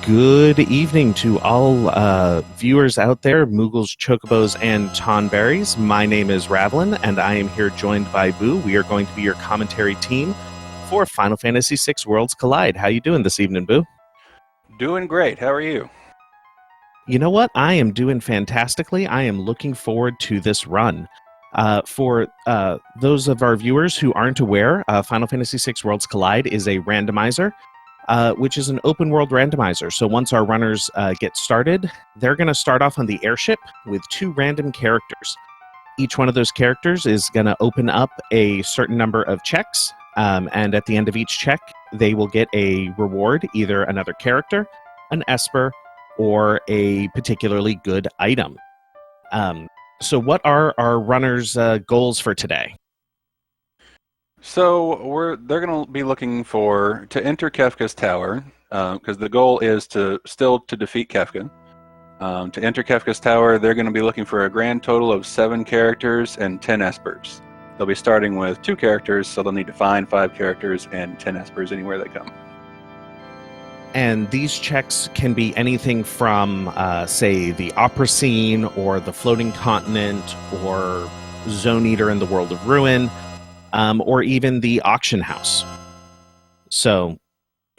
Good evening to all viewers out there, Moogles, Chocobos, and Tonberries. My name is Ravlin, and I am here joined by Boo. We are going to be your commentary team for Final Fantasy VI Worlds Collide. How you doing this evening, Boo? Doing great. How are you? You know what? I am doing fantastically. I am looking forward to this run. For those of our viewers who aren't aware, Final Fantasy VI Worlds Collide is a randomizer, which is an open world randomizer. So once our runners get started, they're going to start off on the airship with two random characters. Each one of those characters is going to open up a certain number of checks, and at the end of each check, they will get a reward, either another character, an Esper, or a particularly good item. So what are our runners' goals for today? So they're going to be looking to enter Kefka's tower, because the goal is to defeat Kefka. To enter Kefka's tower, they're going to be looking for a grand total of 7 characters and 10 Espers. They'll be starting with 2 characters, so they'll need to find 5 characters and 10 Espers anywhere they come. And these checks can be anything from, say, the opera scene, or the floating continent, or Zone Eater in the World of Ruin, or even the auction house. So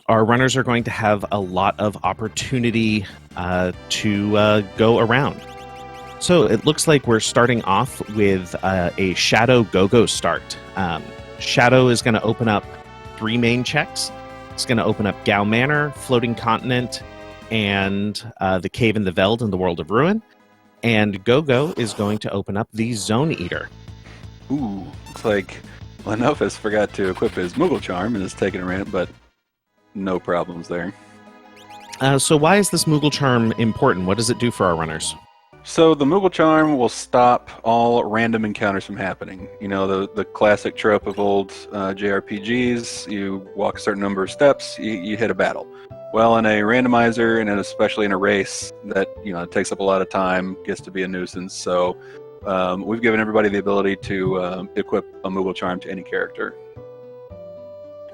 our runners are going to have a lot of opportunity to go around. So it looks like we're starting off with a Shadow Go-Go start. Shadow is going to open up 3 main checks. It's going to open up Gao Manor, Floating Continent, and the Cave in the Veld in the World of Ruin. And Go-Go is going to open up the Zone Eater. Ooh, looks like Lenophis forgot to equip his Moogle Charm and is taking a rant, but no problems there. So why is this Moogle Charm important? What does it do for our runners? So the Moogle Charm will stop all random encounters from happening. You know, the classic trope of old JRPGs, you walk a certain number of steps, you hit a battle. Well, in a randomizer, and especially in a race that, it takes up a lot of time, gets to be a nuisance. So we've given everybody the ability to equip a Moogle Charm to any character.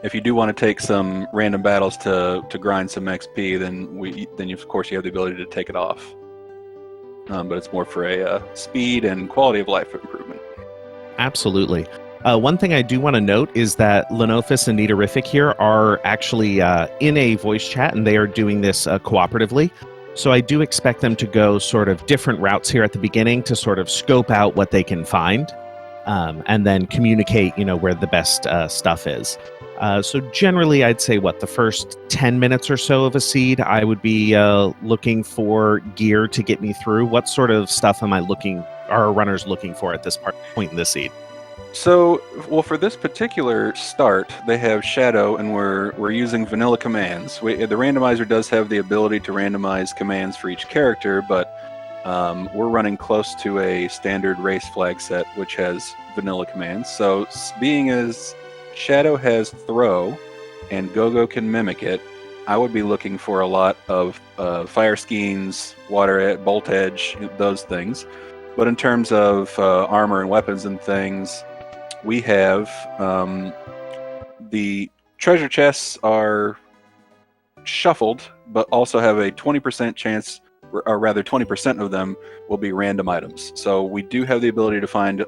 If you do want to take some random battles to grind some XP, then of course you have the ability to take it off. But it's more for a speed and quality of life improvement. Absolutely. One thing I do want to note is that Lenophis and Neatorif here are actually in a voice chat, and they are doing this cooperatively. So I do expect them to go sort of different routes here at the beginning to sort of scope out what they can find, and then communicate, where the best stuff is. So generally, I'd say, the first 10 minutes or so of a seed, I would be looking for gear to get me through. What sort of stuff are our runners looking for at this point in the seed? So, for this particular start, they have Shadow, and we're using vanilla commands. The randomizer does have the ability to randomize commands for each character, but we're running close to a standard race flag set, which has vanilla commands. So, being as Shadow has Throw, and Go-Go can mimic it, I would be looking for a lot of Fire Skeins, Bolt Edge, those things. But in terms of armor and weapons and things, we have the treasure chests are shuffled, but also have a 20% chance, or rather 20% of them will be random items. So we do have the ability to find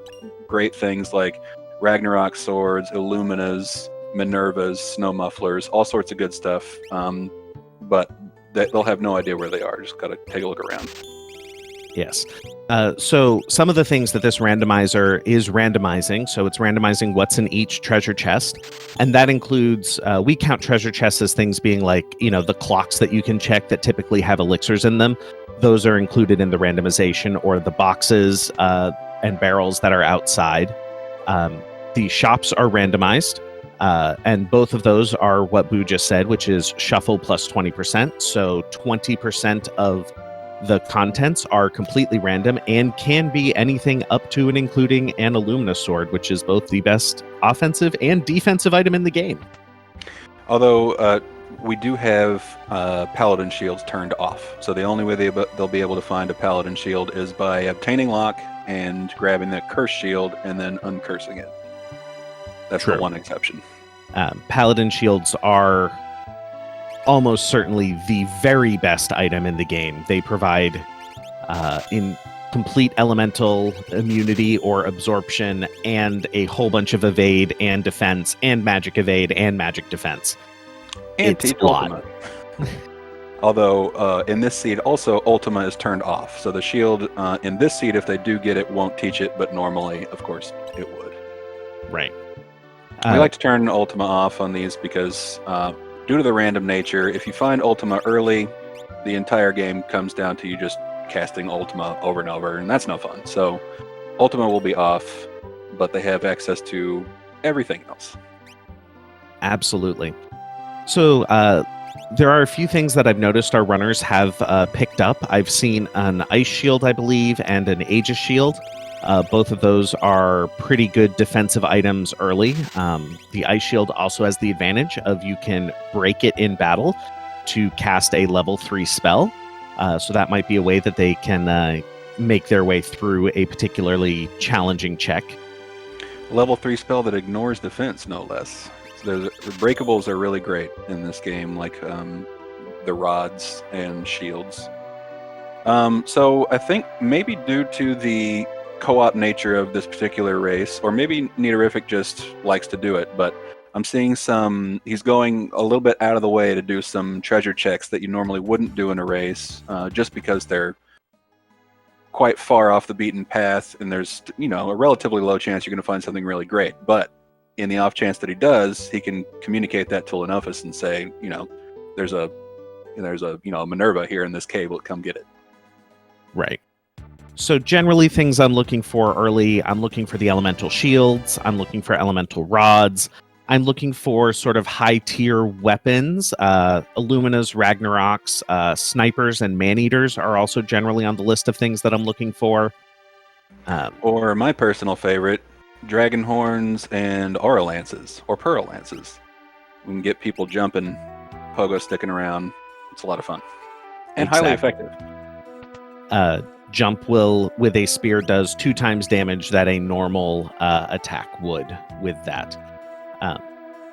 great things like Ragnarok swords, Illuminas, Minervas, snow mufflers, all sorts of good stuff. But they'll have no idea where they are. Just gotta take a look around. Yes. So some of the things that this randomizer is randomizing, so it's randomizing what's in each treasure chest, and that includes, we count treasure chests as things being like, the clocks that you can check that typically have elixirs in them. Those are included in the randomization, or the boxes and barrels that are outside. The shops are randomized, and both of those are what Boo just said, which is shuffle plus 20%. So 20% of the contents are completely random and can be anything up to and including an Illumina sword, which is both the best offensive and defensive item in the game. Although we do have paladin shields turned off, so the only way they'll be able to find a paladin shield is by obtaining lock and grabbing that curse shield and then uncursing it. That's True. The one exception. Paladin shields are almost certainly the very best item in the game. They provide in complete elemental immunity or absorption and a whole bunch of evade and defense and magic evade and magic defense. And It's teach a lot. Ultima. Although in this seed also Ultima is turned off. So the shield in this seed, if they do get it, won't teach it, but normally, of course, it would. Right. We like to turn Ultima off on these because due to the random nature, if you find Ultima early, the entire game comes down to you just casting Ultima over and over, and that's no fun. So Ultima will be off, but they have access to everything else. Absolutely. So there are a few things that I've noticed our runners have picked up. I've seen an Ice Shield, I believe, and an Aegis Shield. Both of those are pretty good defensive items early. The Ice Shield also has the advantage of you can break it in battle to cast a level 3 spell. So that might be a way that they can make their way through a particularly challenging check. Level 3 spell that ignores defense, no less. So the breakables are really great in this game, like the rods and shields. So I think maybe due to the co-op nature of this particular race, or maybe Neatorific just likes to do it, but I'm seeing he's going a little bit out of the way to do some treasure checks that you normally wouldn't do in a race, just because they're quite far off the beaten path, and there's a relatively low chance you're going to find something really great. But in the off chance that he does, he can communicate that to Lenophis and say, there's a Minerva here in this cave, come get it. Right. So generally things I'm looking for early, I'm looking for the elemental shields, I'm looking for elemental rods, I'm looking for sort of high-tier weapons. Illuminas, Ragnaroks, snipers, and man-eaters are also generally on the list of things that I'm looking for. Or my personal favorite, dragon horns and aura lances, or pearl lances. We can get people jumping, pogo sticking around. It's a lot of fun. And highly effective. Jump with a spear does 2 times damage that a normal attack would with that.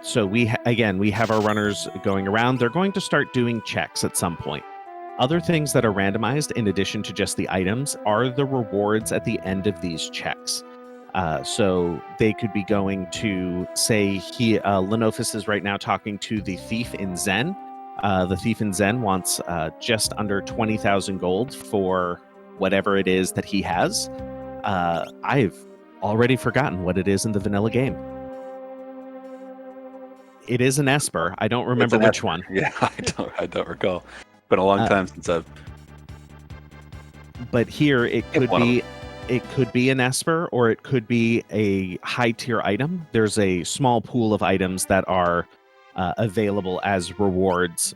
So we have our runners going around. They're going to start doing checks at some point. Other things that are randomized in addition to just the items are the rewards at the end of these checks. So they could be going to, say, Lenophis is right now talking to the Thief in Zen. The Thief in Zen wants just under 20,000 gold for whatever it is that he has. I've already forgotten what it is in the vanilla game. It is an Esper. I don't remember which Esper. one. Yeah, I don't recall. It's been a long time since I've. But here it could be an Esper, or it could be a high tier item. There's a small pool of items that are available as rewards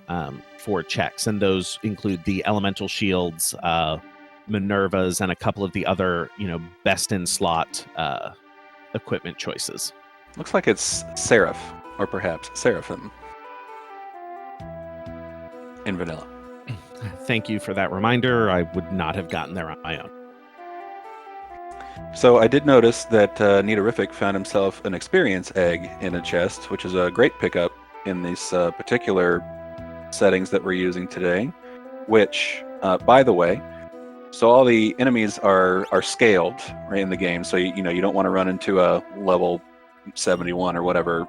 for checks, and those include the elemental shields, Minervas, and a couple of the other best in slot equipment choices. Looks like it's Seraph, or perhaps Seraphim in vanilla. Thank you for that reminder. I would not have gotten there on my own. So I did notice that Neatorific found himself an experience egg in a chest, which is a great pickup in these particular settings that we're using today, which, by the way, so all the enemies are scaled right in the game. So you don't want to run into a level 71 or whatever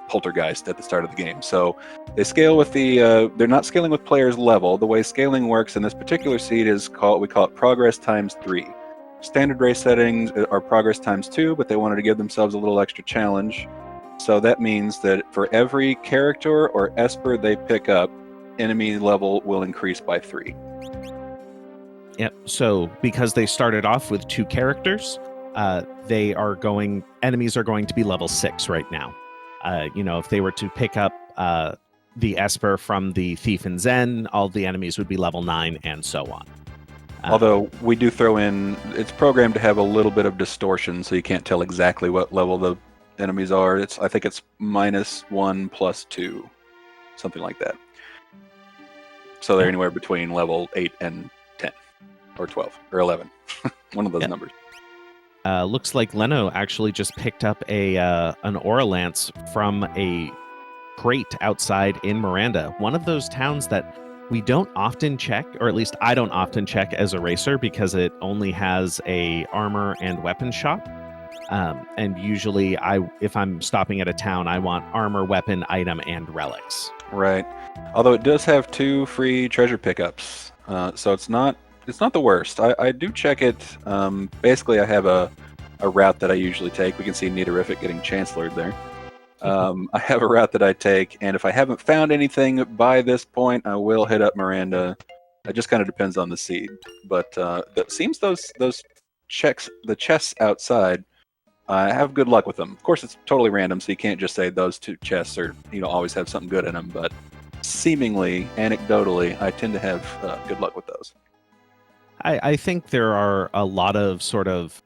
poltergeist at the start of the game. So they scale with they're not scaling with players' level. The way scaling works in this particular seed is we call it progress times 3. Standard race settings are progress times 2, but they wanted to give themselves a little extra challenge. So that means that for every character or Esper they pick up, enemy level will increase by 3. Yep. So because they started off with 2 characters, enemies are going to be level 6 right now. If they were to pick up the Esper from the Thief in Zen, all the enemies would be level 9 and so on. Although we do throw in, it's programmed to have a little bit of distortion, so you can't tell exactly what level the enemies are. I think it's -1 + 2, something like that. So they're anywhere between level 8 and 10, or 12, or 11. One of those numbers. Looks like Leno actually just picked up an Aura Lance from a crate outside in Miranda, one of those towns that we don't often check, or at least I don't often check as a racer because it only has a armor and weapon shop. And usually if I'm stopping at a town, I want armor, weapon, item, and relics. Right. Although it does have 2 free treasure pickups, so it's not the worst. I do check it. Basically, I have a route that I usually take. We can see neatorif getting chancellored there. I have a route that I take, and if I haven't found anything by this point, I will hit up Miranda. It just kind of depends on the seed. But it seems those chests outside, I have good luck with them. Of course, it's totally random, so you can't just say those 2 chests are always have something good in them. But seemingly, anecdotally, I tend to have good luck with those. I think there are a lot of sort of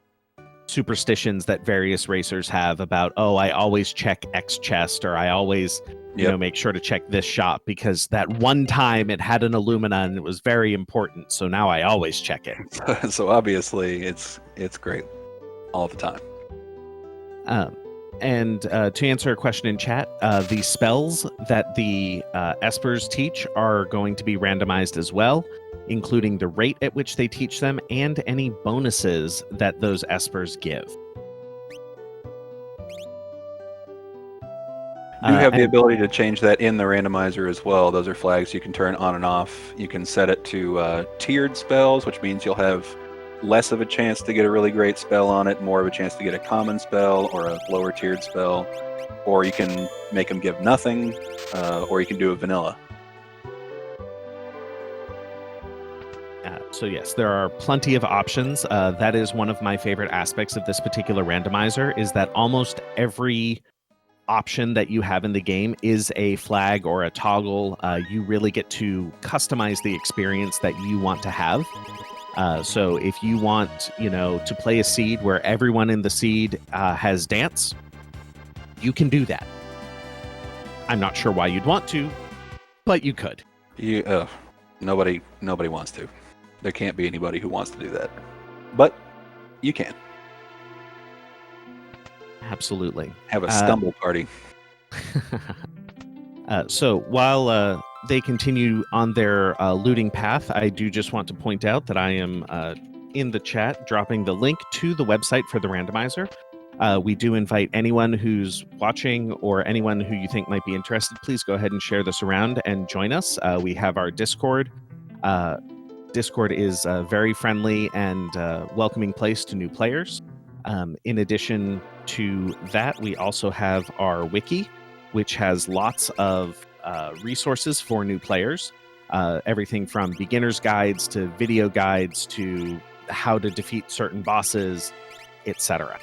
superstitions that various racers have about, I always check X chest, or I always make sure to check this shop because that one time it had an Illumina and it was very important, so now I always check it. So obviously it's great all the time. And to answer a question in chat, the spells that the espers teach are going to be randomized as well, including the rate at which they teach them and any bonuses that those espers give. You have the ability to change that in the randomizer as well. Those are flags you can turn on and off. You can set it to tiered spells, which means you'll have less of a chance to get a really great spell on it, more of a chance to get a common spell or a lower tiered spell, or you can make them give nothing, or you can do a vanilla. So yes, there are plenty of options. That is one of my favorite aspects of this particular randomizer, is that almost every option that you have in the game is a flag or a toggle. You really get to customize the experience that you want to have. So if you want, to play a seed where everyone in the seed has dance, you can do that. I'm not sure why you'd want to, but you could. Nobody wants to. There can't be anybody who wants to do that, but you can. Absolutely. Have a stumble party. So while they continue on their looting path, I do just want to point out that I am in the chat dropping the link to the website for the randomizer. We do invite anyone who's watching or anyone who you think might be interested, please go ahead and share this around and join us. We have our Discord. Discord is a very friendly and welcoming place to new players. In addition to that, we also have our wiki, which has lots of resources for new players. Everything from beginner's guides to video guides to how to defeat certain bosses, etc.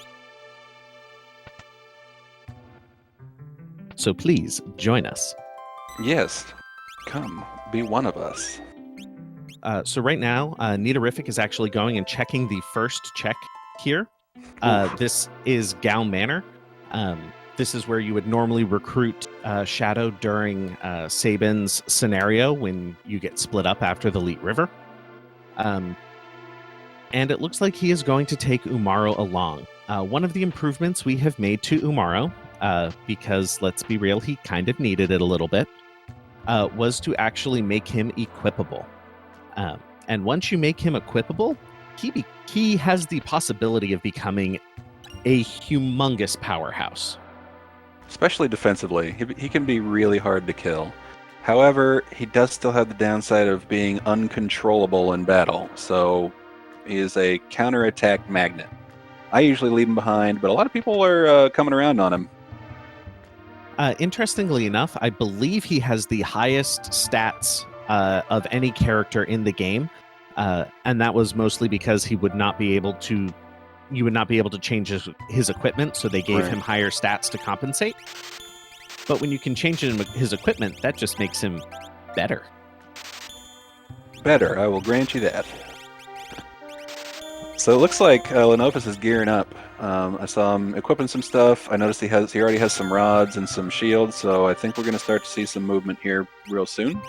So please join us. Yes, come, be one of us. So right now, neatorif is actually going and checking the first check here. This is Gal Manor. This is where you would normally recruit Shadow during Sabin's scenario when you get split up after the Leet River. And it looks like he is going to take Umaro along. One of the improvements we have made to Umaro, because let's be real, he kind of needed it a little bit, was to actually make him equipable. And once you make him equipable, he has the possibility of becoming a humongous powerhouse. Especially defensively. He can be really hard to kill. However, he does still have the downside of being uncontrollable in battle, so he is a counterattack magnet. I usually leave him behind, but a lot of people are coming around on him. Interestingly enough, I believe he has the highest stats of any character in the game, and that was mostly because you would not be able to change his equipment, so they gave him higher stats to compensate. But when you can change his equipment, that just makes him better. Better, I will grant you that. So it looks like Lenophis is gearing up. I saw him equipping some stuff. I noticed he already has some rods and some shields, so I think we're going to start to see some movement here real soon.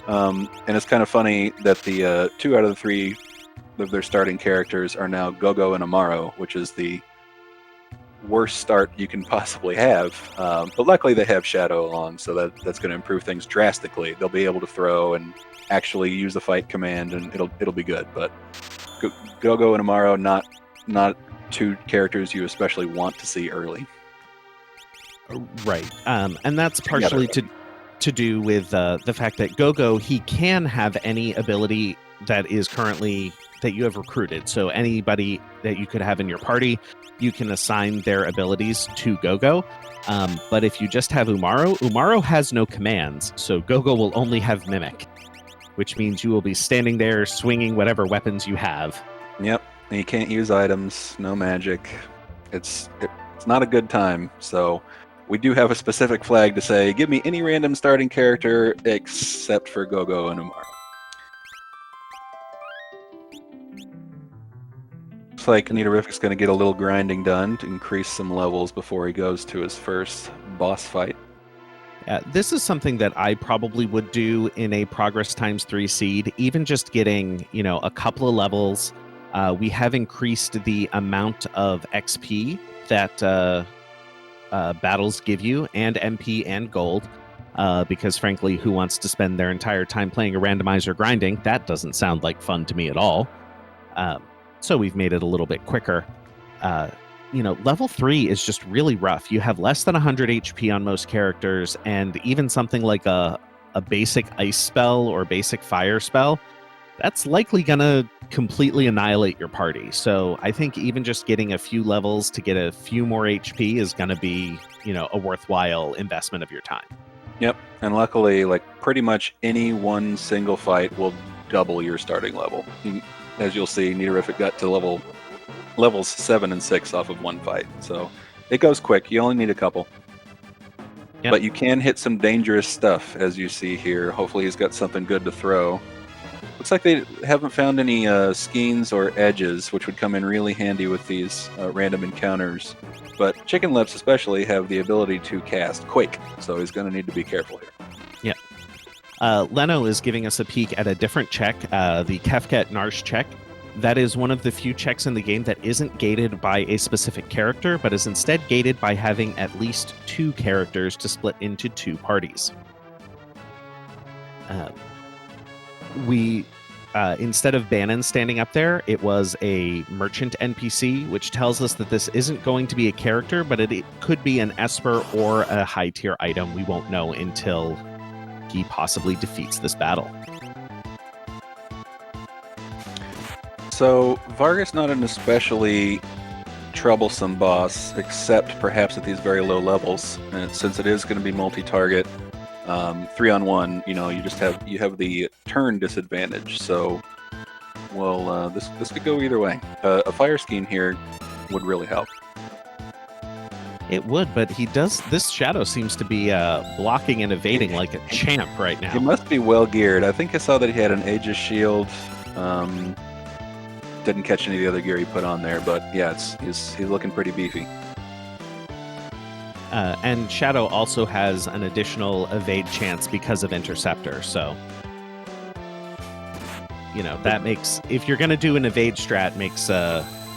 And it's kind of funny that the 2 out of the 3 of their starting characters are now Gogo and Amaro, which is the worst start you can possibly have. But luckily they have Shadow along, so that's going to improve things drastically. They'll be able to throw and actually use the fight command, and it'll be good. But Gogo and Amaro, not two characters you especially want to see early. Right. And that's partially to do with the fact that Gogo, he can have any ability that is currently that you have recruited. So anybody that you could have in your party, you can assign their abilities to Gogo. But if you just have Umaro has no commands, so Gogo will only have Mimic, which means you will be standing there swinging whatever weapons you have. Yep, and you can't use items, no magic. It's not a good time, so we do have a specific flag to say, give me any random starting character except for Gogo and Umaro. Looks like Neatorific's going to get a little grinding done to increase some levels before he goes to his first boss fight. This is something that I probably would do in a Progress ×3 seed, even just getting, a couple of levels. We have increased the amount of XP that battles give you, and MP and gold, because frankly, who wants to spend their entire time playing a randomizer grinding? That doesn't sound like fun to me at all. So we've made it a little bit quicker. Level 3 is just really rough. You have less than 100 HP on most characters, and even something like a basic ice spell or basic fire spell, that's likely going to completely annihilate your party. So I think even just getting a few levels to get a few more HP is going to be, a worthwhile investment of your time. Yep, and luckily, pretty much any one single fight will double your starting level. As you'll see, Neatorific got to levels 7 and 6 off of one fight, so it goes quick. You only need a couple. Yep. But you can hit some dangerous stuff, as you see here. Hopefully he's got something good to throw. Looks like they haven't found any skeins or edges, which would come in really handy with these random encounters. But Chicken Lips especially have the ability to cast Quake, so he's going to need to be careful here. Yeah. Leno is giving us a peek at a different check, the Kefket Narsh check. That is one of the few checks in the game that isn't gated by a specific character, but is instead gated by having at least 2 characters to split into 2 parties. Instead of Bannon standing up there, it was a merchant NPC, which tells us that this isn't going to be a character, but it could be an Esper or a high-tier item. We won't know until he possibly defeats this battle. So Vargas not an especially troublesome boss, except perhaps at these very low levels. And since it is going to be multi-target, 3-on-1, you have the turn disadvantage. So, this could go either way. A fire scheme here would really help. It would, but this Shadow seems to be blocking and evading like a champ right now. He must be well geared. I think I saw that he had an Aegis shield. Didn't catch any of the other gear he put on there, but yeah, he's looking pretty beefy. And Shadow also has an additional evade chance because of Interceptor, so that makes, if you're going to do an evade strat, makes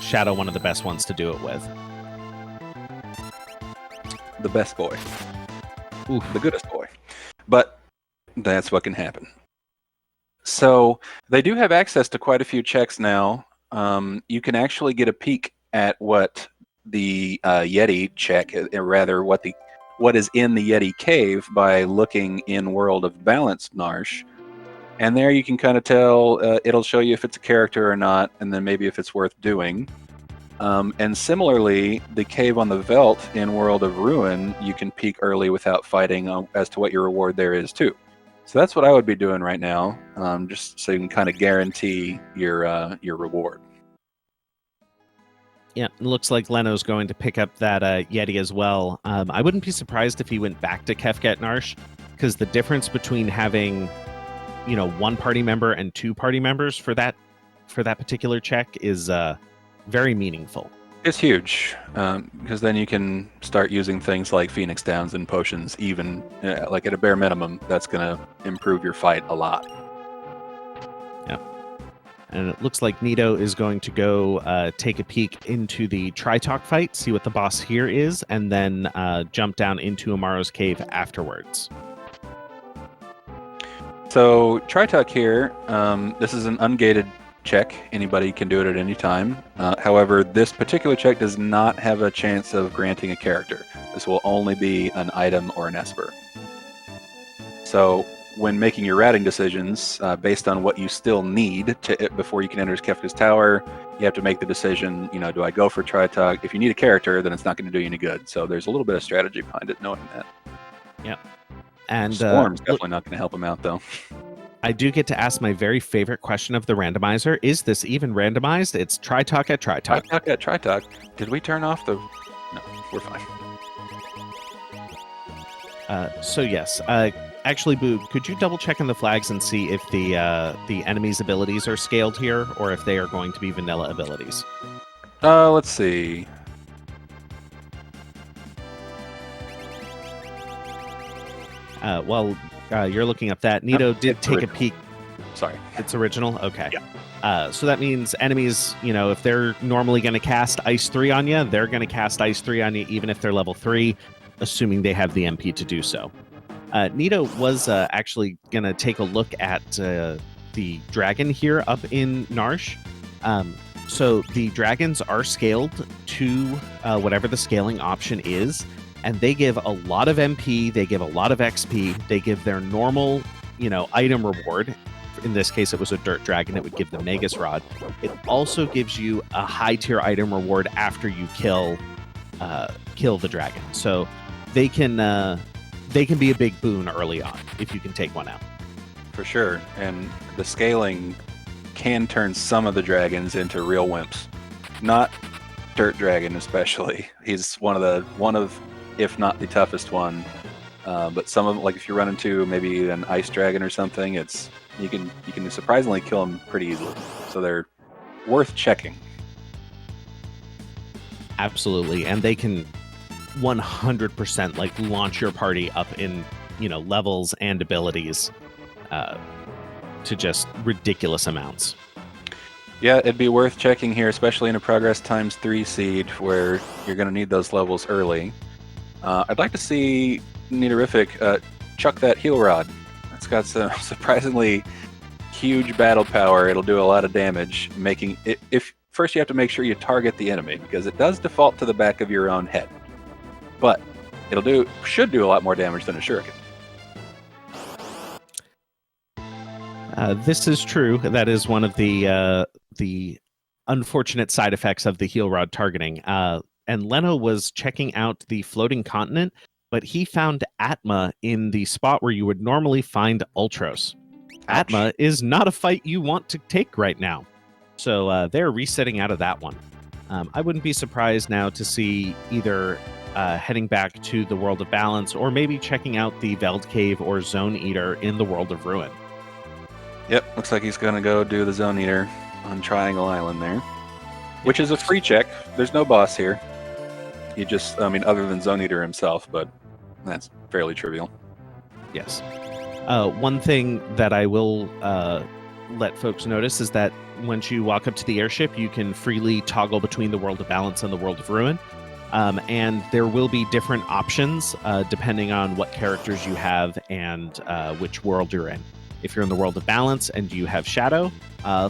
Shadow one of the best ones to do it with. The best boy. Oof. The goodest boy. But that's what can happen. So they do have access to quite a few checks now. You can actually get a peek at what the Yeti check, or rather what is in the Yeti cave by looking in World of Balanced Narsh. And there you can kind of tell, it'll show you if it's a character or not, and then maybe if it's worth doing. And similarly, the cave on the Veldt in World of Ruin, you can peek early without fighting as to what your reward there is too. So that's what I would be doing right now, just so you can kind of guarantee your reward. Yeah, it looks like Leno's going to pick up that Yeti as well. I wouldn't be surprised if he went back to Kefket Narsh, because the difference between having, 1 party member and 2 party members for that particular check is very meaningful. It's huge, because then you can start using things like Phoenix Downs and potions, even like at a bare minimum. That's going to improve your fight a lot. Yeah. And it looks like Nito is going to go take a peek into the Tritalk fight, see what the boss here is, and then jump down into Amaro's cave afterwards. So Tritalk here, this is an ungated check. Anybody can do it at any time. However, this particular check does not have a chance of granting a character. This will only be an item or an esper. So when making your routing decisions, based on what you still need before you can enter Kefka's Tower, you have to make the decision, do I go for Tritalk? If you need a character, then it's not going to do you any good. So there's a little bit of strategy behind it, knowing that. Yep. And Storm's definitely not going to help him out, though. I do get to ask my very favorite question of the randomizer. Is this even randomized? It's Tritalk at Tritalk. Tritalk at Tritalk. Did we turn off the... No, we're fine. So yes, actually, Boo, could you double check on the flags and see if the enemy's abilities are scaled here, or if they are going to be vanilla abilities? Let's see. While you're looking up that, Nito did take original. a peek. Sorry. It's original? Okay. Yeah. So that means enemies, if they're normally going to cast Ice 3 on you, they're going to cast Ice 3 on you, even if they're level 3, assuming they have the MP to do so. Nito was actually going to take a look at the dragon here up in Narsh. So the dragons are scaled to whatever the scaling option is, and they give a lot of MP, they give a lot of XP, they give their normal, item reward. In this case, it was a dirt dragon. It would give the Magus Rod. It also gives you a high tier item reward after you kill the dragon. So they can be a big boon early on if you can take one out. For sure. And the scaling can turn some of the dragons into real wimps. Not Dirt Dragon especially. He's one of if not the toughest one. But some of them, like if you run into maybe an ice dragon or something, you can surprisingly kill them pretty easily. So they're worth checking. Absolutely. And they can 100% launch your party up in levels and abilities to just ridiculous amounts. Yeah, it'd be worth checking here, especially in a Progress ×3 seed where you're going to need those levels early. I'd like to see Neatorific chuck that heal rod. It's got some surprisingly huge battle power. It'll do a lot of damage, making it. If first you have to make sure you target the enemy, because it does default to the back of your own head. But should do a lot more damage than a shuriken. This is true. That is one of the unfortunate side effects of the heal rod targeting. And Leno was checking out the floating continent, but he found Atma in the spot where you would normally find Ultros. Ouch. Atma is not a fight you want to take right now. So they're resetting out of that one. I wouldn't be surprised now to see either heading back to the World of Balance, or maybe checking out the Veld Cave or Zone Eater in the World of Ruin. Yep, looks like he's going to go do the Zone Eater on Triangle Island there, which is a free check. There's no boss here. You just, other than Zone Eater himself, but that's fairly trivial. Yes. One thing that I will let folks notice is that once you walk up to the airship, you can freely toggle between the World of Balance and the World of Ruin. And there will be different options depending on what characters you have and which world you're in. If you're in the World of Balance and you have Shadow,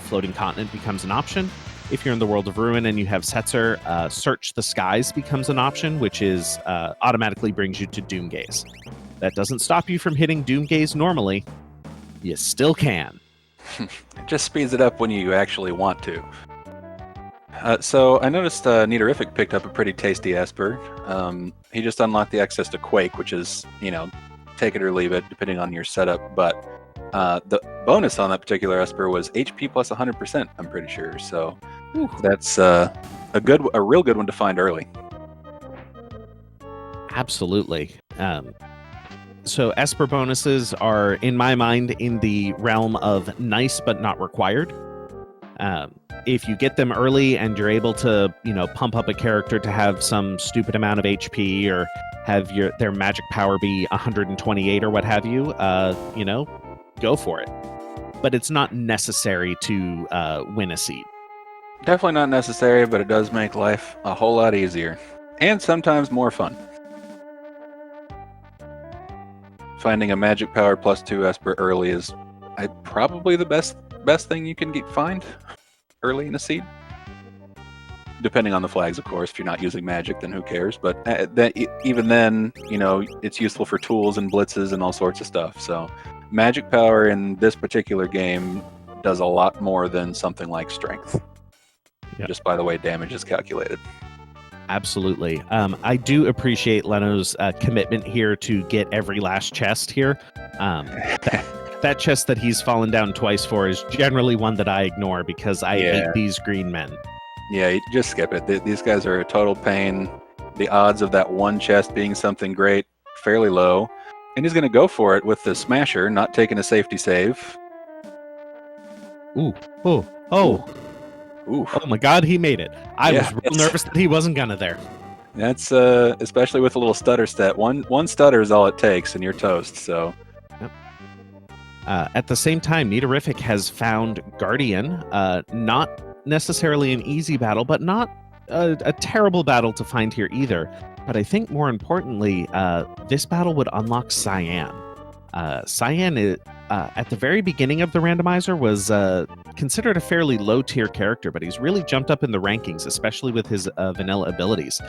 Floating Continent becomes an option. If you're in the World of Ruin and you have Setzer, Search the Skies becomes an option, which is automatically brings you to Doomgaze. That doesn't stop you from hitting Doomgaze normally. You still can. It just speeds it up when you actually want to. So I noticed Neatorific picked up a pretty tasty Esper. He just unlocked the access to Quake, which is, take it or leave it, depending on your setup. But the bonus on that particular Esper was HP plus 100%, I'm pretty sure. So that's a real good one to find early. Absolutely. So Esper bonuses are, in my mind, in the realm of nice but not required. If you get them early and you're able to, pump up a character to have some stupid amount of HP or have their magic power be 128 or what have you, go for it. but it's not necessary to win a seed. Definitely not necessary, but it does make life a whole lot easier. And sometimes more fun. Finding a magic power +2 Esper early is probably the best thing you can find early in a seed. Depending on the flags, of course. If you're not using magic, then who cares? But even then, it's useful for tools and blitzes and all sorts of stuff. So magic power in this particular game does a lot more than something like strength. Yep. Just by the way damage is calculated. Absolutely. I do appreciate Leno's commitment here to get every last chest here. That chest that he's fallen down twice for is generally one that I ignore because I hate these green men. Yeah, you just skip it. These guys are a total pain. The odds of that one chest being something great, fairly low. And he's going to go for it with the Smasher, not taking a safety save. Ooh. Oh. Oh my God, he made it. I was real nervous that he wasn't gonna there. That's especially with a little stutter stat. One stutter is all it takes, and you're toast. So. Yep. At the same time, Neatorific has found Guardian. Not necessarily an easy battle, but not a terrible battle to find here either. But I think more importantly, this battle would unlock Cyan. Cyan is, at the very beginning of the randomizer was considered a fairly low-tier character, but he's really jumped up in the rankings, especially with his vanilla abilities.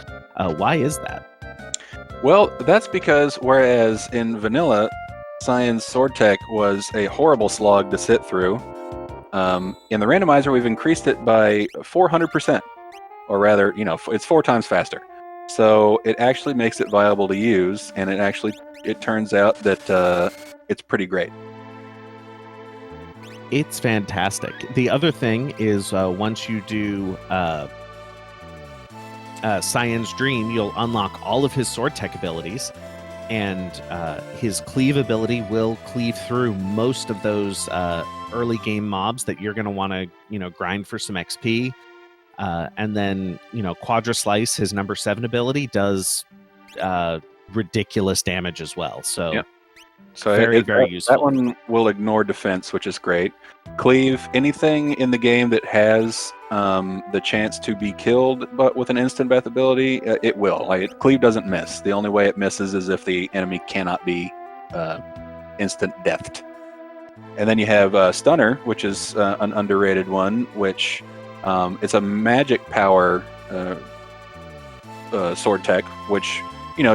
Why is that? Well, that's because whereas in vanilla, Cyan's sword tech was a horrible slog to sit through, in the randomizer we've increased it by 400%, or rather, it's 4 times faster. So it actually makes it viable to use, and it turns out that it's pretty great. It's fantastic. The other thing is once you do Cyan's Dream, you'll unlock all of his sword tech abilities, and his cleave ability will cleave through most of those early game mobs that you're going to want to grind for some XP. And then Quadra Slice, his number 7 ability, does ridiculous damage as well. So. Yep. So very useful. That one will ignore defense, which is great. Cleave, anything in the game that has the chance to be killed, but with an instant death ability, it will. Cleave doesn't miss. The only way it misses is if the enemy cannot be instant deathed. And then you have Stunner, which is an underrated one, which it's a magic power sword tech, which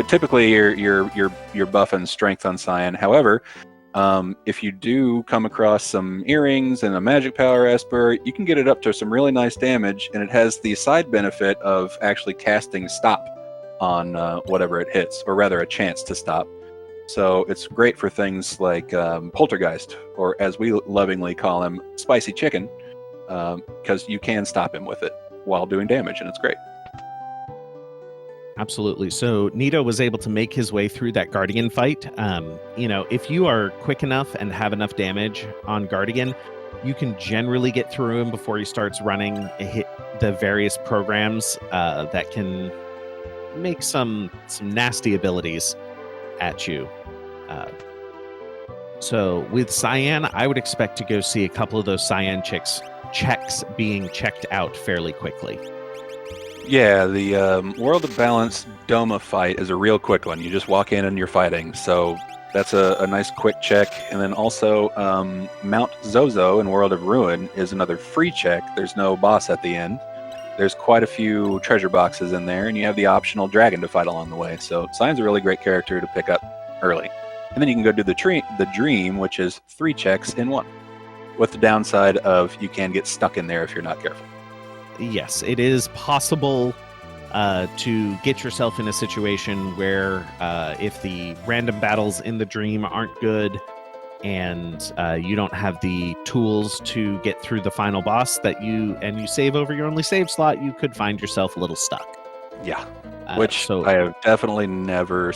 typically you're buffing strength on Cyan. However, if you do come across some earrings and a magic power Esper, you can get it up to some really nice damage, and it has the side benefit of actually casting stop on whatever it hits, or rather a chance to stop. So it's great for things like Poltergeist, or as we lovingly call him, Spicy Chicken, because you can stop him with it while doing damage, and it's great. Absolutely. So Nito was able to make his way through that Guardian fight. If you are quick enough and have enough damage on Guardian, you can generally get through him before he starts running the various programs that can make some nasty abilities at you. So with Cyan, I would expect to go see a couple of those Cyan checks being checked out fairly quickly. Yeah, the World of Balance Doma fight is a real quick one. You just walk in and you're fighting. So that's a nice quick check. And then also Mount Zozo in World of Ruin is another free check. There's no boss at the end. There's quite a few treasure boxes in there, and you have the optional dragon to fight along the way. So Cyan's a really great character to pick up early. And then you can go do the Dream, which is 3 checks in 1. With the downside of you can get stuck in there if you're not careful. Yes, it is possible to get yourself in a situation where if the random battles in the Dream aren't good and you don't have the tools to get through the final boss you save over your only save slot, you could find yourself a little stuck. Yeah, which I have definitely never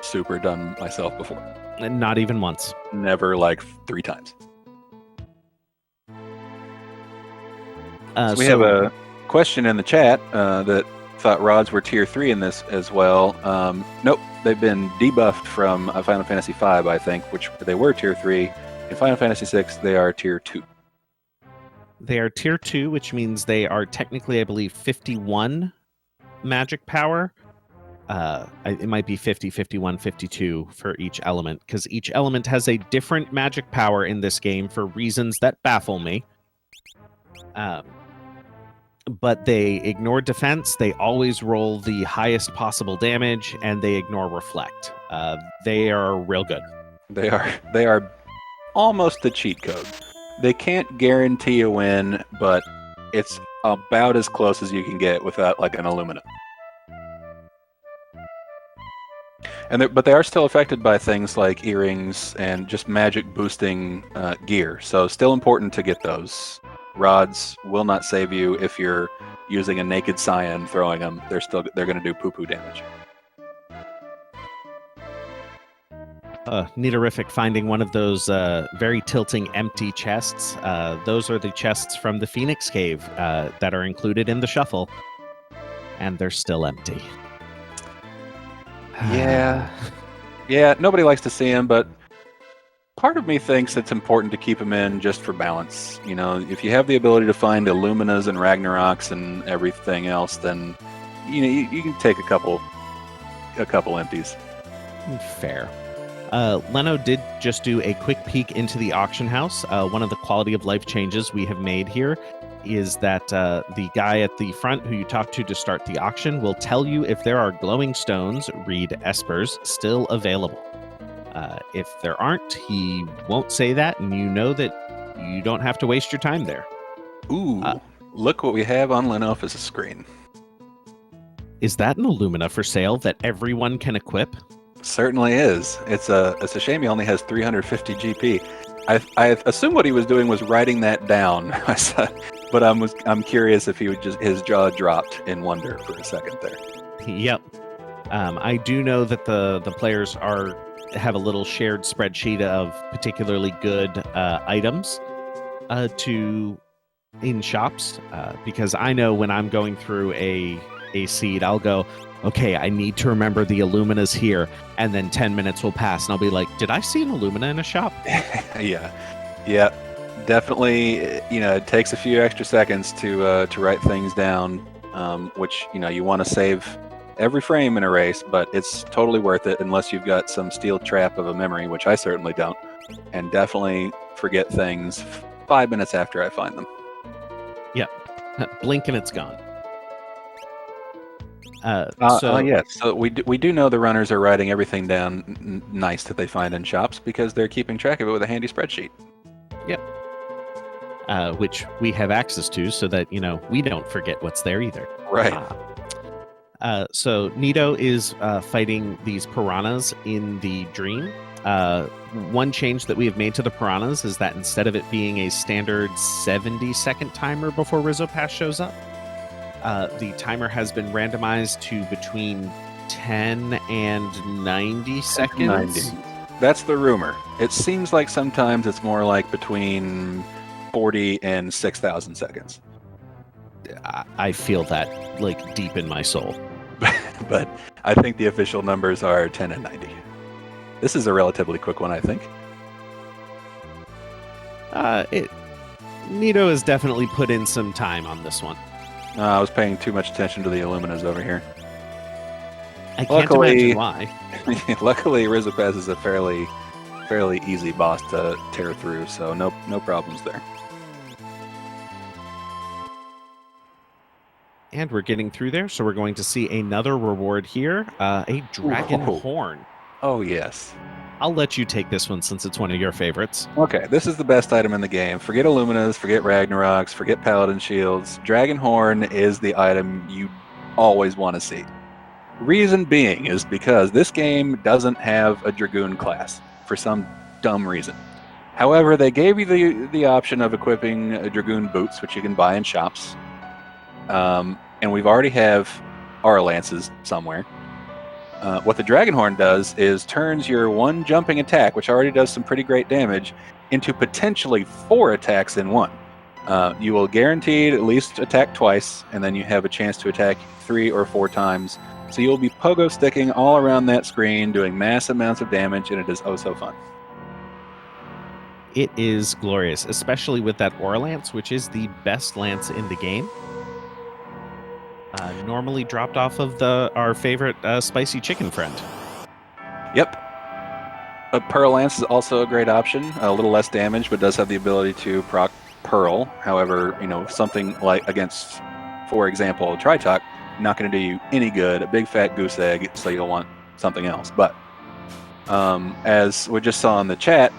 super done myself before. Not even once. Never, like 3 times. So we have a question in the chat that thought rods were tier 3 in this as well. Nope, they've been debuffed from Final Fantasy V, I think, which they were tier 3. In Final Fantasy VI, they are tier 2. They are tier 2, which means they are technically, I believe, 51 magic power. It might be 50, 51, 52 for each element, because each element has a different magic power in this game for reasons that baffle me. But they ignore defense, they always roll the highest possible damage, and they ignore reflect. They are real good. They are almost the cheat code. They can't guarantee a win, but it's about as close as you can get without like an Illumina. But they are still affected by things like earrings and just magic boosting gear. So still important to get those. Rods will not save you if you're using a naked Scion throwing them. They're going to do poo-poo damage. Neatorific finding one of those very tilting empty chests. Those are the chests from the Phoenix Cave that are included in the shuffle, and they're still empty. Yeah, nobody likes to see them, but part of me thinks it's important to keep them in just for balance. You know, if you have the ability to find Illuminas and Ragnaroks and everything else, then you can take a couple empties. Fair. Leno did just do a quick peek into the auction house. One of the quality of life changes we have made here is that the guy at the front who you talk to start the auction will tell you if there are glowing stones, read espers, still available. If there aren't, he won't say that, and you know that you don't have to waste your time there. Ooh, look what we have on Lenophis' screen. Is that an Illumina for sale that everyone can equip? Certainly is. It's a shame he only has 350 GP. I assume what he was doing was writing that down, but I'm curious if his jaw dropped in wonder for a second there. Yep. I do know that the players have a little shared spreadsheet of particularly good items in shops, because I know when I'm going through a seed, I'll go, okay, I need to remember the Illumina's here, and then 10 minutes will pass, and I'll be like, did I see an Illumina in a shop? Yeah, definitely. It takes a few extra seconds to write things down, which you want to save every frame in a race, but it's totally worth it unless you've got some steel trap of a memory, which I certainly don't, and definitely forget things 5 minutes after I find them. Yep. Blink and it's gone. Yes. So we do know the runners are writing everything down nice that they find in shops because they're keeping track of it with a handy spreadsheet. Yep. Which we have access to so that, we don't forget what's there either. Right. So Nito is fighting these piranhas in the dream. One change that we have made to the piranhas is that instead of it being a standard 70-second timer before Rizzopass shows up, the timer has been randomized to between 10 and 90 seconds. 90. That's the rumor. It seems like sometimes it's more like between 40 and 6,000 seconds. I feel that deep in my soul. But I think the official numbers are 10 and 90. This is a relatively quick one, I think. Nito has definitely put in some time on this one. I was paying too much attention to the Illuminas over here. I can't imagine why. Luckily, Rizzopass is a fairly easy boss to tear through, so no problems there. And we're getting through there, so we're going to see another reward here, a dragon horn. Oh, yes. I'll let you take this one since it's one of your favorites. Okay, this is the best item in the game. Forget Illuminas, forget Ragnaroks, forget Paladin Shields. Dragon Horn is the item you always want to see. Reason being is because this game doesn't have a Dragoon class for some dumb reason. However, they gave you the option of equipping Dragoon boots, which you can buy in shops. And we've already have Aura Lances somewhere. What the Dragon Horn does is turns your one jumping attack, which already does some pretty great damage, into potentially 4 attacks in one. You will guaranteed at least attack twice, and then you have a chance to attack 3 or 4 times. So you'll be pogo sticking all around that screen, doing mass amounts of damage, and it is oh so fun. It is glorious, especially with that Aura Lance, which is the best lance in the game. Normally dropped off of our favorite spicy chicken friend. Yep. A Pearl Lance is also a great option. A little less damage, but does have the ability to proc Pearl. However, something like against, for example, Tritok, not going to do you any good. A big fat goose egg, so you'll want something else. But as we just saw in the chat,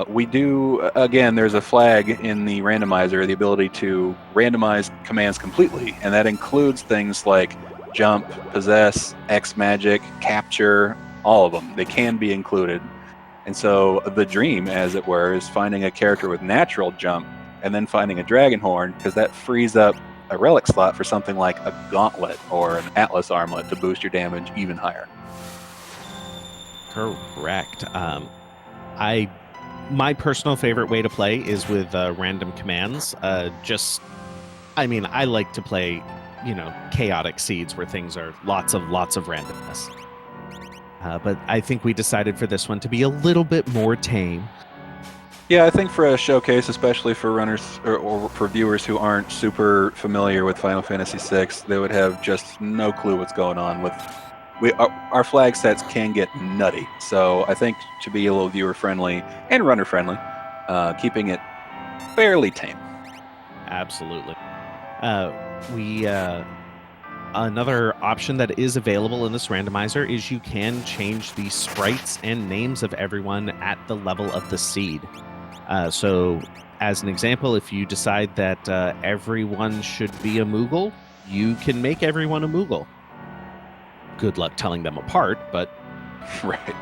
we do, again, there's a flag in the randomizer, the ability to randomize commands completely, and that includes things like jump, possess, X magic, capture, all of them. They can be included. And so the dream, as it were, is finding a character with natural jump and then finding a dragon horn, because that frees up a relic slot for something like a gauntlet or an atlas armlet to boost your damage even higher. Correct. My personal favorite way to play is with random commands. I like to play, chaotic seeds where things are lots of randomness. But I think we decided for this one to be a little bit more tame. Yeah, I think for a showcase, especially for runners or for viewers who aren't super familiar with Final Fantasy VI, they would have just no clue what's going on with. Our flag sets can get nutty, so I think to be a little viewer friendly and runner friendly, keeping it fairly tame. Absolutely. Another option that is available in this randomizer is you can change the sprites and names of everyone at the level of the seed. So, as an example, if you decide that everyone should be a Moogle, you can make everyone a Moogle. Good luck telling them apart, but... Right.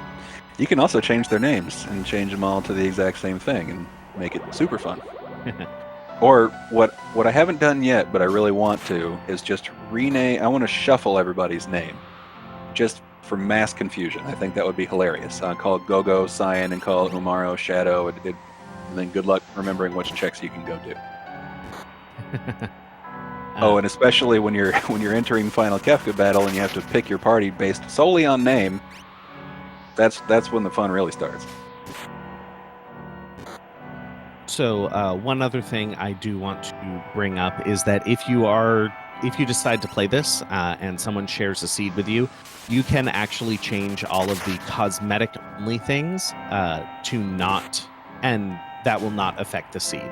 You can also change their names and change them all to the exact same thing and make it super fun. Or what I haven't done yet, but I really want to, is just rename. I want to shuffle everybody's name, just for mass confusion. I think that would be hilarious. Call it Gogo, Cyan, and call it Umaro, Shadow. And then good luck remembering which checks you can go do. And especially when you're entering Final Kefka battle and you have to pick your party based solely on name, that's when the fun really starts. So one other thing I do want to bring up is that if you decide to play this and someone shares a seed with you, you can actually change all of the cosmetic only things to not, and that will not affect the seed.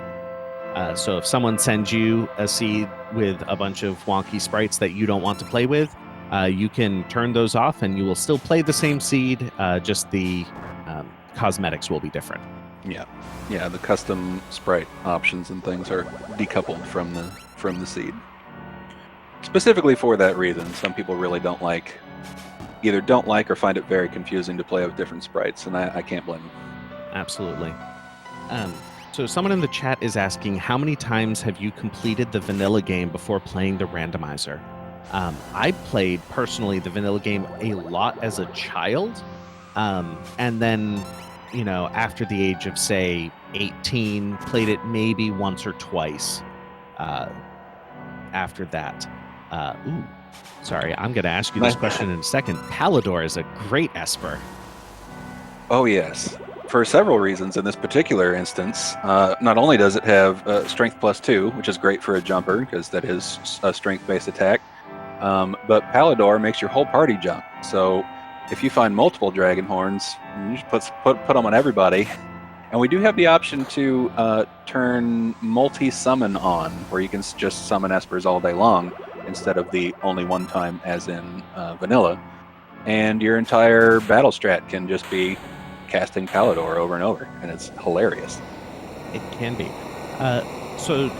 So if someone sends you a seed with a bunch of wonky sprites that you don't want to play with, you can turn those off and you will still play the same seed, just the cosmetics will be different. Yeah, the custom sprite options and things are decoupled from the seed. Specifically for that reason, some people really either don't like or find it very confusing to play with different sprites, and I can't blame them. Absolutely. So someone in the chat is asking, how many times have you completed the vanilla game before playing the randomizer? I played, personally, the vanilla game a lot as a child, and then, after the age of, say, 18, played it maybe once or twice after that. Sorry, I'm going to ask you this question in a second. Palador is a great Esper. Oh, yes. For several reasons in this particular instance. Not only does it have strength +2, which is great for a jumper, because that is a strength-based attack, but Palador makes your whole party jump. So if you find multiple dragon horns, you just put them on everybody. And we do have the option to turn multi-summon on, where you can just summon Espers all day long, instead of the only one time as in vanilla. And your entire battle strat can just be casting Palador over and over, and it's hilarious. It can be. So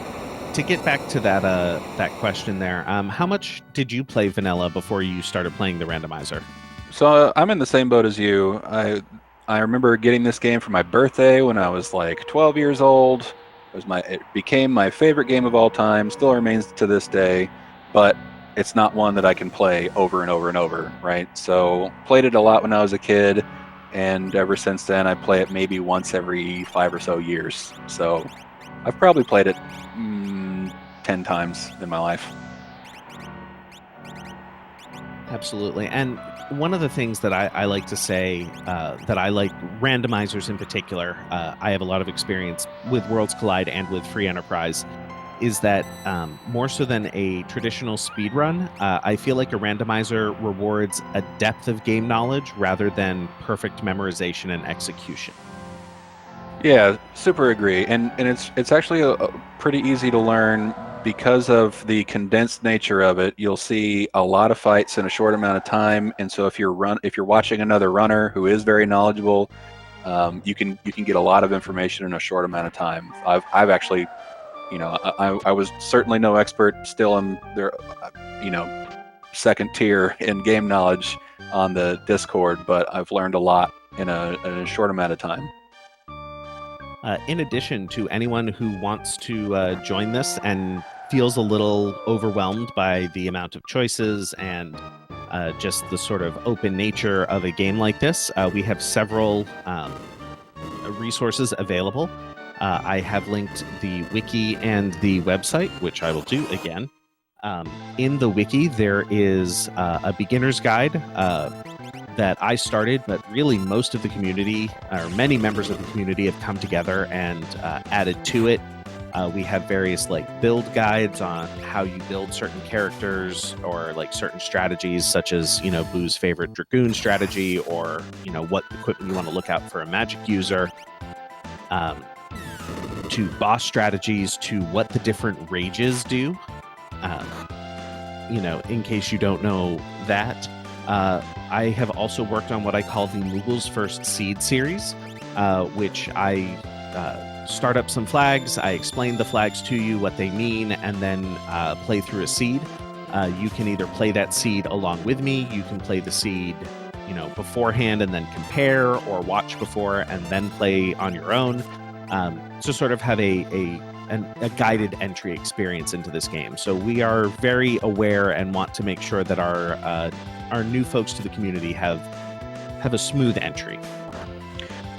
to get back to that question there, how much did you play vanilla before you started playing the randomizer? So I'm in the same boat as you. I remember getting this game for my birthday when I was like 12 years old. It became my favorite game of all time, still remains to this day, but it's not one that I can play over and over and over, right? So played it a lot when I was a kid, and ever since then I play it maybe once every 5 or so years. So I've probably played it 10 times in my life. Absolutely. And one of the things that I like to say that I like randomizers in particular, I have a lot of experience with Worlds Collide and with Free Enterprise, is that more so than a traditional speedrun, I feel like a randomizer rewards a depth of game knowledge rather than perfect memorization and execution. Yeah, super agree. And it's actually a pretty easy to learn because of the condensed nature of it. You'll see a lot of fights in a short amount of time, and so if you're watching another runner who is very knowledgeable, you can get a lot of information in a short amount of time. I've actually, I was certainly no expert. Still, am there, second tier in game knowledge on the Discord, but I've learned a lot in a short amount of time. In addition to anyone who wants to join this and feels a little overwhelmed by the amount of choices and just the sort of open nature of a game like this, we have several resources available. I have linked the wiki and the website, which I will do again. In the wiki, there is a beginner's guide that I started, but really most of the community, or many members of the community, have come together and added to it. We have various build guides on how you build certain characters or certain strategies, such as Boo's favorite Dragoon strategy, or what equipment you want to look out for a magic user, to boss strategies, to what the different rages do. In case you don't know that. I have also worked on what I call the Moogle's First Seed series, which I start up some flags, I explain the flags to you, what they mean, and then play through a seed. You can either play that seed along with me, you can play the seed beforehand and then compare, or watch before and then play on your own, to sort of have a guided entry experience into this game. So we are very aware and want to make sure that our new folks to the community have a smooth entry.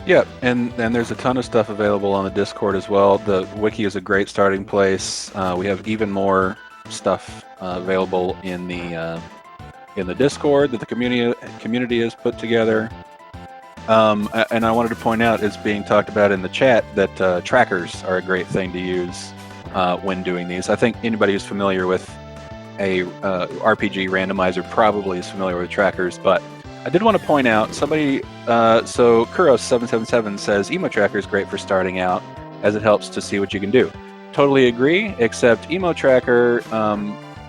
Yeah, and there's a ton of stuff available on the Discord as well. The wiki is a great starting place. We have even more stuff available in the Discord that the community has put together. And I wanted to point out, it's being talked about in the chat, that trackers are a great thing to use when doing these. I think anybody who's familiar with a RPG randomizer probably is familiar with trackers, but I did want to point out, somebody, so Kuros777 says, Emo Tracker is great for starting out, as it helps to see what you can do. Totally agree, except Emo Tracker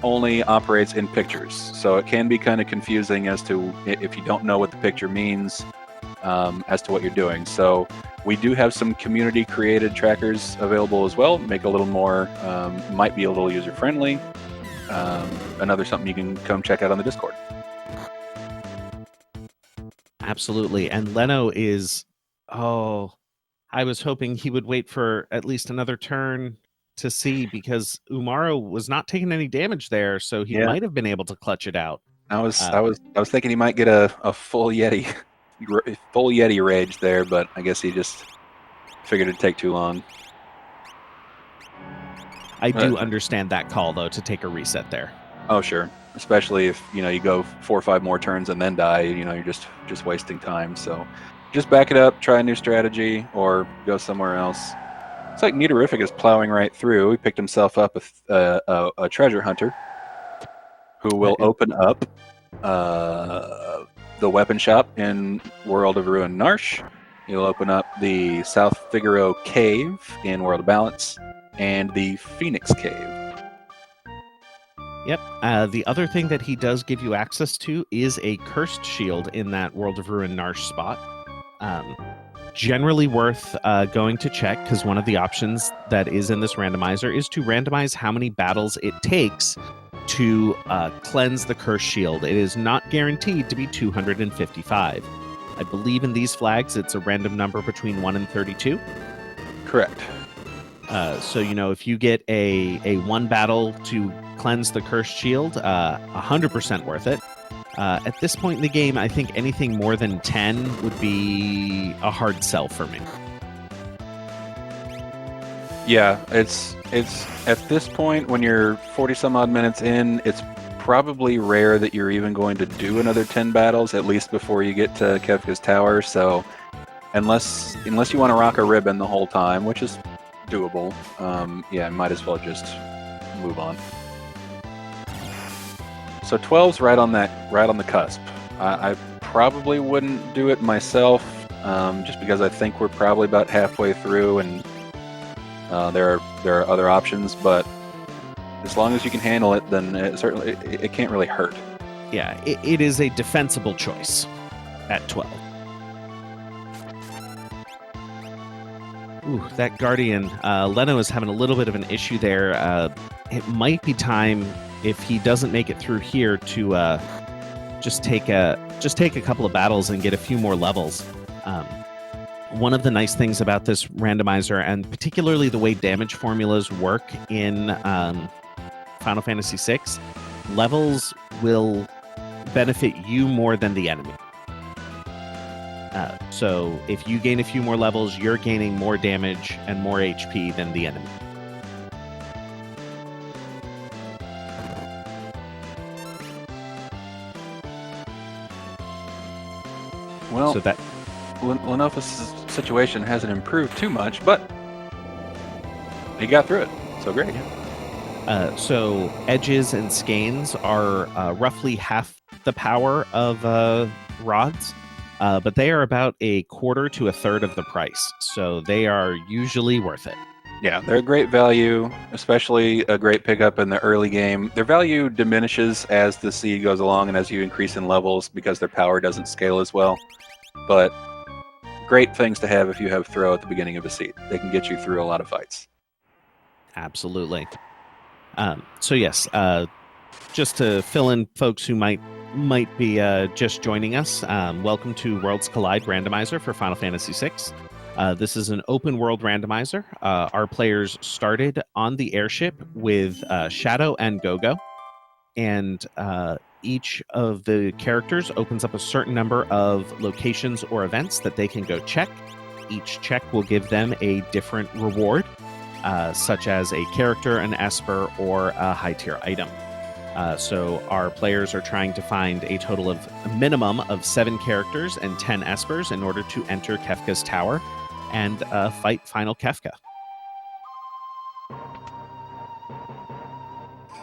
only operates in pictures, so it can be kind of confusing as to if you don't know what the picture means, as to what you're doing. So we do have some community created trackers available as well, make a little more, might be a little user friendly. Another something you can come check out on the Discord. Absolutely. And Leno is, I was hoping he would wait for at least another turn to see, because Umaro was not taking any damage there, so he might have been able to clutch it out. I was thinking he might get a full Yeti rage there, but I guess he just figured it'd take too long. I do understand that call, though, to take a reset there. Oh, sure. Especially if you go 4 or 5 more turns and then die, you're just wasting time. So just back it up, try a new strategy, or go somewhere else. It's like Neatorif is plowing right through. He picked himself up a treasure hunter who will open up the weapon shop in World of Ruin Narsh. He'll open up the South Figaro Cave in World of Balance and the Phoenix Cave. Yep. The other thing that he does give you access to is a cursed shield in that World of Ruin Narsh spot. Generally worth going to check, because one of the options that is in this randomizer is to randomize how many battles it takes to cleanse the cursed shield. It is not guaranteed to be 255. I believe in these flags it's a random number between 1 and 32. Correct. So, if you get a 1 battle to cleanse the cursed shield, 100% worth it. At this point in the game, I think anything more than 10 would be a hard sell for me. Yeah, it's at this point, when you're 40 some odd minutes in, it's probably rare that you're even going to do another 10 battles, at least before you get to Kefka's Tower. So unless you want to rock a ribbon the whole time, which is doable, yeah, might as well just move on. So 12's right on the cusp. I probably wouldn't do it myself, just because I think we're probably about halfway through, and there are other options. But as long as you can handle it, then it can't really hurt. Yeah, it is a defensible choice at 12. Ooh, that Guardian, Leno is having a little bit of an issue there. It might be time, if he doesn't make it through here, to just take a couple of battles and get a few more levels. One of the nice things about this randomizer, and particularly the way damage formulas work in Final Fantasy VI, levels will benefit you more than the enemy. So if you gain a few more levels, you're gaining more damage and more HP than the enemy. Well, so that Lenophis' situation hasn't improved too much, but he got through it, so great. So edges and skeins are roughly half the power of rods, but they are about a quarter to a third of the price, so they are usually worth it. Yeah, they're a great value, especially a great pickup in the early game. Their value diminishes as the seed goes along and as you increase in levels because their power doesn't scale as well. But great things to have if you have throw at the beginning of a seed. They can get you through a lot of fights. Absolutely. So yes, just to fill in folks who might be just joining us, welcome to Worlds Collide Randomizer for Final Fantasy VI. This is an open world randomizer. Our players started on the airship with Shadow and Gogo, and each of the characters opens up a certain number of locations or events that they can go check. Each check will give them a different reward, such as a character, an esper, or a high tier item. So our players are trying to find a total of a minimum of 7 characters and 10 espers in order to enter Kefka's Tower and fight Final Kefka.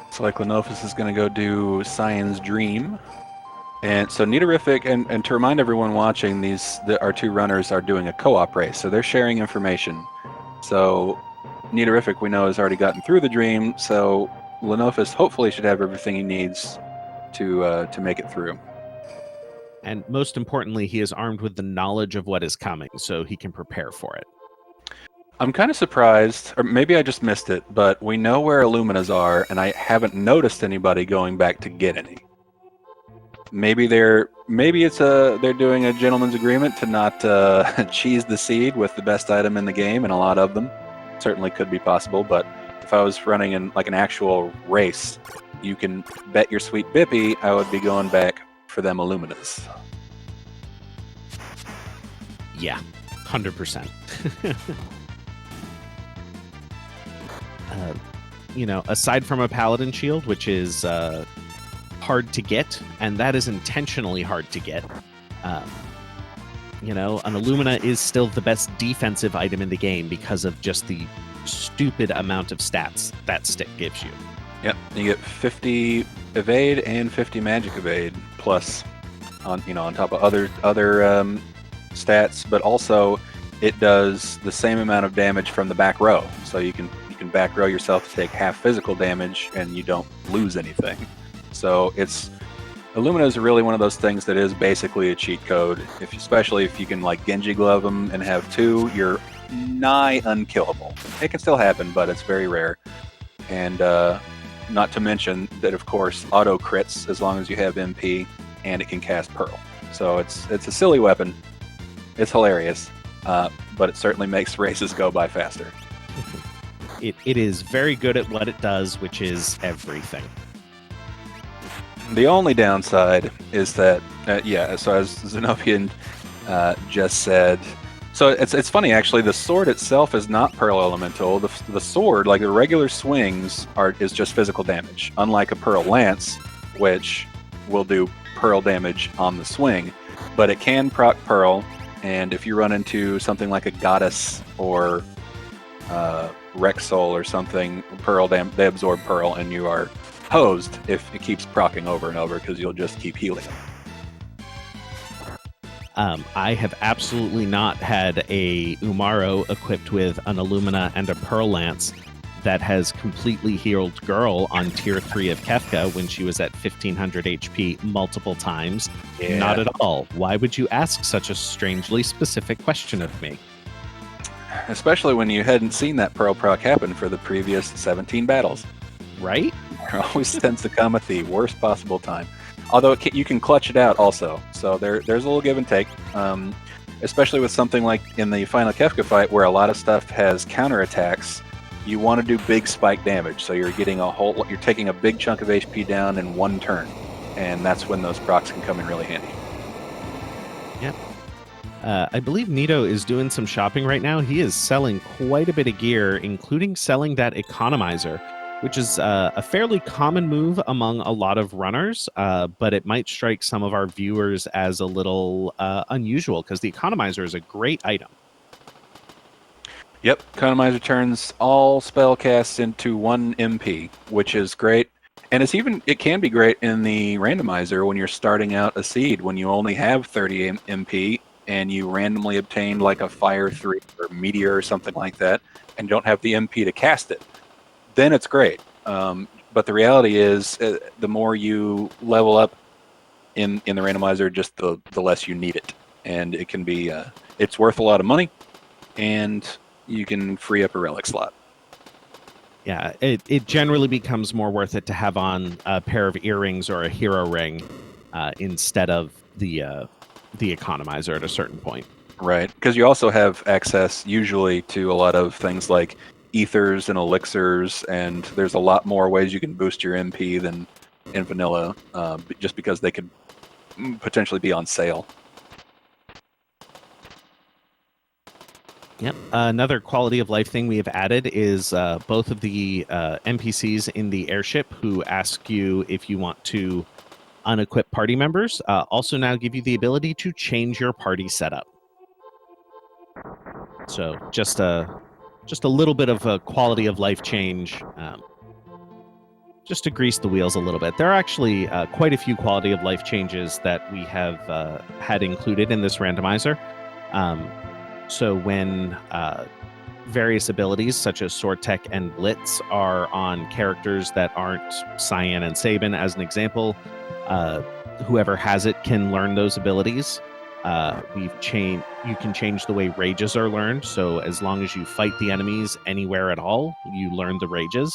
So like Lenophis is going to go do Cyan's Dream. And so neatorif, and to remind everyone watching, our 2 runners are doing a co-op race, so they're sharing information. So neatorif, we know, has already gotten through the dream, so Lenophis hopefully should have everything he needs to make it through. And most importantly, he is armed with the knowledge of what is coming, so he can prepare for it. I'm kind of surprised, or maybe I just missed it, but we know where Illuminas are, and I haven't noticed anybody going back to get any. Maybe they're doing a gentleman's agreement to not cheese the seed with the best item in the game, and a lot of them. Certainly could be possible, but if I was running in like an actual race, you can bet your sweet Bippy I would be going back for them Illuminas. Yeah, 100%. Aside from a Paladin Shield, which is hard to get, and that is intentionally hard to get, an Illumina is still the best defensive item in the game because of just the stupid amount of stats that stick gives you. Yep, you get 50 evade and 50 magic evade plus on top of other stats, but also it does the same amount of damage from the back row. So you can back row yourself to take half physical damage and you don't lose anything. So Illumina is really one of those things that is basically a cheat code. Especially if you can like Genji glove them and have 2, you're nigh unkillable. It can still happen, but it's very rare. And not to mention that, of course, auto crits as long as you have MP, and it can cast Pearl. So it's a silly weapon. It's hilarious, but it certainly makes races go by faster. It is very good at what it does, which is everything. The only downside is that, so as Xenopian just said, so it's funny actually, the sword itself is not Pearl Elemental. The sword, like the regular swings, is just physical damage. Unlike a Pearl Lance, which will do Pearl damage on the swing, but it can proc Pearl, and if you run into something like a Goddess or Rexol or something, they absorb Pearl, and you are hosed if it keeps proccing over and over because you'll just keep healing them. I have absolutely not had a Umaro equipped with an Illumina and a Pearl Lance that has completely healed Girl on Tier 3 of Kefka when she was at 1500 HP multiple times. Yeah. Not at all. Why would you ask such a strangely specific question of me? Especially when you hadn't seen that Pearl proc happen for the previous 17 battles. Right? It always tends to come at the worst possible time. Although you can clutch it out also, so there's a little give and take, especially with something like in the final Kefka fight where a lot of stuff has counterattacks. You want to do big spike damage, so you're taking a big chunk of HP down in one turn, and that's when those procs can come in really handy. Yep. I believe Nito is doing some shopping right now. He is selling quite a bit of gear, including selling that economizer, which is a fairly common move among a lot of runners, but it might strike some of our viewers as a little unusual because the economizer is a great item. Yep, economizer turns all spell casts into 1 MP, which is great. And it can be great in the randomizer when you're starting out a seed, when you only have 30 MP and you randomly obtain like a Fire 3 or Meteor or something like that, and don't have the MP to cast it. Then it's great. But the reality is, the more you level up in the randomizer, just the less you need it. And it can be, it's worth a lot of money, and you can free up a relic slot. Yeah, it generally becomes more worth it to have on a pair of earrings or a hero ring instead of the economizer at a certain point. Right, because you also have access usually to a lot of things like ethers and elixirs, and there's a lot more ways you can boost your MP than in vanilla, just because they could potentially be on sale. Yep. Another quality of life thing we have added is both of the NPCs in the airship who ask you if you want to unequip party members also now give you the ability to change your party setup. So just a little bit of a quality of life change, just to grease the wheels a little bit. There are actually quite a few quality of life changes that we have had included in this randomizer. So when various abilities such as Sword Tech and Blitz are on characters that aren't Cyan and Sabin, as an example, whoever has it can learn those abilities. You can change the way rages are learned. So as long as you fight the enemies anywhere at all, you learn the rages.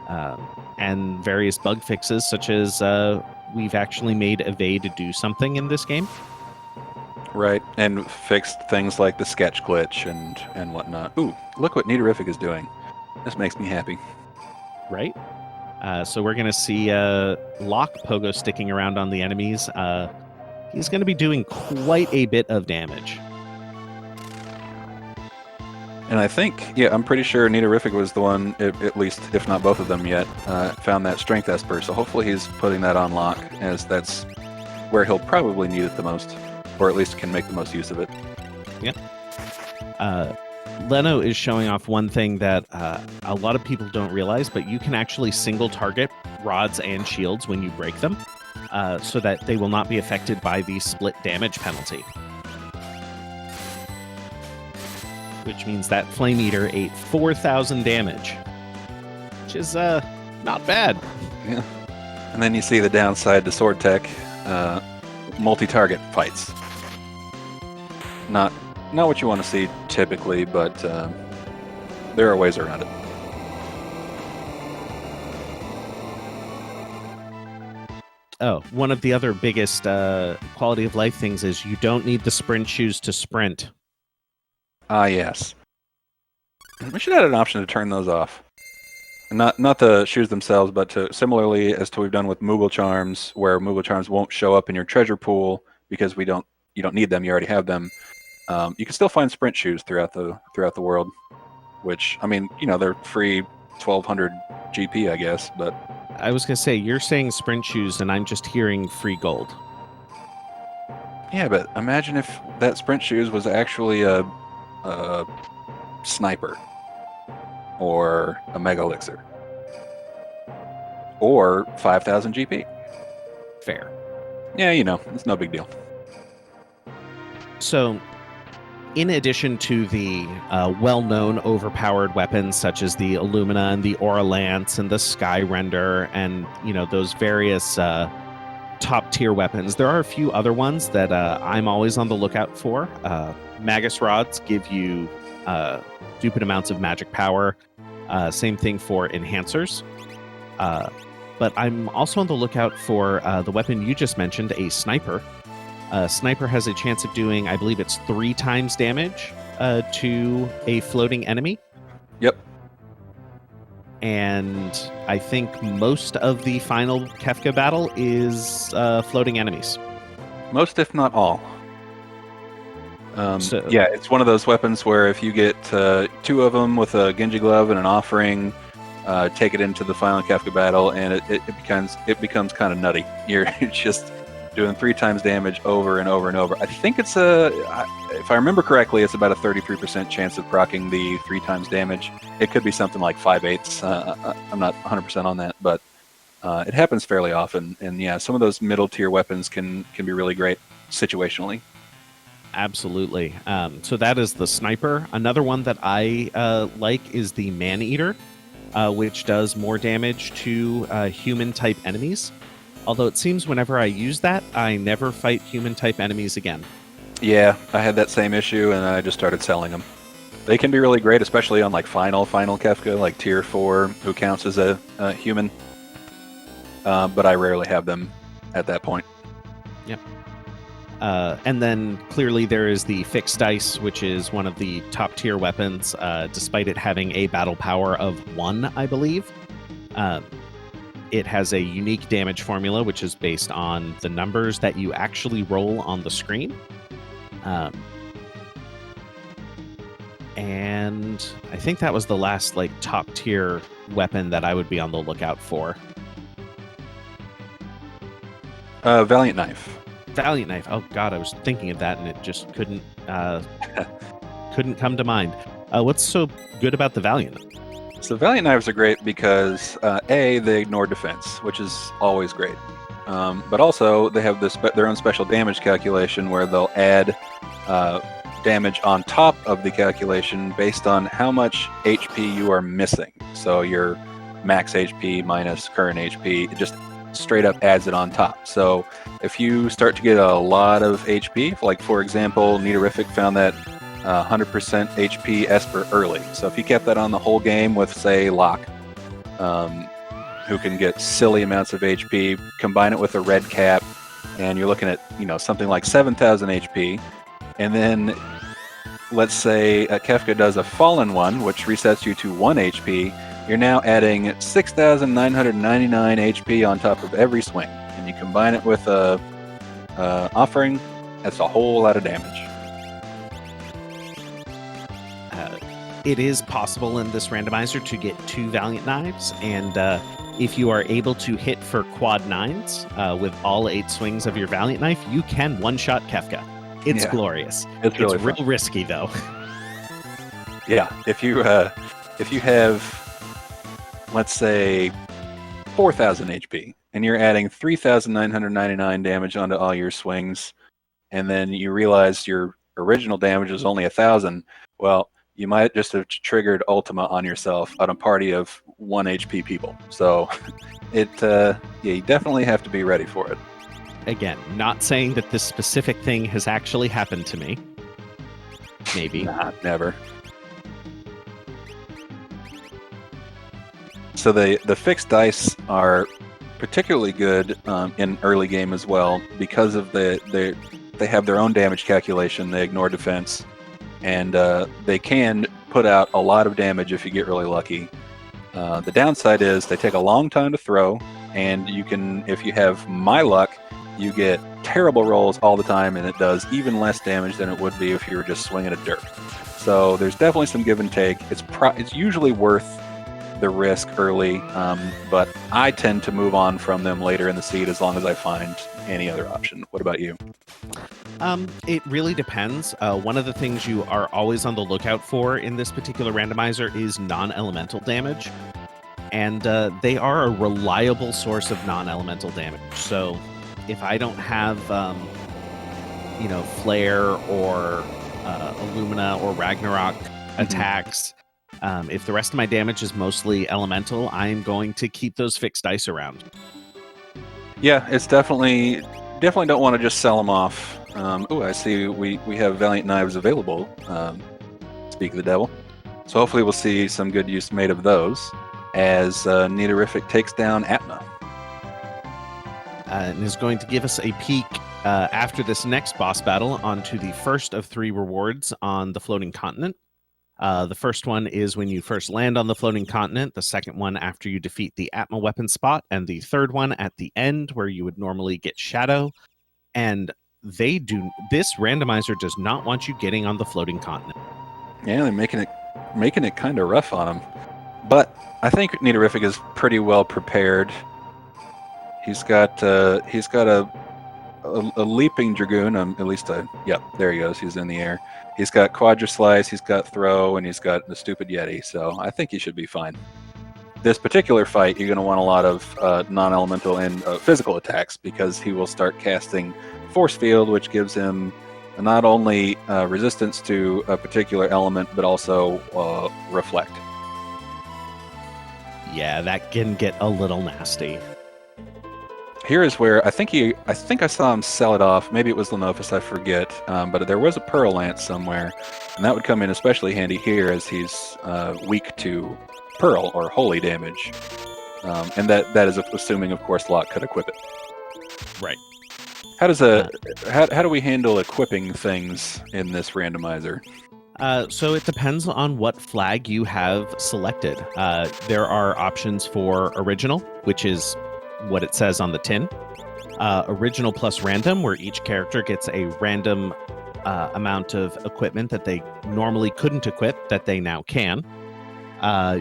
And various bug fixes, such as we've actually made evade do something in this game. Right, and fixed things like the sketch glitch and whatnot. Ooh, look what neatorif is doing. This makes me happy. Right. So we're going to see Lock Pogo sticking around on the enemies. He's going to be doing quite a bit of damage. And I think, I'm pretty sure neatorif was the one, at least, if not both of them yet, found that Strength Esper. So hopefully he's putting that on lock, as that's where he'll probably need it the most. Or at least can make the most use of it. Yep. Leno is showing off one thing that a lot of people don't realize, but you can actually single target rods and shields when you break them, so that they will not be affected by the split damage penalty. Which means that Flame Eater ate 4,000 damage, which is not bad. Yeah. And then you see the downside to Sword Tech, multi-target fights. Not what you want to see typically, but there are ways around it. Oh, one of the other biggest quality of life things is you don't need the sprint shoes to sprint. Ah, yes. We should add an option to turn those off. Not the shoes themselves, but similarly as to we've done with Moogle Charms, where Moogle Charms won't show up in your treasure pool because you don't need them, you already have them. You can still find sprint shoes throughout the world, which, I mean, they're free 1,200 GP, I guess, but I was going to say, you're saying sprint shoes, and I'm just hearing free gold. Yeah, but imagine if that sprint shoes was actually a sniper or a mega elixir or 5,000 GP. Fair. Yeah, it's no big deal. So, in addition to the well-known overpowered weapons such as the Illumina and the Aura Lance and the Sky Render and, those various top-tier weapons, there are a few other ones that I'm always on the lookout for. Magus Rods give you stupid amounts of magic power. Same thing for Enhancers. But I'm also on the lookout for the weapon you just mentioned, a Sniper. Sniper has a chance of doing, I believe it's 3 times damage to a floating enemy. Yep. And I think most of the final Kefka battle is floating enemies. Most, if not all. Yeah, it's one of those weapons where if you get 2 of them with a Genji Glove and an Offering, take it into the final Kefka battle, and it becomes kind of nutty. You're just doing 3 times damage over and over and over. I think if I remember correctly, it's about a 33% chance of proccing the 3 times damage. It could be something like 5/8. I'm not 100% on that, but it happens fairly often. And yeah, some of those middle tier weapons can be really great situationally. Absolutely. So that is the Sniper. Another one that I like is the Man-Eater, which does more damage to human-type enemies. Although it seems whenever I use that, I never fight human-type enemies again. Yeah, I had that same issue, and I just started selling them. They can be really great, especially on like final Kefka, like tier 4, who counts as a human. But I rarely have them at that point. Yep. And then clearly there is the Fixed Dice, which is one of the top tier weapons, despite it having a battle power of 1, I believe. It has a unique damage formula, which is based on the numbers that you actually roll on the screen. And I think that was the last top tier weapon that I would be on the lookout for. Valiant Knife. Valiant Knife. Oh god, I was thinking of that and it just couldn't come to mind. What's so good about the Valiant Knife? So Valiant Knives are great because they ignore defense, which is always great. But also they have their own special damage calculation where they'll add damage on top of the calculation based on how much HP you are missing. So your max HP minus current HP, it just straight up adds it on top. So if you start to get a lot of HP, like for example, Neatorific found that 100% HP Esper early. So if you kept that on the whole game with, say, Locke, who can get silly amounts of HP, combine it with a red cap, and you're looking at something like 7,000 HP, and then let's say Kefka does a Fallen one, which resets you to 1 HP, you're now adding 6,999 HP on top of every swing, and you combine it with a Offering, that's a whole lot of damage. It is possible in this randomizer to get 2 Valiant Knives, and if you are able to hit for quad 9s with all 8 swings of your Valiant Knife, you can one-shot Kefka. It's glorious. It's really real risky, though. Yeah, if you have, let's say, 4,000 HP, and you're adding 3,999 damage onto all your swings, and then you realize your original damage is only 1,000, well, you might just have triggered Ultima on yourself on a party of 1 HP people. So you definitely have to be ready for it. Again, not saying that this specific thing has actually happened to me. Maybe. Nah, never. So the fixed dice are particularly good in early game as well because of they have their own damage calculation. They ignore defense. And they can put out a lot of damage if you get really lucky. The downside is they take a long time to throw, and if you have my luck, you get terrible rolls all the time, and it does even less damage than it would be if you were just swinging a dirt. So there's definitely some give and take. It's usually worth the risk early, but I tend to move on from them later in the seed as long as I find any other option. What about you? It really depends. One of the things you are always on the lookout for in this particular randomizer is non-elemental damage. And they are a reliable source of non-elemental damage. So if I don't have, Flare or Illumina or Ragnarok attacks, if the rest of my damage is mostly elemental, I'm going to keep those fixed dice around. Yeah, it's definitely don't want to just sell them off. I see we have Valiant Knives available. Speak of the devil. So hopefully we'll see some good use made of those as Neatorific takes down Atma. And is going to give us a peek after this next boss battle onto the first of 3 rewards on the floating continent. The first one is when you first land on the floating continent, the second one after you defeat the Atma weapon spot, and the third one at the end where you would normally get Shadow. And this randomizer does not want you getting on the floating continent. Yeah, they're making it kind of rough on him. But I think Neatorific is pretty well prepared. He's got a leaping dragoon. There he goes. He's in the air. He's got Quadra Slice, he's got Throw, and he's got the stupid Yeti. So I think he should be fine. This particular fight, you're going to want a lot of non-elemental and physical attacks because he will start casting Force Field, which gives him not only resistance to a particular element, but also Reflect. Yeah, that can get a little nasty. Here is where I think I saw him sell it off. Maybe it was Lenophis, I forget. But there was a Pearl Lance somewhere, and that would come in especially handy here as he's weak to Pearl or Holy damage. And that is assuming, of course, Locke could equip it. Right. How do we handle equipping things in this randomizer? So it depends on what flag you have selected. There are options for original, which is what it says on the tin. Original plus random, where each character gets a random amount of equipment that they normally couldn't equip that they now can.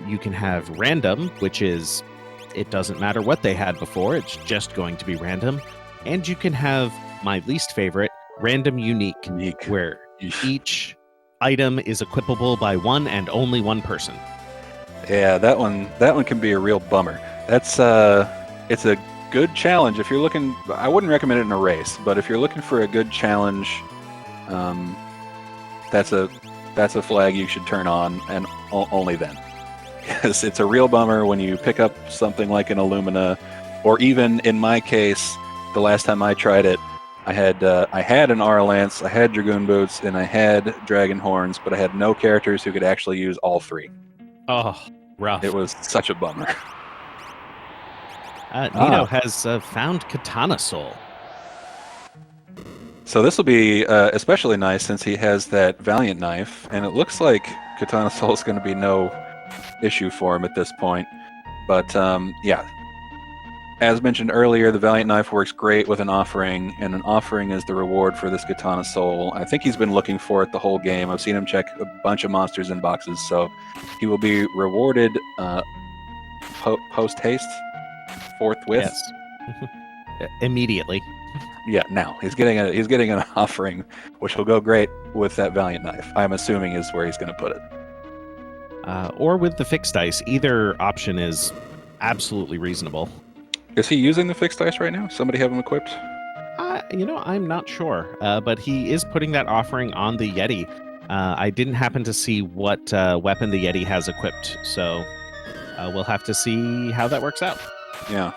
You can have random, which is it doesn't matter what they had before, it's just going to be random. And you can have my least favorite, random unique. Where each item is equipable by one and only one person. Yeah, that one can be a real bummer. That's it's a good challenge if you're looking. I wouldn't recommend it in a race, but if you're looking for a good challenge, that's a flag you should turn on, and only then, because it's a real bummer when you pick up something like an Illumina, or even in my case, the last time I tried it, I had an R Lance, I had Dragoon Boots, and I had Dragon Horns, but I had no characters who could actually use all 3. Oh, rough. It was such a bummer. Nito has found Katana Soul. So this will be especially nice since he has that Valiant Knife, and it looks like Katana Soul is going to be no issue for him at this point. But yeah, as mentioned earlier, the Valiant Knife works great with an offering, and an offering is the reward for this Katana Soul. I think he's been looking for it the whole game. I've seen him check a bunch of monsters in boxes, so he will be rewarded post-haste, forthwith. Yes. Immediately. Yeah, now he's getting an offering, which will go great with that Valiant Knife. I'm assuming is where he's going to put it. Or with the fixed dice. Either option is absolutely reasonable. Is he using the fixed dice right now? Somebody have him equipped? I'm not sure, but he is putting that offering on the Yeti. I didn't happen to see what weapon the Yeti has equipped, so we'll have to see how that works out. Yeah.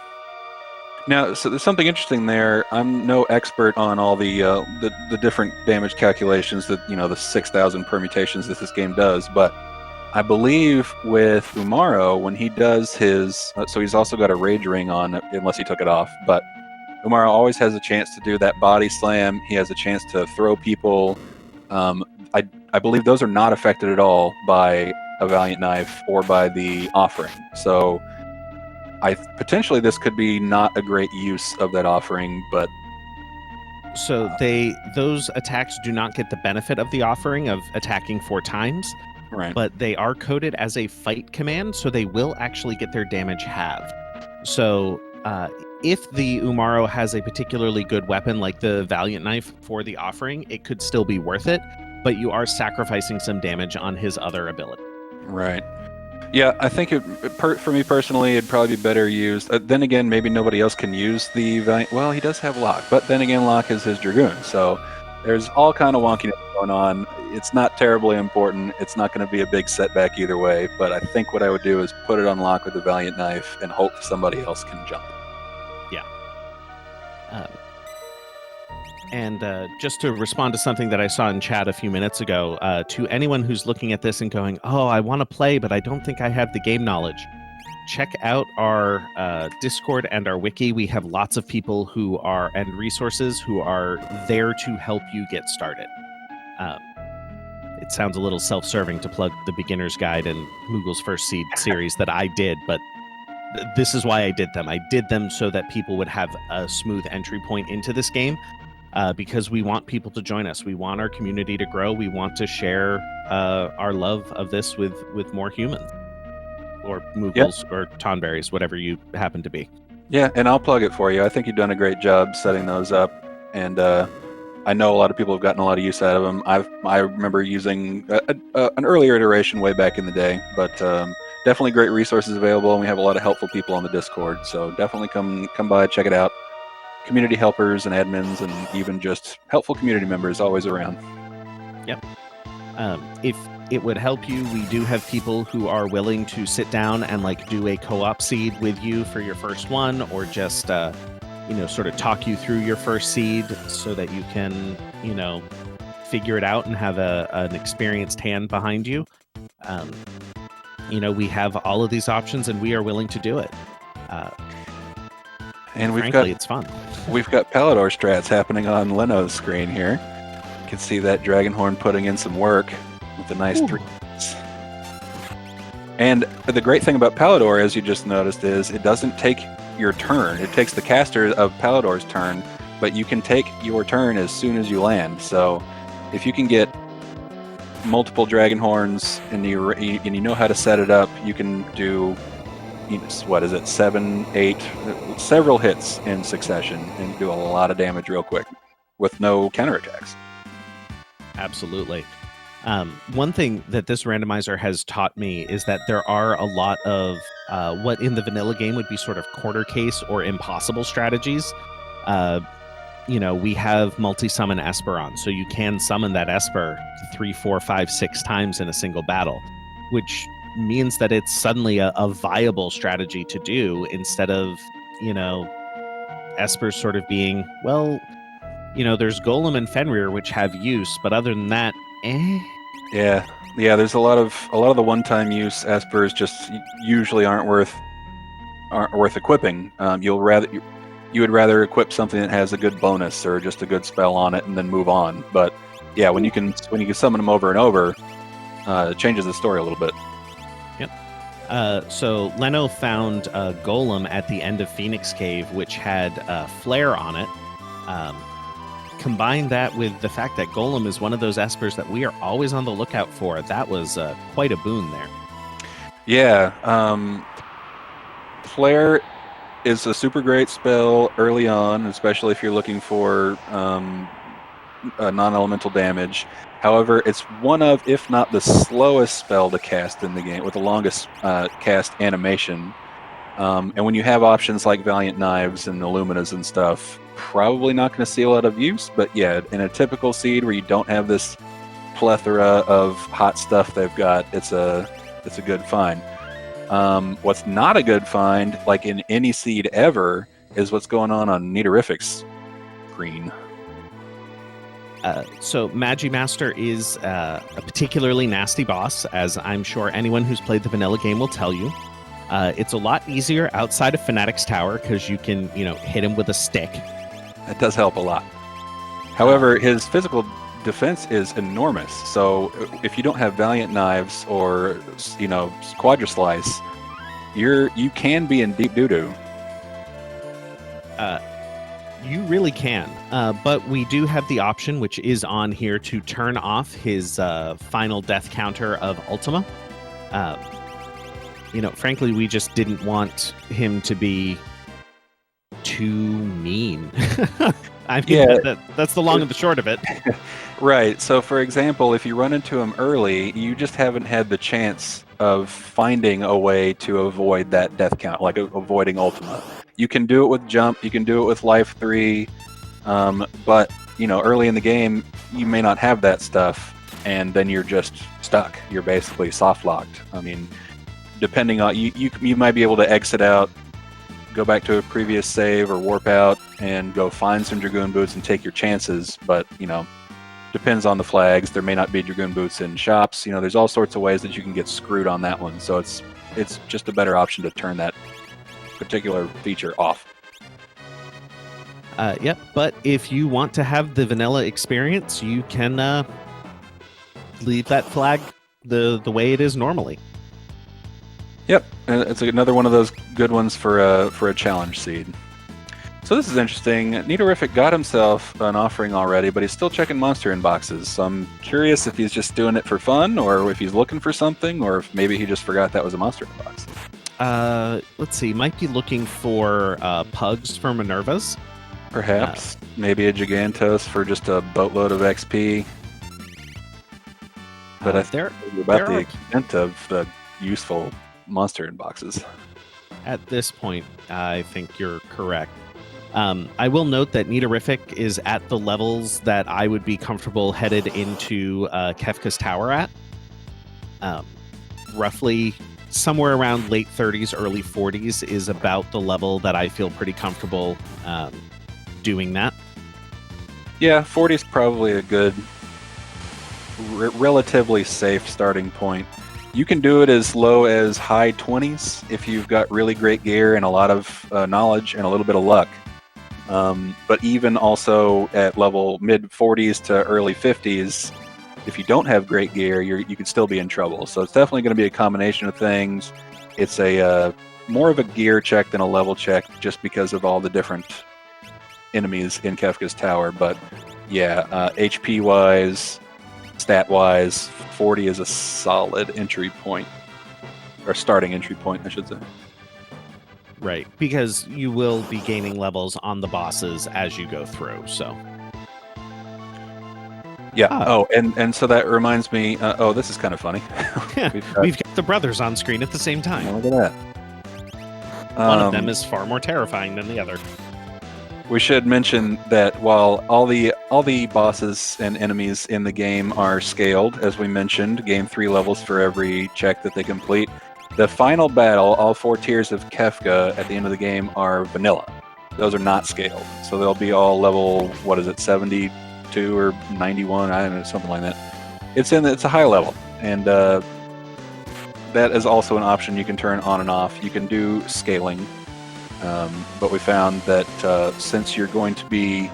Now, so there's something interesting there. I'm no expert on all the different damage calculations that, the 6,000 permutations that this game does, but I believe with Umaro, when he does his... so he's also got a Rage Ring on, unless he took it off, but Umaro always has a chance to do that body slam. He has a chance to throw people. I believe those are not affected at all by a Valiant Knife or by the offering. So potentially this could be not a great use of that offering, but... So those attacks do not get the benefit of the offering of attacking 4 times. Right. but they are coded as a fight command, so they will actually get their damage halved. So if the Umaro has a particularly good weapon like the Valiant Knife for the offering, it could still be worth it, but you are sacrificing some damage on his other ability. Right. Yeah, I think for me personally, it'd probably be better used. Then again, maybe nobody else can use the Valiant. Well, he does have Locke, but then again, Locke is his Dragoon. So there's all kind of wonkiness going on. It's not terribly important. It's not going to be a big setback either way. But I think what I would do is put it on Locke with the Valiant Knife and hope somebody else can jump. Yeah. And just to respond to something that I saw in chat a few minutes ago, to anyone who's looking at this and going, oh, I want to play, but I don't think I have the game knowledge, check out our Discord and our wiki. We have lots of people who are, and resources who are there to help you get started. It sounds a little self-serving to plug the Beginner's Guide and Moogle's First Seed series that I did, but this is why I did them. I did them so that people would have a smooth entry point into this game. Because we want people to join us. We want our community to grow. We want to share our love of this with more humans, or Moogles, or Tonberries, whatever you happen to be. Yeah, and I'll plug it for you. I think you've done a great job setting those up, and I know a lot of people have gotten a lot of use out of them. I remember using an earlier iteration way back in the day, but definitely great resources available, and we have a lot of helpful people on the Discord. So definitely come by, check it out. Community helpers and admins and even just helpful community members always around. Yep. If it would help you, we do have people who are willing to sit down and do a co-op seed with you for your first one, or just sort of talk you through your first seed so that you can figure it out and have an experienced hand behind you. We have all of these options, and we are willing to do it. And it's fun. We've got Palador strats happening on Leno's screen here. You can see that Dragonhorn putting in some work with a nice 3. And the great thing about Palador, as you just noticed, is it doesn't take your turn. It takes the caster of Palador's turn, but you can take your turn as soon as you land. So if you can get multiple Dragonhorns and you know how to set it up, you can do 7, 8, several hits in succession and do a lot of damage real quick with no counterattacks. Absolutely. One thing that this randomizer has taught me is that there are a lot of what in the vanilla game would be sort of corner case or impossible strategies. We have multi-summon Esperon, so you can summon that Esper 3, 4, 5, 6 times in a single battle, which means that it's suddenly a viable strategy to do, instead of Espers sort of being, there's Golem and Fenrir which have use, but other than that, yeah there's a lot of the one-time use Espers just usually aren't worth equipping. You would rather equip something that has a good bonus or just a good spell on it and then move on. But yeah, when you can summon them over and over, it changes the story a little bit. So Leno found a Golem at the end of Phoenix Cave, which had Flare on it. Combine that with the fact that Golem is one of those Espers that we are always on the lookout for. That was quite a boon there. Yeah. Flare is a super great spell early on, especially if you're looking for non-elemental damage. However, it's one of, if not the slowest spell to cast in the game, with the longest cast animation. And when you have options like Valiant Knives and Illuminas and stuff, probably not going to see a lot of use. But yeah, in a typical seed where you don't have this plethora of hot stuff they've got, it's a good find. What's not a good find, like in any seed ever, is what's going on neatorific's screen. So Magi Master is a particularly nasty boss, as I'm sure anyone who's played the vanilla game will tell you. It's a lot easier outside of Fanatic's Tower because you can, hit him with a stick. That does help a lot. However, his physical defense is enormous. So if you don't have Valiant Knives or, Quadra Slice, you can be in deep doo-doo. You really can. But we do have the option, which is on here, to turn off his final death counter of Ultima. Frankly, we just didn't want him to be too mean. I mean, that's the long and the short of it. Right. So, for example, if you run into him early, you just haven't had the chance of finding a way to avoid that death count, like avoiding Ultima. You can do it with jump, you can do it with life 3, but early in the game, you may not have that stuff, and then you're just stuck. You're basically soft locked. I mean, depending on you might be able to exit out, go back to a previous save, or warp out and go find some Dragoon boots and take your chances. But depends on the flags. There may not be Dragoon boots in shops. There's all sorts of ways that you can get screwed on that one. So it's just a better option to turn that particular feature off. Yep. But if you want to have the vanilla experience, you can leave that flag the way it is normally. Yep, it's another one of those good ones for a challenge seed. So this is interesting. Neatorif got himself an offering already, but he's still checking monster inboxes. So I'm curious if he's just doing it for fun, or if he's looking for something, or if maybe he just forgot that was a monster inbox. Let's see. Might be looking for pugs for Minervas. Perhaps. Maybe a Gigantos for just a boatload of XP. But I think about the extent of the useful monster inboxes. At this point, I think you're correct. I will note that Neatorif is at the levels that I would be comfortable headed into Kefka's Tower at. Roughly somewhere around late 30s, early 40s is about the level that I feel pretty comfortable doing that. Yeah, 40 is probably a good, relatively safe starting point. You can do it as low as high 20s if you've got really great gear and a lot of knowledge and a little bit of luck. But even also at level mid 40s to early 50s, if you don't have great gear, you could still be in trouble. So it's definitely going to be a combination of things. It's a more of a gear check than a level check, just because of all the different enemies in Kefka's Tower. But yeah, HP wise, stat wise, 40 is a solid entry point, or starting entry point, I should say. Right, because you will be gaining levels on the bosses as you go through. So yeah. And so that reminds me. This is kind of funny. We've got the brothers on screen at the same time. Look at that. One of them is far more terrifying than the other. We should mention that while all the bosses and enemies in the game are scaled, as we mentioned, gain 3 levels for every check that they complete, the final battle, all 4 tiers of Kefka at the end of the game, are vanilla. Those are not scaled. So they'll be all level, 72 or 91, I don't know, something like that. It's a high level, and that is also an option you can turn on and off. You can do scaling. But we found that since you're going to be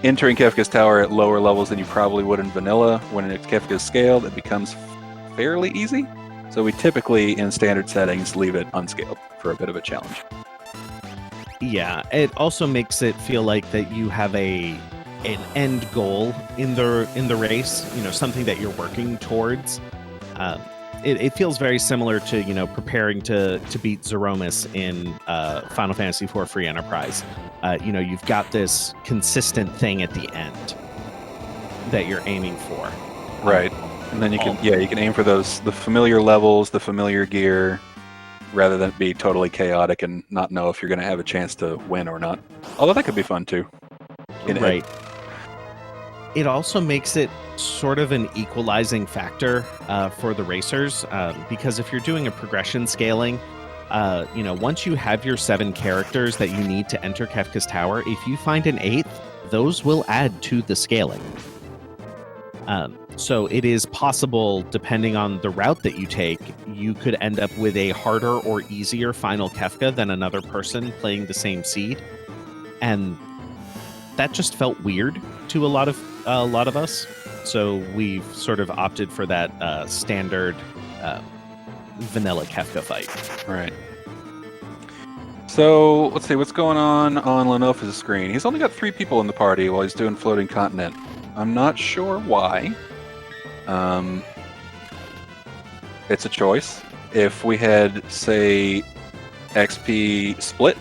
entering Kefka's Tower at lower levels than you probably would in vanilla, when Kefka's scaled, it becomes fairly easy. So we typically, in standard settings, leave it unscaled for a bit of a challenge. Yeah, it also makes it feel like that you have an end goal in the race. Something that you're working towards. It feels very similar to preparing to beat Zeromus in Final Fantasy IV Free Enterprise. You've got this consistent thing at the end that you're aiming for. Right, and then you can aim for the familiar levels, the familiar gear, rather than be totally chaotic and not know if you're going to have a chance to win or not. Although that could be fun too. Right. It also makes it sort of an equalizing factor for the racers, because if you're doing a progression scaling, once you have your 7 characters that you need to enter Kefka's Tower, if you find an 8th, those will add to the scaling. So it is possible, depending on the route that you take, you could end up with a harder or easier final Kefka than another person playing the same seed. And that just felt weird to a lot of us. So we've sort of opted for that standard vanilla Kefka fight. Right. So let's see what's going on Lenophis' screen. He's only got 3 people in the party while he's doing Floating Continent. I'm not sure why. It's a choice. If we had, say, XP split,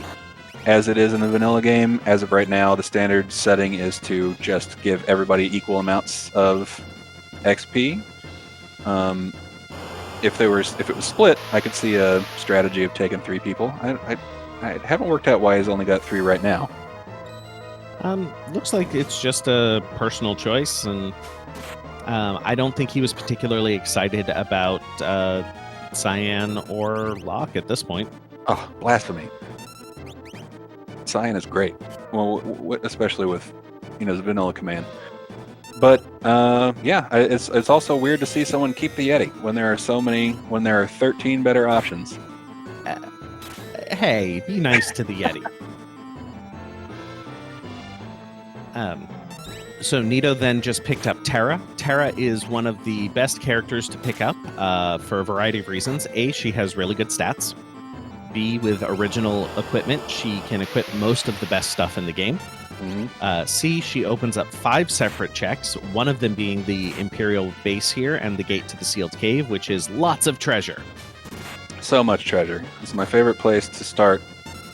as it is in the vanilla game, as of right now, the standard setting is to just give everybody equal amounts of XP. If it was split, I could see a strategy of taking 3 people. I haven't worked out why he's only got 3 right now. Looks like it's just a personal choice, and I don't think he was particularly excited about Cyan or Locke at this point. Oh, blasphemy! Cyan is great. Well, especially with his vanilla command. But yeah, it's also weird to see someone keep the Yeti when there are 13 better options. Hey, be nice to the Yeti. So Nito then just picked up Terra. Terra is one of the best characters to pick up for a variety of reasons. A, she has really good stats. B, with original equipment, she can equip most of the best stuff in the game. Mm-hmm. C, she opens up 5 separate checks, one of them being the Imperial base here and the gate to the sealed cave, which is lots of treasure. So much treasure. It's my favorite place to start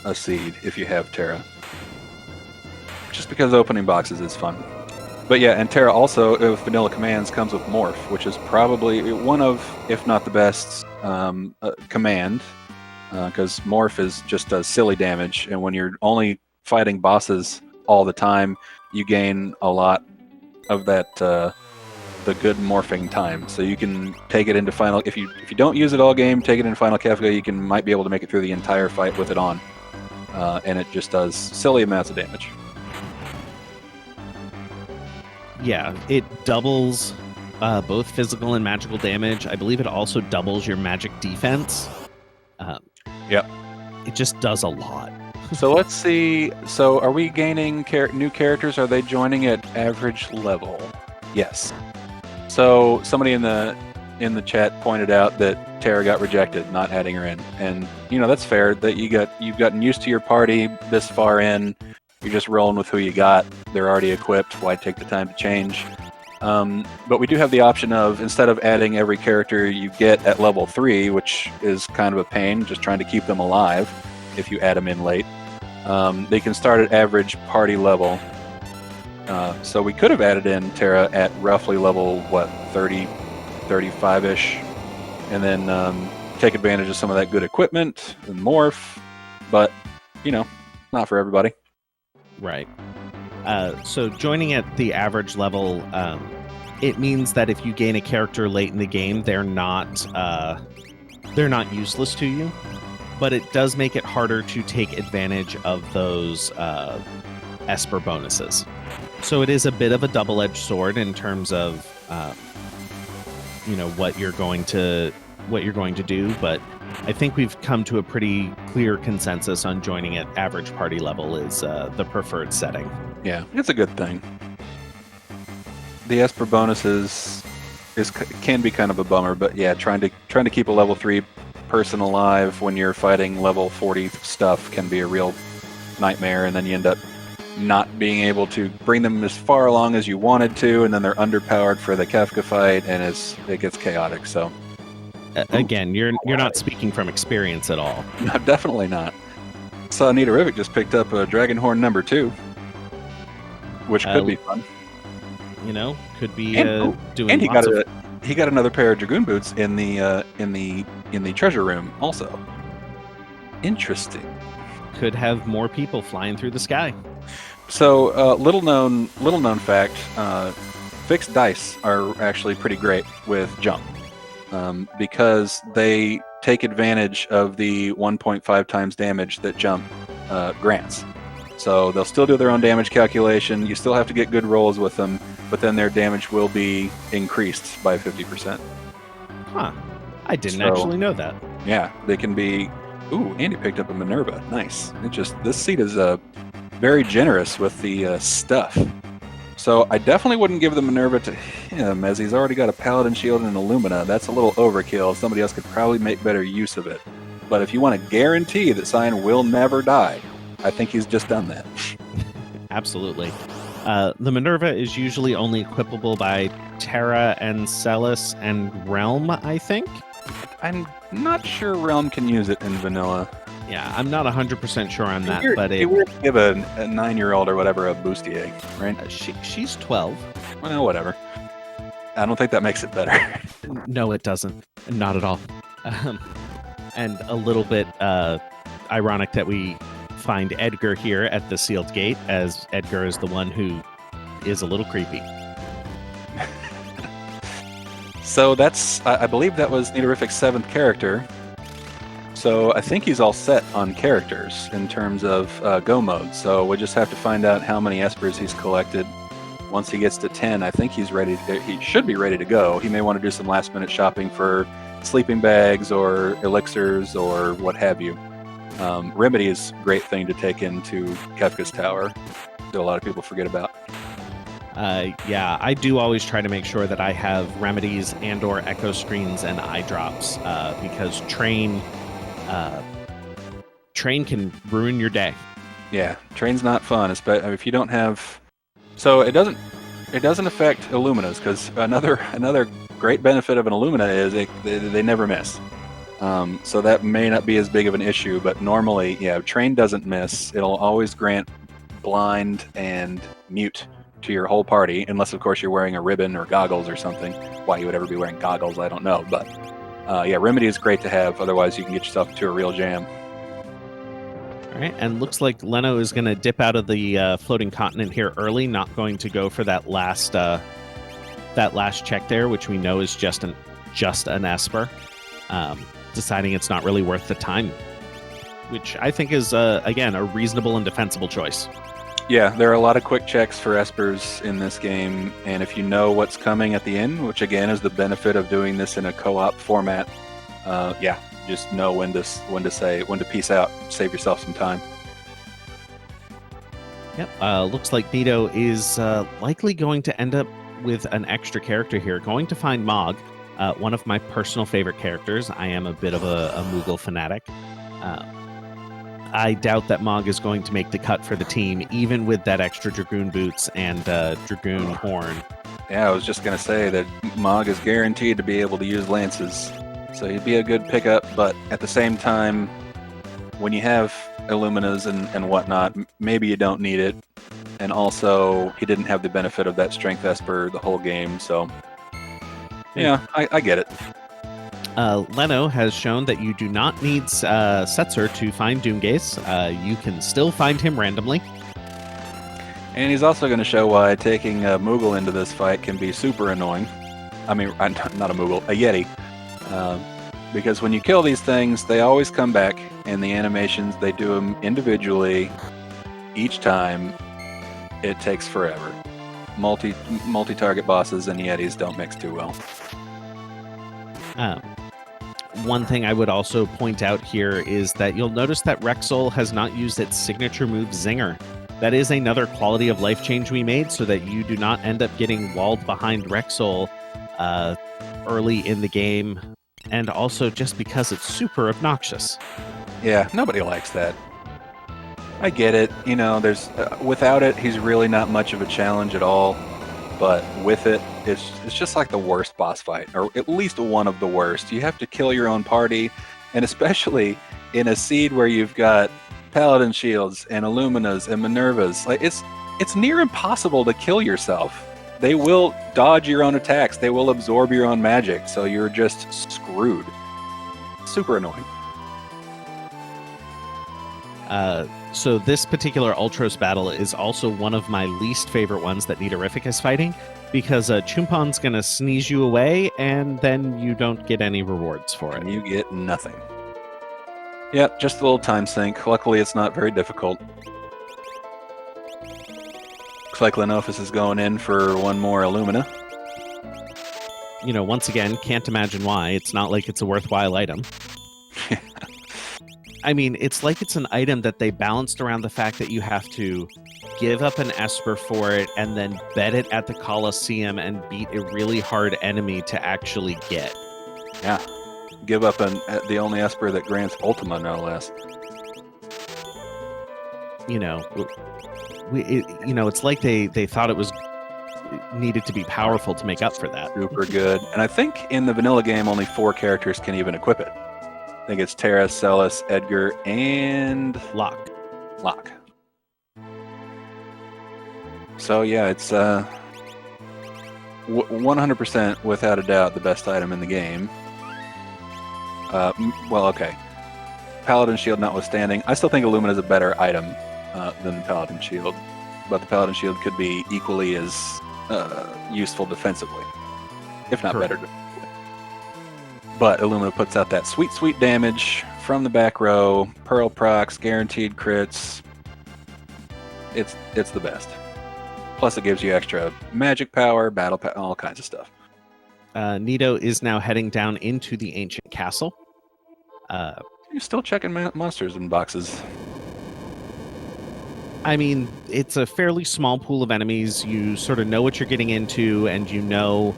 a seed if you have Terra. Just because opening boxes is fun. But yeah, and Terra also, with vanilla commands, comes with Morph, which is probably one of, if not the best, command, because Morph just does silly damage, and when you're only fighting bosses all the time, you gain a lot of that the good morphing time. So you can take it into final. If you don't use it all game, take it into Final Kafka. You might be able to make it through the entire fight with it on, and it just does silly amounts of damage. Yeah, it doubles both physical and magical damage. I believe it also doubles your magic defense. Yep. It just does a lot. So let's see. So are we gaining new characters? Are they joining at average level? Yes. So somebody in the chat pointed out that Terra got rejected, not adding her in, and that's fair. That you've gotten used to your party this far in. You're just rolling with who you got. They're already equipped. Why take the time to change? But we do have the option of, instead of adding every character you get at level 3, which is kind of a pain, just trying to keep them alive if you add them in late, they can start at average party level. So we could have added in Terra at roughly level, 30, 35-ish, and then take advantage of some of that good equipment and morph, but, not for everybody. Right. So joining at the average level, it means that if you gain a character late in the game, they're not useless to you, but it does make it harder to take advantage of those Esper bonuses. So it is a bit of a double-edged sword in terms of what you're going to do, but I think we've come to a pretty clear consensus on joining at average party level is the preferred setting. Yeah, it's a good thing. The Esper bonuses can be kind of a bummer, but yeah, trying to keep a level 3 person alive when you're fighting level 40 stuff can be a real nightmare, and then you end up not being able to bring them as far along as you wanted to, and then they're underpowered for the Kafka fight, and it gets chaotic. So again, you're not speaking from experience at all. No, definitely not. Saw neatorif just picked up a Dragonhorn number 2, which could be fun. Could be doing. And he got another pair of Dragoon boots in the treasure room also. Interesting. Could have more people flying through the sky. So little known fact: fixed dice are actually pretty great with jump. Because they take advantage of the 1.5 times damage that jump grants. So they'll still do their own damage calculation. You still have to get good rolls with them, but then their damage will be increased by 50%. Huh. I didn't actually know that. Yeah, they can be... Ooh, Andy picked up a Minerva. Nice. This seat is very generous with the stuff. So I definitely wouldn't give the Minerva to him, as he's already got a Paladin shield and an Illumina. That's a little overkill. Somebody else could probably make better use of it. but if you want to guarantee that Cyan will never die, I think he's just done that. Absolutely. The Minerva is usually only equipable by Terra and Celis and Realm, I think. I'm not sure Realm can use it in vanilla. Yeah, I'm not 100% sure on that, but it would give a 9-year-old or whatever a boosty egg, right? She's 12. Well, whatever. I don't think that makes it better. No, it doesn't. Not at all. And a little bit ironic that we find Edgar here at the sealed gate, as Edgar is the one who is a little creepy. So that's, I believe that was Neatorific's 7th character. So I think he's all set on characters in terms of go mode. So we'll just have to find out how many espers he's collected. Once he gets to 10, I think he should be ready to go. He may want to do some last minute shopping for sleeping bags or elixirs or what have you. Remedy is a great thing to take into Kefka's Tower that a lot of people forget about. Yeah, I do always try to make sure that I have remedies and or echo screens and eye drops because train can ruin your day. Yeah, train's not fun, especially if you don't have. So it doesn't affect Illuminas, because another great benefit of an Illumina is they never miss. So that may not be as big of an issue, but normally, yeah, train doesn't miss. It'll always grant blind and mute to your whole party, unless of course you're wearing a ribbon or goggles or something. Why you would ever be wearing goggles, I don't know, but yeah, remedy is great to have. Otherwise, you can get yourself into a real jam. All right, and looks like Leno is going to dip out of the floating continent here early, not going to go for that last check there, which we know is just an esper, deciding it's not really worth the time, which I think is again a reasonable and defensible choice. Yeah, there are a lot of quick checks for espers in this game, and if you know what's coming at the end, which again is the benefit of doing this in a co-op format, yeah, just know when to peace out, save yourself some time. Yep, looks like Nito is likely going to end up with an extra character here, going to find Mog, one of my personal favorite characters. I am a bit of a Moogle fanatic. I doubt that Mog is going to make the cut for the team, even with that extra Dragoon boots and Dragoon horn. Yeah, I was just going to say that Mog is guaranteed to be able to use lances, so he'd be a good pickup, but at the same time, when you have Illuminas and whatnot, maybe you don't need it, and also he didn't have the benefit of that strength esper the whole game, so yeah, I get it. Leno has shown that you do not need Setzer to find Doomgaze. You can still find him randomly. And he's also going to show why taking a Moogle into this fight can be super annoying. I mean, not a Moogle, a Yeti. Because when you kill these things, they always come back, and the animations, they do them individually each time. It takes forever. Multi-target bosses and Yetis don't mix too well. One thing I would also point out here is that you'll notice that Rexel has not used its signature move Zinger. That is another quality of life change we made so that you do not end up getting walled behind Rexel early in the game, and also just because it's super obnoxious. Yeah, nobody likes that. I get it. You know, there's without it, he's really not much of a challenge at all. But with it, it's just like the worst boss fight, or at least one of the worst. You have to kill your own party, and especially in a seed where you've got Paladin Shields and Illuminas and Minervas. Like it's near impossible to kill yourself. They will dodge your own attacks. They will absorb your own magic, so you're just screwed. Super annoying. So this particular Ultros battle is also one of my least favorite ones that Neatorific is fighting, because Chumpon's going to sneeze you away, and then you don't get any rewards for it. You get nothing. Yep, just a little time sink. Luckily, it's not very difficult. Looks like Lenophis is going in for one more Illumina. You know, once again, can't imagine why. It's not like it's a worthwhile item. I mean, it's like it's an item that they balanced around the fact that you have to give up an Esper for it and then bet it at the Colosseum and beat a really hard enemy to actually get. Yeah. give up the only Esper that grants Ultima, no less. You know, it's like they thought it needed to be powerful to make up for that. Super good. And I think in the vanilla game, only 4 characters can even equip it. I think it's Terra, Celis, Edgar, and Locke. Locke. So yeah, it's 100% without a doubt the best item in the game. Well, okay. Paladin Shield notwithstanding, I still think Illumina is a better item than the Paladin Shield, but the Paladin Shield could be equally as useful defensively, if not better defensively. But Illumina puts out that sweet, sweet damage from the back row, Pearl procs, guaranteed crits. It's the best. Plus, it gives you extra magic power, battle power, all kinds of stuff. Nito is now heading down into the ancient castle. You're still checking monsters in boxes. I mean, it's a fairly small pool of enemies. You sort of know what you're getting into, and they'll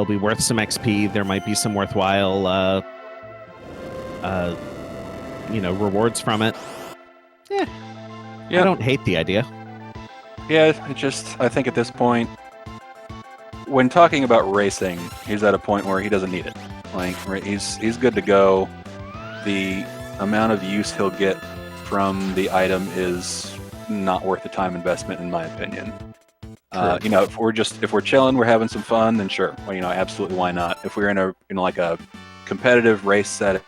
be worth some XP. There might be some worthwhile, rewards from it. Yeah. I don't hate the idea. Yeah, I think at this point, when talking about racing, he's at a point where he doesn't need it. Like, he's good to go. The amount of use he'll get from the item is not worth the time investment, in my opinion. If we're chilling, we're having some fun, then sure. Well, absolutely, why not? If we're in a competitive race setting,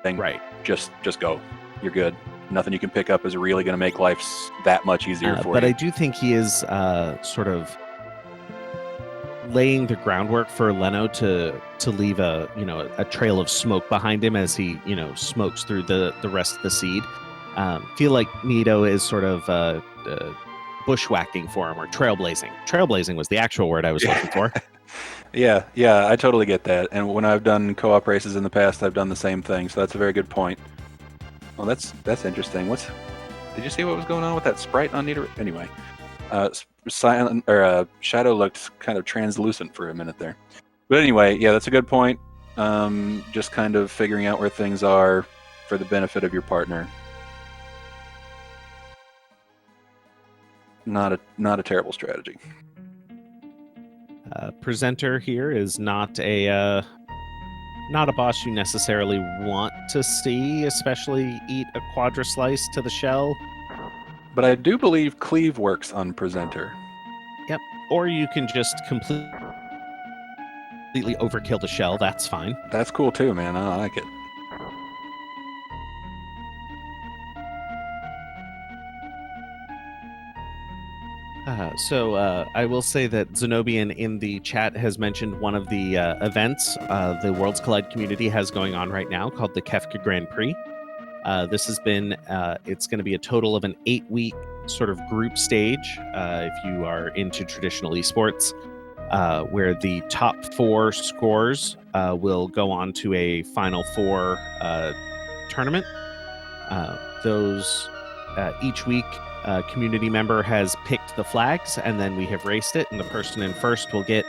right? Just go. You're good. Nothing you can pick up is really going to make life that much easier for you. But I do think he is sort of laying the groundwork for Leno to leave a trail of smoke behind him as he smokes through the rest of the seed. Feel like Nito is sort of bushwhacking for him, or trailblazing. Trailblazing was the actual word I was looking for. Yeah, I totally get that. And when I've done co-op races in the past, I've done the same thing. So that's a very good point. Well, that's interesting. Did you see what was going on with that sprite on neatorif? Anyway, Shadow looked kind of translucent for a minute there. But anyway, yeah, that's a good point. Just kind of figuring out where things are for the benefit of your partner. Not a terrible strategy. Presenter here is not a boss you necessarily want to see, especially eat a quadra slice to the shell. But I do believe cleave works on Presenter. Yep. Or you can just completely overkill the shell. That's fine. That's cool too, man. I like it. I will say that Zenobian in the chat has mentioned one of the events the Worlds Collide community has going on right now called the Kefka Grand Prix. This has been, it's going to be a total of an 8-week sort of group stage, if you are into traditional esports, where the top 4 scores will go on to a Final 4 tournament. Each week, a community member has picked the flags, and then we have raced it, and the person in first will get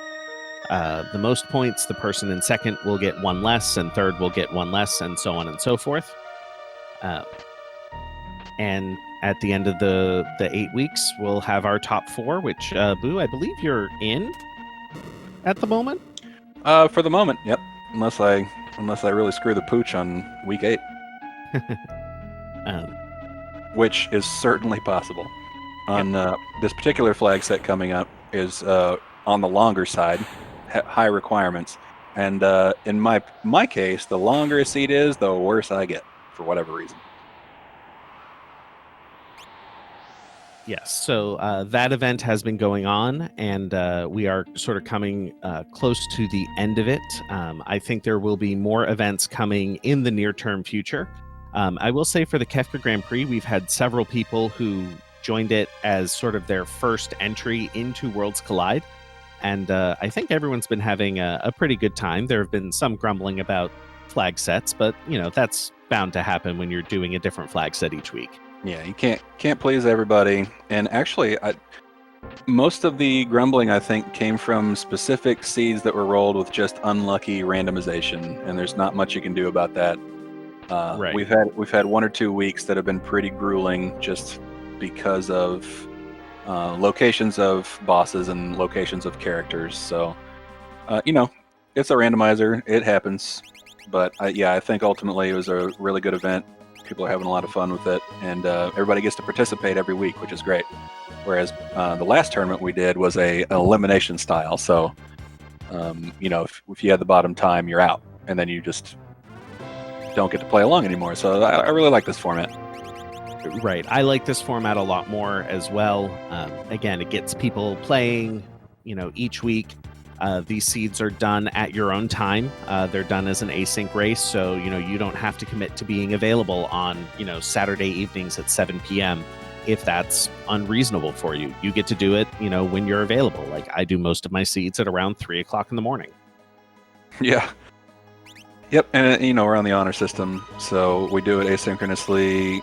the most points, the person in second will get 1 less, and third will get 1 less, and so on and so forth. And at the end of the 8 weeks, we'll have our top 4, which, Boo, I believe you're in at the moment? For the moment, yep. Unless I really screw the pooch on week 8. Which is certainly possible. On this particular flag set coming up is on the longer side, high requirements. And in my case, the longer a seed is, the worse I get, for whatever reason. Yes, so that event has been going on, and we are sort of coming close to the end of it. I think there will be more events coming in the near-term future. I will say for the Kefka Grand Prix, we've had several people who joined it as sort of their first entry into Worlds Collide, and I think everyone's been having a pretty good time. There have been some grumbling about flag sets, but that's bound to happen when you're doing a different flag set each week. Yeah, you can't please everybody. And actually, Most of the grumbling, I think, came from specific seeds that were rolled with just unlucky randomization, and there's not much you can do about that. Right. We've had 1 or 2 weeks that have been pretty grueling, just because of locations of bosses and locations of characters. So, it's a randomizer. It happens, but I think ultimately it was a really good event. People are having a lot of fun with it, and everybody gets to participate every week, which is great. Whereas the last tournament we did was an elimination style. So, if you had the bottom time, you're out, and then you just don't get to play along anymore. So I really like this format. Right. I like this format a lot more as well. Again, it gets people playing, each week. These seeds are done at your own time. They're done as an async race, so you don't have to commit to being available on Saturday evenings at 7 p.m. if that's unreasonable for you. You get to do it, when you're available. Like I do most of my seeds at around 3 o'clock in the morning. Yeah. Yep, and we're on the honor system, so we do it asynchronously.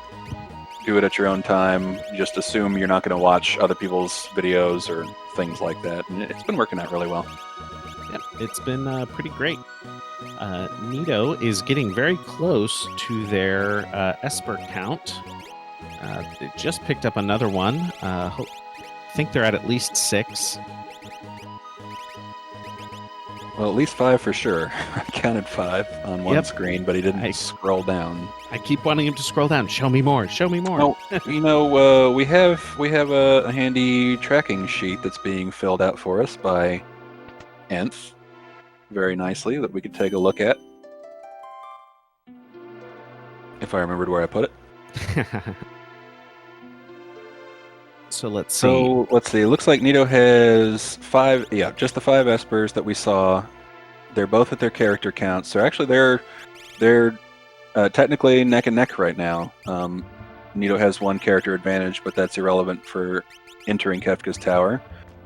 Do it at your own time. Just assume you're not going to watch other people's videos or things like that, and it's been working out really well. Yeah, it's been pretty great. Nito is getting very close to their Esper count. They just picked up another one. I think they're at least 6. Well, at least 5 for sure. I counted 5 on one screen, but he didn't scroll down. I keep wanting him to scroll down. Show me more. Show me more. No, we have a handy tracking sheet that's being filled out for us by Nth, very nicely, that we could take a look at. If I remembered where I put it. So let's see. It looks like Nito has 5. Yeah, just the 5 espers that we saw. They're both at their character counts. So actually, they're technically neck and neck right now. Nito has 1 character advantage, but that's irrelevant for entering Kefka's tower.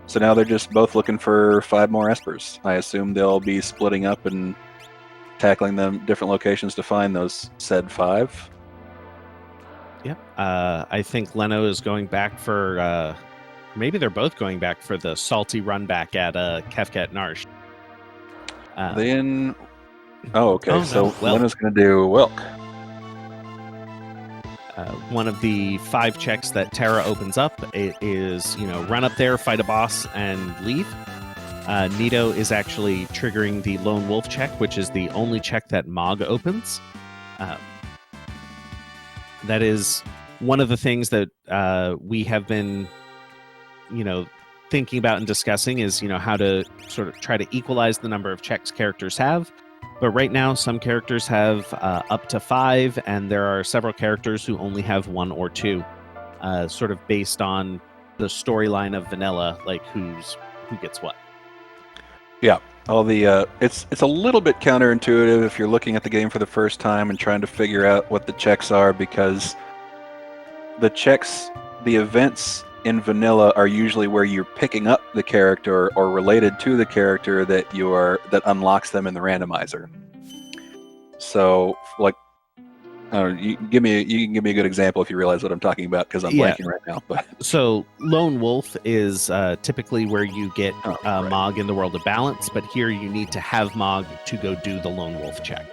So now they're just both looking for 5 more espers. I assume they'll be splitting up and tackling them different locations to find those said 5. Yep. I think Leno is going back for, maybe they're both going back for the salty run back at Kefka at Narsh. Leno's going to do Wilk. One of the 5 checks that Terra opens up, it is, run up there, fight a boss, and leave. Nito is actually triggering the Lone Wolf check, which is the only check that Mog opens. That is one of the things that we have been, thinking about and discussing is, how to sort of try to equalize the number of checks characters have. But right now, some characters have up to 5, and there are several characters who only have 1 or 2, sort of based on the storyline of vanilla, like who gets what. Yeah. All the it's a little bit counterintuitive if you're looking at the game for the first time and trying to figure out what the checks are, because the events in vanilla are usually where you're picking up the character or related to the character that unlocks them in the randomizer. So, like, you can give me a good example if you realize what I'm talking about, because I'm blanking right now. But so Lone Wolf is typically where you get Mog in the World of Balance, but here you need to have Mog to go do the Lone Wolf check.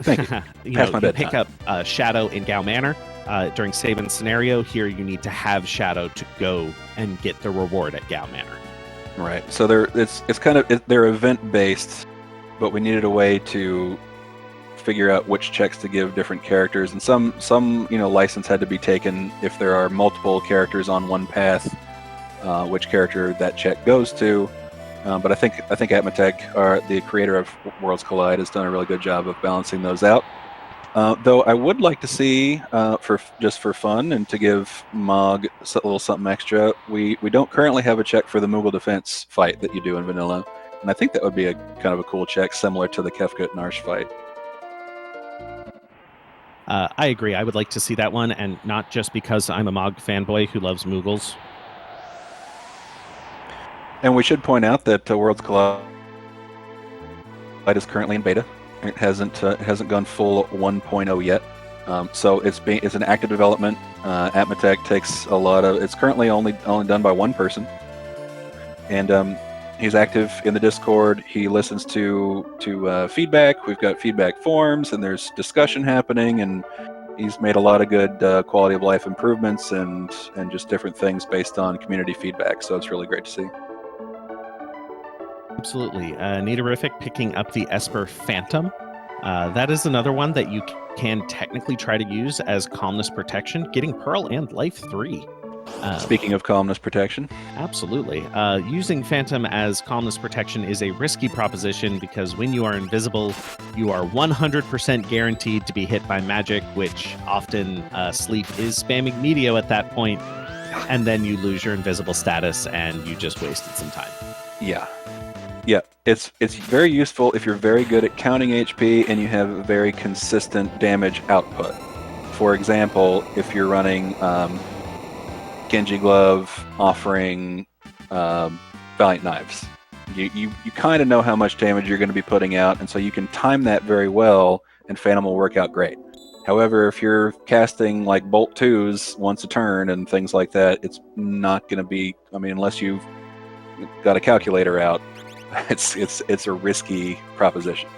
Thank you. You pick up Shadow in Gao Manor during save and scenario. Here you need to have Shadow to go and get the reward at Gao Manor. Right. So they're event based, but we needed a way to figure out which checks to give different characters, and some license had to be taken if there are multiple characters on one path, which character that check goes to. But I think Atmotech, the creator of Worlds Collide, has done a really good job of balancing those out. Though I would like to see, for fun and to give Mog a little something extra, we don't currently have a check for the Moogle defense fight that you do in vanilla, and I think that would be a kind of a cool check similar to the Kefka at Narsh fight. I agree. I would like to see that one, and not just because I'm a Mog fanboy who loves Moogles. And we should point out that Worlds Collide is currently in beta. It hasn't gone full 1.0 yet. So it's an active development. Atmotech takes a lot of. It's currently only done by one person, and he's active in the Discord. He listens to feedback. We've got feedback forums, and there's discussion happening. And he's made a lot of good quality of life improvements and just different things based on community feedback. So it's really great to see. Absolutely. Neatorific picking up the Esper Phantom. That is another one that you can technically try to use as calmness protection, getting Pearl and Life 3. Speaking of calmness protection. Absolutely. Using Phantom as calmness protection is a risky proposition because when you are invisible, you are 100% guaranteed to be hit by magic, which often Sleep is spamming media at that point, and then you lose your invisible status and you just wasted some time. Yeah, it's very useful if you're very good at counting HP and you have very consistent damage output. For example, if you're running Genji Glove offering Valiant Knives, you kind of know how much damage you're going to be putting out, and so you can time that very well, and Phantom will work out great. However, if you're casting like Bolt 2s once a turn and things like that, it's not going to be, I mean, unless you've got a calculator out, it's a risky proposition.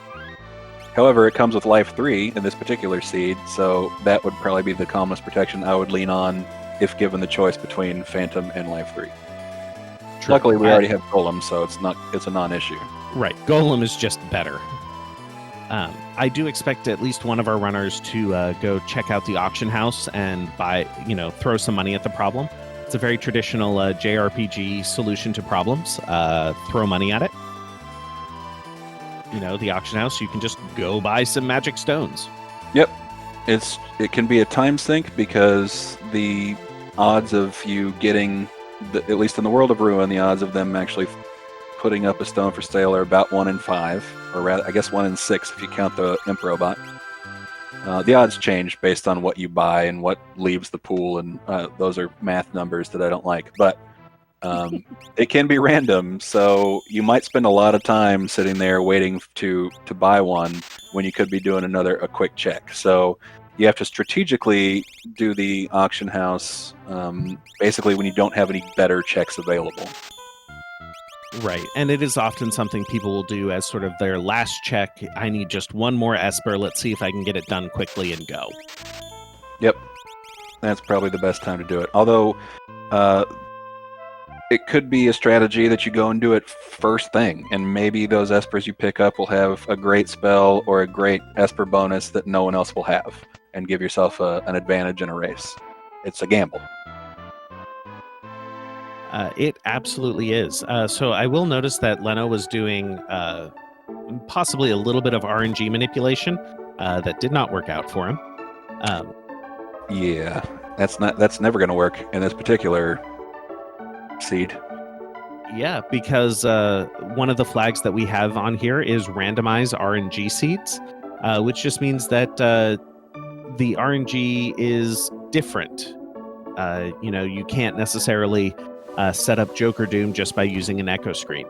However, it comes with Life 3 in this particular seed, so that would probably be the calmness protection I would lean on if given the choice between Phantom and Life 3. True. Luckily, we already have Golem, so it's a non-issue. Right, Golem is just better. I do expect at least one of our runners to go check out the auction house and throw some money at the problem. It's a very traditional JRPG solution to problems. Throw money at it. The auction house, you can just go buy some magic stones. Yep. It can be a time sink because the odds of you getting, at least in the world of Ruin, the odds of them actually putting up a stone for sale are about 1 in 5, or rather, I guess 1 in 6 if you count the Imp Robot. The odds change based on what you buy and what leaves the pool, and those are math numbers that I don't like. But it can be random, so you might spend a lot of time sitting there waiting to buy one when you could be doing a quick check. So you have to strategically do the auction house basically when you don't have any better checks available. Right, and it is often something people will do as sort of their last check. I need just one more Esper. Let's see if I can get it done quickly and go. Yep, that's probably the best time to do it. Although, it could be a strategy that you go and do it first thing, and maybe those Espers you pick up will have a great spell or a great Esper bonus that no one else will have, and give yourself an advantage in a race. It's a gamble. It absolutely is. So I will notice that Leno was doing possibly a little bit of RNG manipulation that did not work out for him. Yeah, that's never going to work in this particular seed. Yeah, because one of the flags that we have on here is randomize RNG seeds, which just means that the RNG is different. You can't necessarily set up Joker Doom just by using an echo screen.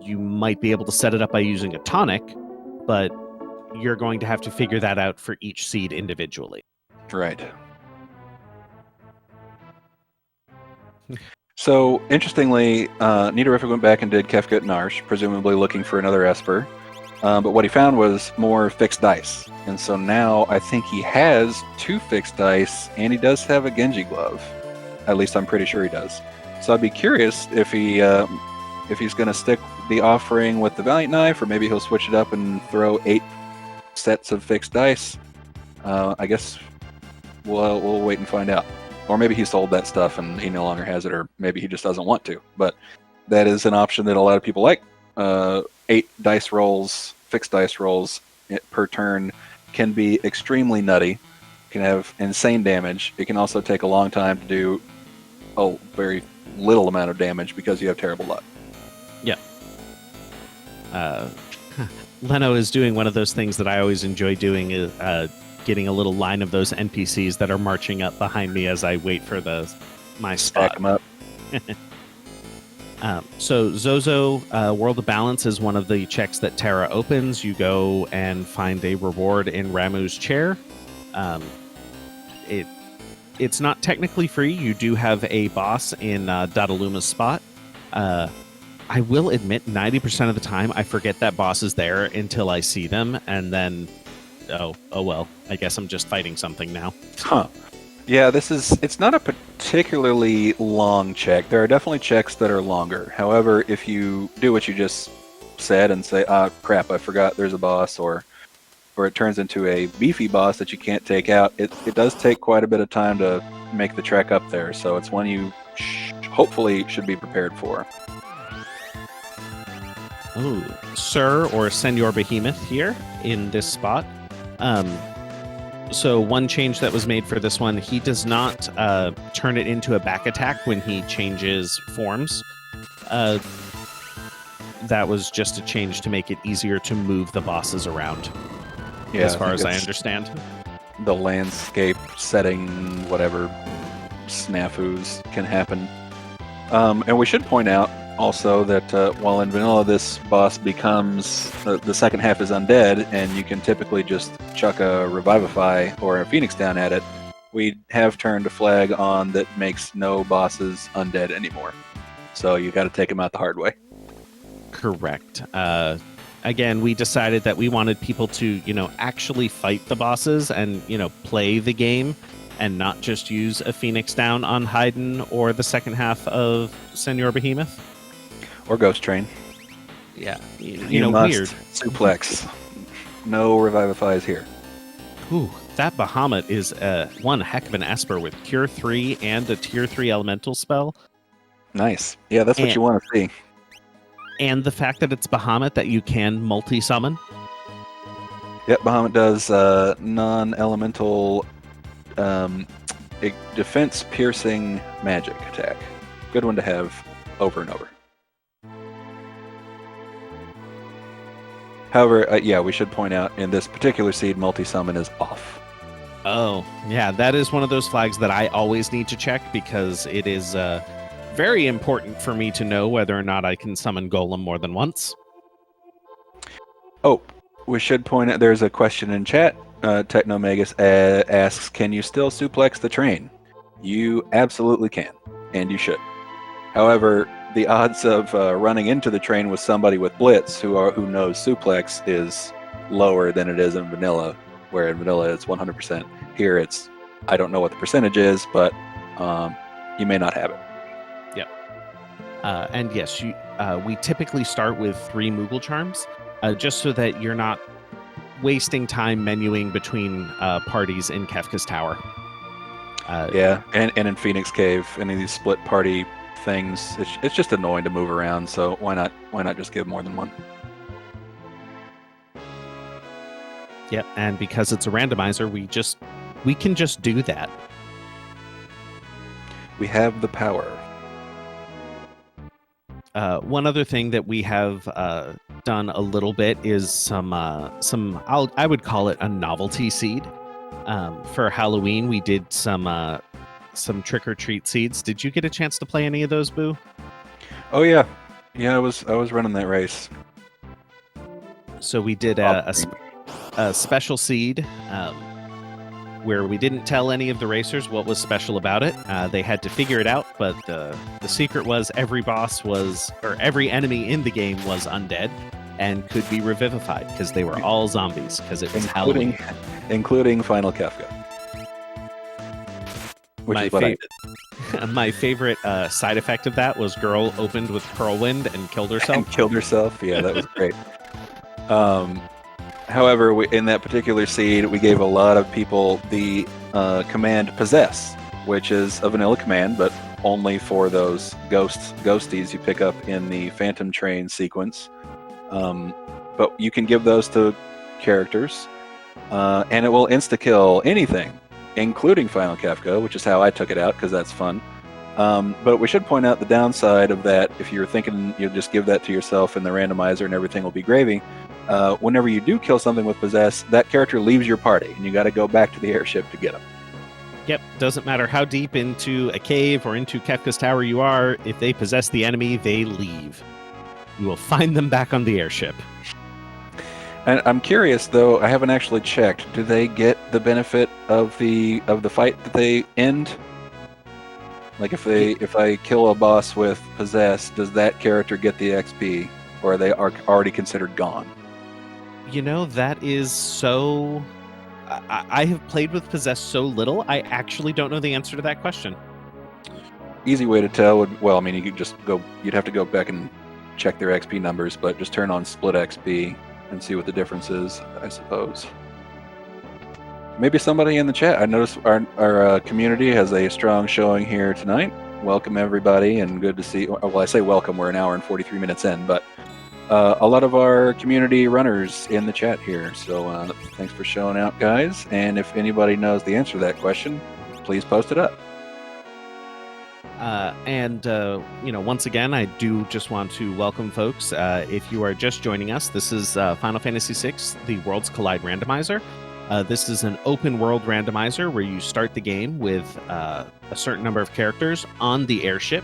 You might be able to set it up by using a tonic, but you're going to have to figure that out for each seed individually. Right. So, interestingly, Neatorific went back and did Kefka and Narsh, presumably looking for another Esper. But what he found was more fixed dice. And so now I think he has 2 fixed dice, and he does have a Genji Glove. At least I'm pretty sure he does. So I'd be curious if he's going to stick the offering with the Valiant Knife, or maybe he'll switch it up and throw 8 sets of fixed dice. I guess we'll wait and find out. Or maybe he sold that stuff and he no longer has it, or maybe he just doesn't want to. But that is an option that a lot of people like. 8 dice rolls, fixed dice rolls per turn can be extremely nutty. Can have insane damage. It can also take a long time to do a very little amount of damage because you have terrible luck. Yeah. Leno is doing one of those things that I always enjoy doing, getting a little line of those NPCs that are marching up behind me as I wait for my spot. Stack them up. So Zozo, World of Balance is one of the checks that Terra opens. You go and find a reward in Ramu's chair. It's not technically free. You do have a boss in Dadaluma's spot. I will admit, 90% of the time, I forget that boss is there until I see them, and then, oh well, I guess I'm just fighting something now. Huh. Yeah, it's not a particularly long check. There are definitely checks that are longer. However, if you do what you just said and say, crap, I forgot there's a boss, or it turns into a beefy boss that you can't take out, it does take quite a bit of time to make the trek up there, so it's one you hopefully should be prepared for. Oh, Sir or Senor Behemoth here in this spot. So one change that was made for this one, he does not turn it into a back attack when he changes forms. That was just a change to make it easier to move the bosses around, as far as I understand. The landscape setting, whatever snafus can happen. And we should point out also that while in vanilla this boss becomes, the second half is undead, and you can typically just chuck a Revivify or a Phoenix down at it, we have turned a flag on that makes no bosses undead anymore. So you got to take them out the hard way. Correct. Again, we decided that we wanted people to, actually fight the bosses and, play the game and not just use a Phoenix down on Haydn or the second half of Senor Behemoth. Or Ghost Train. Yeah. You must weird. Suplex. No Revivifies here. Ooh, that Bahamut is one heck of an Esper with Cure 3 and a Tier 3 Elemental spell. Nice. Yeah, that's what you want to see. And the fact that it's Bahamut that you can multi-summon. Yep, Bahamut does non-elemental defense-piercing magic attack. Good one to have over and over. However, we should point out, in this particular seed, multi-summon is off. Oh, yeah, that is one of those flags that I always need to check, because it is very important for me to know whether or not I can summon Golem more than once. Oh, we should point out, there's a question in chat. Technomagus asks, can you still suplex the train? You absolutely can, and you should. However, the odds of running into the train with somebody with Blitz who knows suplex is lower than it is in vanilla, where in vanilla it's 100%. Here it's, I don't know what the percentage is, but you may not have it. Yep. And yes, we typically start with 3 Moogle Charms, just so that you're not wasting time menuing between parties in Kefka's Tower. And in Phoenix Cave, any of these split party things, it's just annoying to move around, so why not just give more than one? Yep, and because it's a randomizer, we can just do that. We have the power. One other thing that we have done a little bit is some I would call it a novelty seed. For Halloween, we did some trick or treat seeds. Did you get a chance to play any of those, Boo? Oh yeah, I was running that race. So we did a special seed where we didn't tell any of the racers what was special about it. They had to figure it out, but the secret was every enemy in the game was undead and could be revivified because they were all zombies, because it was Halloween. Including Final Kefka. My favorite side effect of that was girl opened with Whirlwind and killed herself. Yeah, that was great. However, in that particular seed, we gave a lot of people the command Possess, which is a vanilla command, but only for those ghosties you pick up in the Phantom Train sequence. But you can give those to characters, and it will insta-kill anything, including Final Kefka, which is how I took it out, because that's fun. But we should point out the downside of that. If you're thinking you'll just give that to yourself in the randomizer and everything will be gravy, whenever you do kill something with Possess, that character leaves your party, and you got to go back to the airship to get them. Yep, doesn't matter how deep into a cave or into Kefka's Tower you are, if they possess the enemy, they leave. You will find them back on the airship. And I'm curious though. I haven't actually checked. Do they get the benefit of the fight that they end? Like if I kill a boss with possess, does that character get the XP, or are they already considered gone? That is so. I have played with Possess so little, I actually don't know the answer to that question. Easy way to tell would, well, I mean, you could just go. You'd have to go back and check their XP numbers, but just turn on split XP and see what the difference is, I suppose. Maybe somebody in the chat. I noticed our community has a strong showing here tonight. Welcome everybody, and good to see. Well, I say welcome. We're an hour and 43 minutes in, but a lot of our community runners in the chat here. So thanks for showing out, guys. And if anybody knows the answer to that question, please post it up. Once again, I do just want to welcome folks. If you are just joining us, this is Final Fantasy VI, the Worlds Collide Randomizer. This is an open world randomizer where you start the game with a certain number of characters on the airship.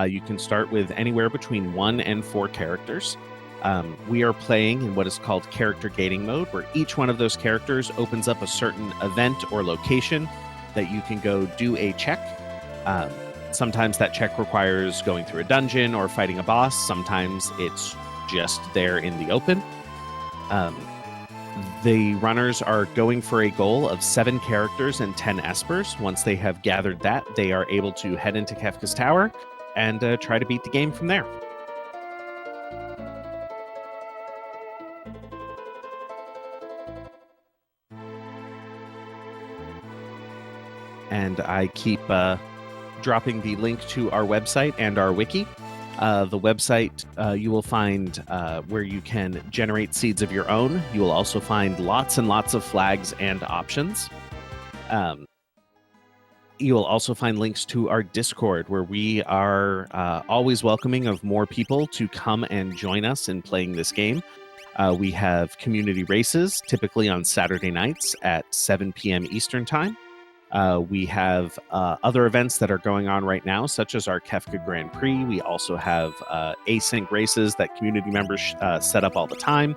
You can start with anywhere between 1 and 4 characters. We are playing in what is called character gating mode, where each one of those characters opens up a certain event or location that you can go do a check. Sometimes that check requires going through a dungeon or fighting a boss. Sometimes it's just there in the open. The runners are going for a goal of 7 characters and 10 espers. Once they have gathered that, they are able to head into Kefka's Tower and try to beat the game from there. And I keep dropping the link to our website and our wiki. The website, you will find where you can generate seeds of your own. You will also find lots and lots of flags and options. You will also find links to our Discord, where we are always welcoming of more people to come and join us in playing this game. We have community races, typically on Saturday nights at 7 p.m. Eastern Time. We have other events that are going on right now, such as our Kefka Grand Prix. We also have async races that community members set up all the time.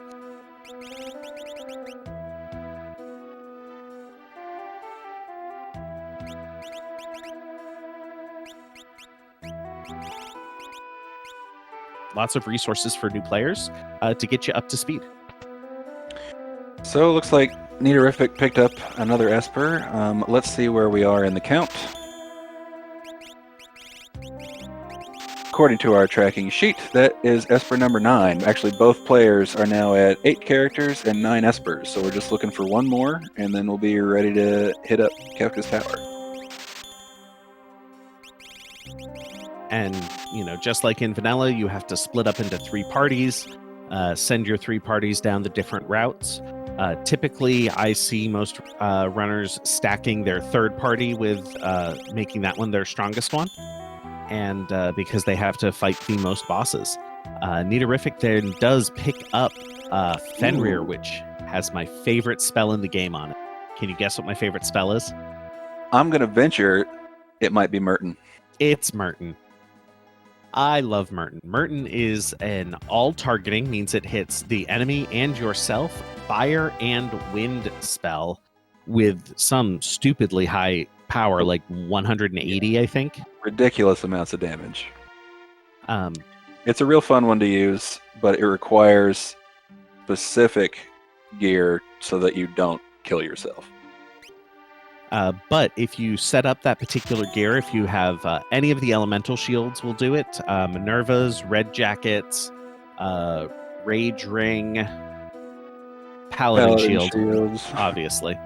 Lots of resources for new players to get you up to speed. So it looks like Neatorif picked up another Esper. Let's see where we are in the count. According to our tracking sheet, that is Esper number 9. Actually, both players are now at 8 characters and 9 Espers, so we're just looking for one more, and then we'll be ready to hit up Kefka's Tower. And, just like in vanilla, you have to split up into 3 parties, send your 3 parties down the different routes. Typically, I see most runners stacking their 3rd party with making that one their strongest one, and because they have to fight the most bosses. Neatorif then does pick up Fenrir, which has my favorite spell in the game on it. Can you guess what my favorite spell is? I'm going to venture it might be Merton. It's Merton. I love Merton. Merton is an all-targeting, means it hits the enemy and yourself, fire and wind spell with some stupidly high power, like 180, I think. Ridiculous amounts of damage. It's a real fun one to use, but it requires specific gear so that you don't kill yourself. But if you set up that particular gear, if you have any of the elemental shields will do it. Minerva's, Red Jackets, Rage Ring, Paladin shields, obviously.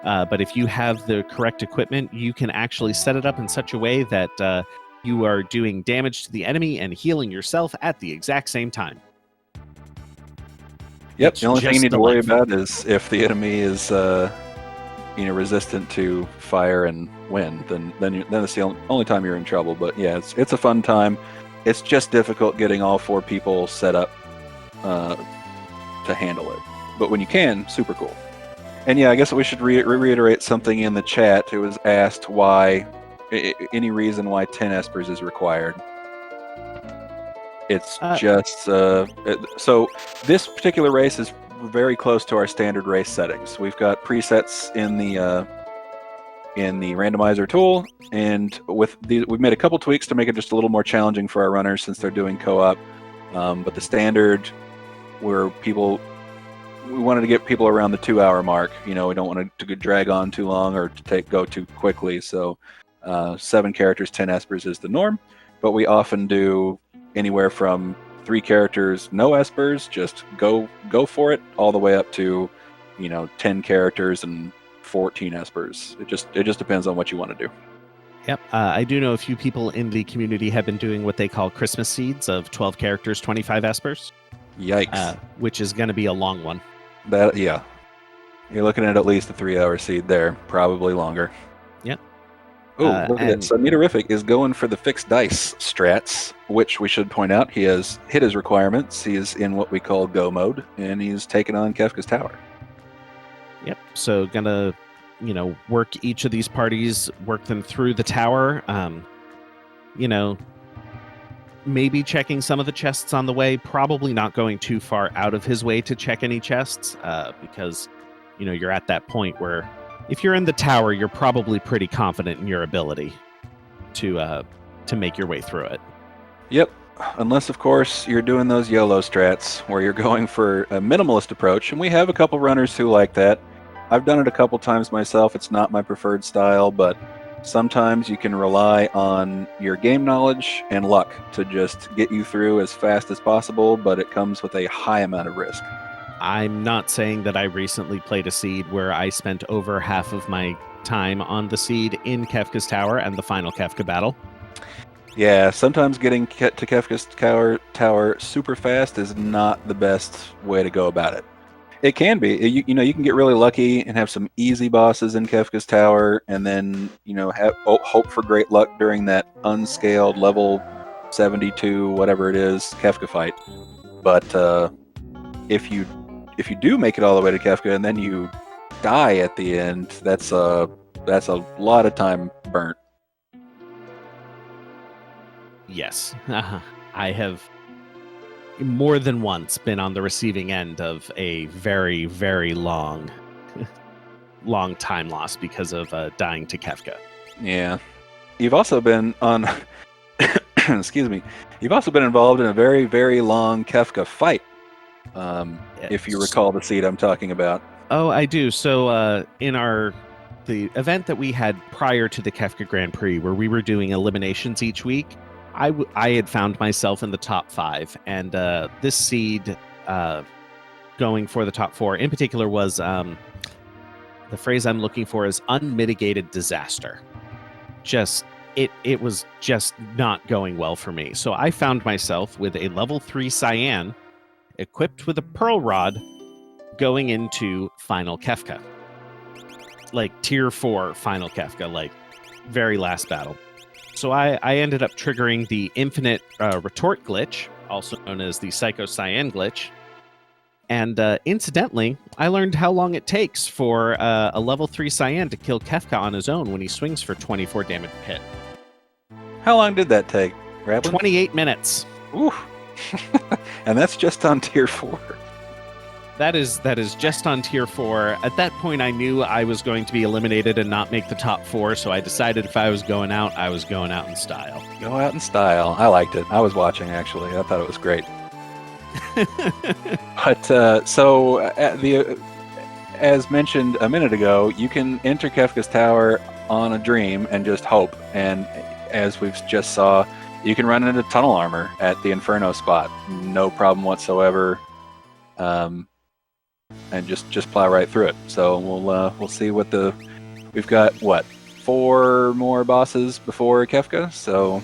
But if you have the correct equipment, you can actually set it up in such a way that you are doing damage to the enemy and healing yourself at the exact same time. Yep, the only thing you need to worry about is if the enemy is resistant to fire and wind, then it's the only time you're in trouble. But yeah, it's a fun time. It's just difficult getting all 4 people set up to handle it. But when you can, super cool. And yeah, I guess we should reiterate something in the chat. It was asked why, any reason why 10 Espers is required. It's just so this particular race is very close to our standard race settings. We've got presets in the randomizer tool, and we've made a couple tweaks to make it just a little more challenging for our runners since they're doing co-op. But the standard, where we wanted to get people around the 2-hour mark. We don't want it to drag on too long or to go too quickly. So 7 characters, 10 espers is the norm, but we often do anywhere from 3 characters, no espers, just go for it, all the way up to 10 characters and 14 espers. It just depends on what you want to do. Yep. I do know a few people in the community have been doing what they call Christmas seeds of 12 characters, 25 espers. Yikes. Which is going to be a long one. Yeah. You're looking at least a 3-hour seed there, probably longer. Yep. Oh, look at that. So Neatorif is going for the fixed dice strats, which we should point out, he has hit his requirements. He is in what we call go mode, and he's taken on Kefka's Tower. Yep. So gonna, work each of these parties, work them through the tower. Maybe checking some of the chests on the way, probably not going too far out of his way to check any chests, because, you're at that point where if you're in the tower, you're probably pretty confident in your ability to make your way through it. Yep. Unless, of course, you're doing those YOLO strats where you're going for a minimalist approach, and we have a couple runners who like that. I've done it a couple times myself. It's not my preferred style, but sometimes you can rely on your game knowledge and luck to just get you through as fast as possible, but it comes with a high amount of risk. I'm not saying that I recently played a seed where I spent over half of my time on the seed in Kefka's Tower and the final Kefka battle. Yeah, sometimes getting to Kefka's tower super fast is not the best way to go about it. It can be. You can get really lucky and have some easy bosses in Kefka's Tower, and then hope for great luck during that unscaled level 72, whatever it is, Kefka fight. But if you do make it all the way to Kefka and then you die at the end, that's a lot of time burnt. Yes, I have more than once been on the receiving end of a very, very long time loss because of dying to Kefka. Yeah. You've also been on excuse me. You've also been involved in a very, very long Kefka fight. If you recall the seed I'm talking about. Oh, I do. So in the event that we had prior to the Kefka Grand Prix, where we were doing eliminations each week, I had found myself in the top 5, and this seed going for the top 4 in particular was the phrase I'm looking for is unmitigated disaster. It was just not going well for me. So I found myself with a level 3 Cyan equipped with a Pearl Rod going into Final Kefka. Like tier 4 Final Kefka, like very last battle. So I ended up triggering the infinite retort glitch, also known as the Psycho Cyan glitch. And incidentally, I learned how long it takes for a level 3 Cyan to kill Kefka on his own when he swings for 24 damage hit. How long did that take, Rablin? 28 minutes. Ooh. And that's just on tier 4. That is just on tier 4. At that point, I knew I was going to be eliminated and not make the top 4, so I decided if I was going out, I was going out in style. Go out in style. I liked it. I was watching, actually. I thought it was great. But as mentioned a minute ago, you can enter Kefka's Tower on a dream and just hope. And as we've just saw, you can run into tunnel armor at the Inferno spot. No problem whatsoever. And just plow right through it. So we'll see we've got 4 more bosses before Kefka. So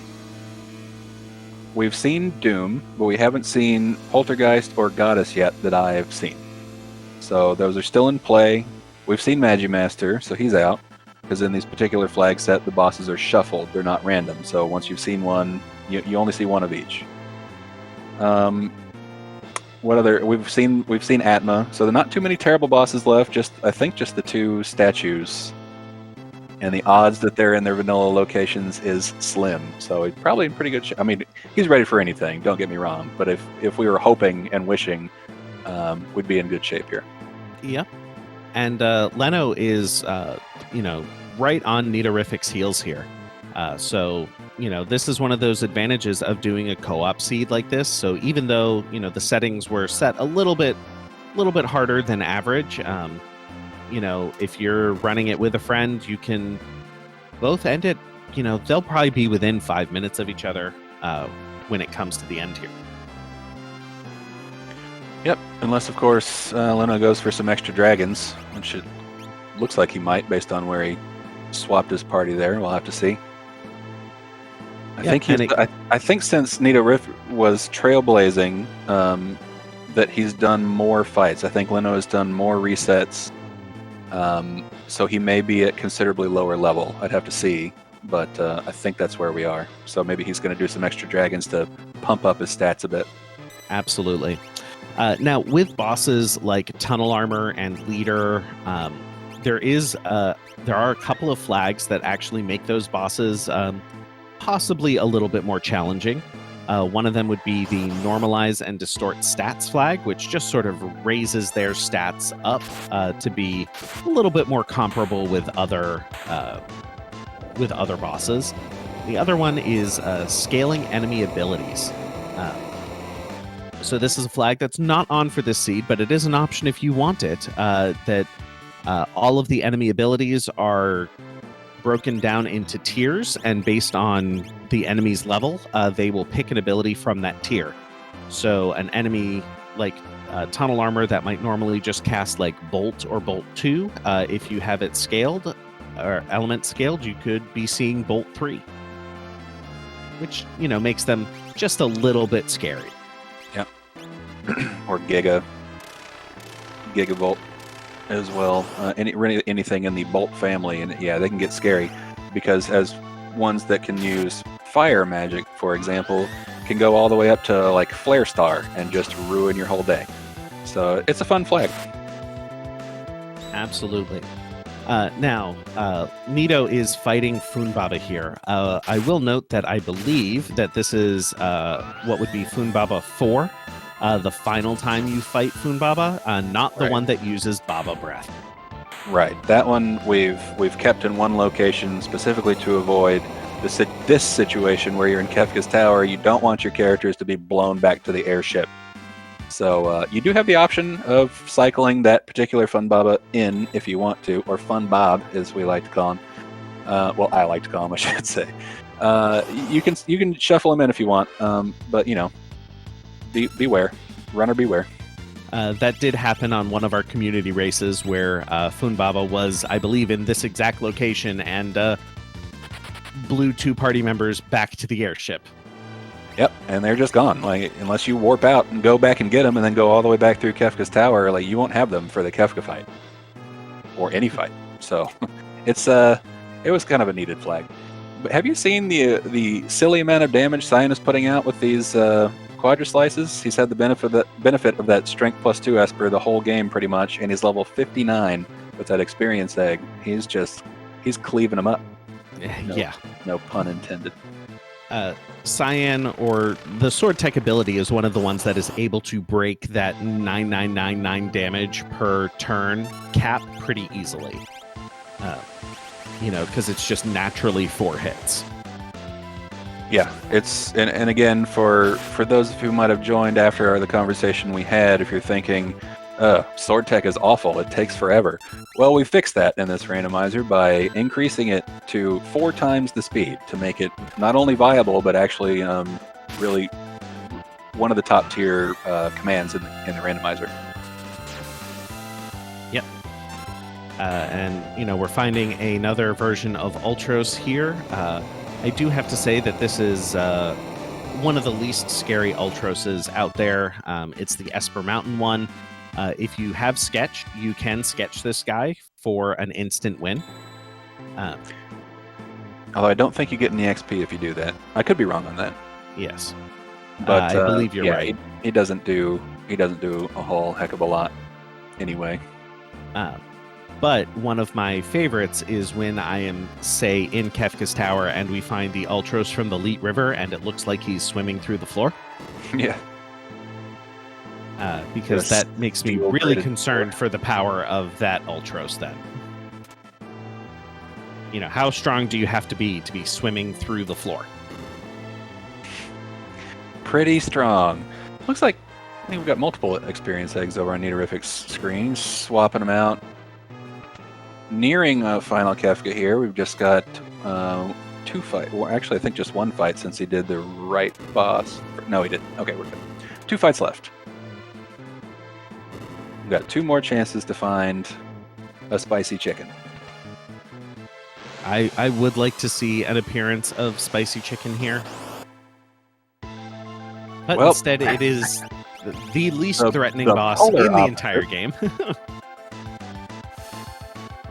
we've seen Doom, but we haven't seen Poltergeist or Goddess yet that I have seen. So those are still in play. We've seen Magi Master, so he's out, because in these particular flag set the bosses are shuffled, they're not random. So once you've seen one, you only see one of each. What other? We've seen Atma, so there are not too many terrible bosses left. I think just the 2 statues, and the odds that they're in their vanilla locations is slim. So he's probably in pretty good shape. I mean, he's ready for anything. Don't get me wrong, but if we were hoping and wishing, we'd be in good shape here. Yep. And Leno is, right on neatorific's heels here. So, this is one of those advantages of doing a co-op seed like this. So even though, the settings were set a little bit harder than average, if you're running it with a friend, you can both end it. They'll probably be within 5 minutes of each other when it comes to the end here. Yep, unless, of course, Leno goes for some extra dragons, which it looks like he might based on where he swapped his party there. We'll have to see. I think since neatorif was trailblazing, that he's done more fights. I think Leno has done more resets, so he may be at considerably lower level. I'd have to see, but I think that's where we are. So maybe he's going to do some extra dragons to pump up his stats a bit. Absolutely. Now, with bosses like Tunnel Armor and Leader, there are a couple of flags that actually make those bosses possibly a little bit more challenging. One of them would be the Normalize and Distort Stats flag, which just sort of raises their stats up to be a little bit more comparable with other bosses. The other one is Scaling Enemy Abilities. So this is a flag that's not on for this seed, but it is an option if you want it, that all of the enemy abilities are broken down into tiers, and based on the enemy's level, they will pick an ability from that tier. So an enemy like Tunnel Armor that might normally just cast like Bolt or Bolt 2, if you have it scaled, or element scaled, you could be seeing Bolt 3, which, makes them just a little bit scary. Yep. Or Gigavolt as well. Anything in the Bolt family, and yeah, they can get scary because as ones that can use fire magic, for example, can go all the way up to like Flare Star and just ruin your whole day. So it's a fun flag. Absolutely. Now, Nito is fighting Funbaba here. I will note that I believe that this is what would be Funbaba 4, the final time you fight Funbaba, not the one that uses Baba Breath. Right. That one we've kept in one location specifically to avoid this situation where you're in Kefka's Tower. You don't want your characters to be blown back to the airship. So you do have the option of cycling that particular Funbaba in if you want to, or Funbob as we like to call him. Well, I like to call him, I should say. You can shuffle him in if you want, but beware, runner beware. That did happen on one of our community races where Funbaba was, I believe, in this exact location and blew 2 party members back to the airship. Yep, and they're just gone. Like, unless you warp out and go back and get them and then go all the way back through Kefka's Tower, like, you won't have them for the Kefka fight. Or any fight. So, it was kind of a needed flag. But have you seen the silly amount of damage Cyan is putting out with these Quadra Slices? He's had the benefit of that Strength plus 2 Esper the whole game, pretty much, and he's level 59 with that Experience Egg. He's cleaving them up. No pun intended. Cyan, or the Sword Tech ability, is one of the ones that is able to break that 9999 damage per turn cap pretty easily. Because it's just naturally 4 hits. Yeah, it's and again for those of you who might have joined after the conversation we had, if you're thinking, Sword Tech is awful, it takes forever. Well, we fixed that in this randomizer by increasing it to 4 times the speed to make it not only viable, but actually really one of the top tier commands in the randomizer. Yep. And, we're finding another version of Ultros here. I do have to say that this is one of the least scary Ultroses out there. It's the Esper Mountain one. If you have Sketch, you can sketch this guy for an instant win. Although I don't think you get any XP if you do that. I could be wrong on that. Yes, but I believe you're right. He doesn't do a whole heck of a lot, anyway. But one of my favorites is when I am, say, in Kefka's Tower and we find the Ultros from the Leet River and it looks like he's swimming through the floor. Yeah. because Yes, that makes me steel really braided concerned for the power of that Ultros then. You know, how strong do you have to be swimming through the floor? Pretty strong. Looks like I think we've got multiple experience eggs over on Neatorific's screen, swapping them out. Nearing Final Kefka here, we've just got 2 fights. Well, actually, I think just 1 fight since he did the right boss. No, he didn't. Okay, we're good. 2 fights left. We've got 2 more chances to find a spicy chicken. I would like to see an appearance of spicy chicken here. But Well, instead, it is the least threatening the boss polar in the opposite. entire game.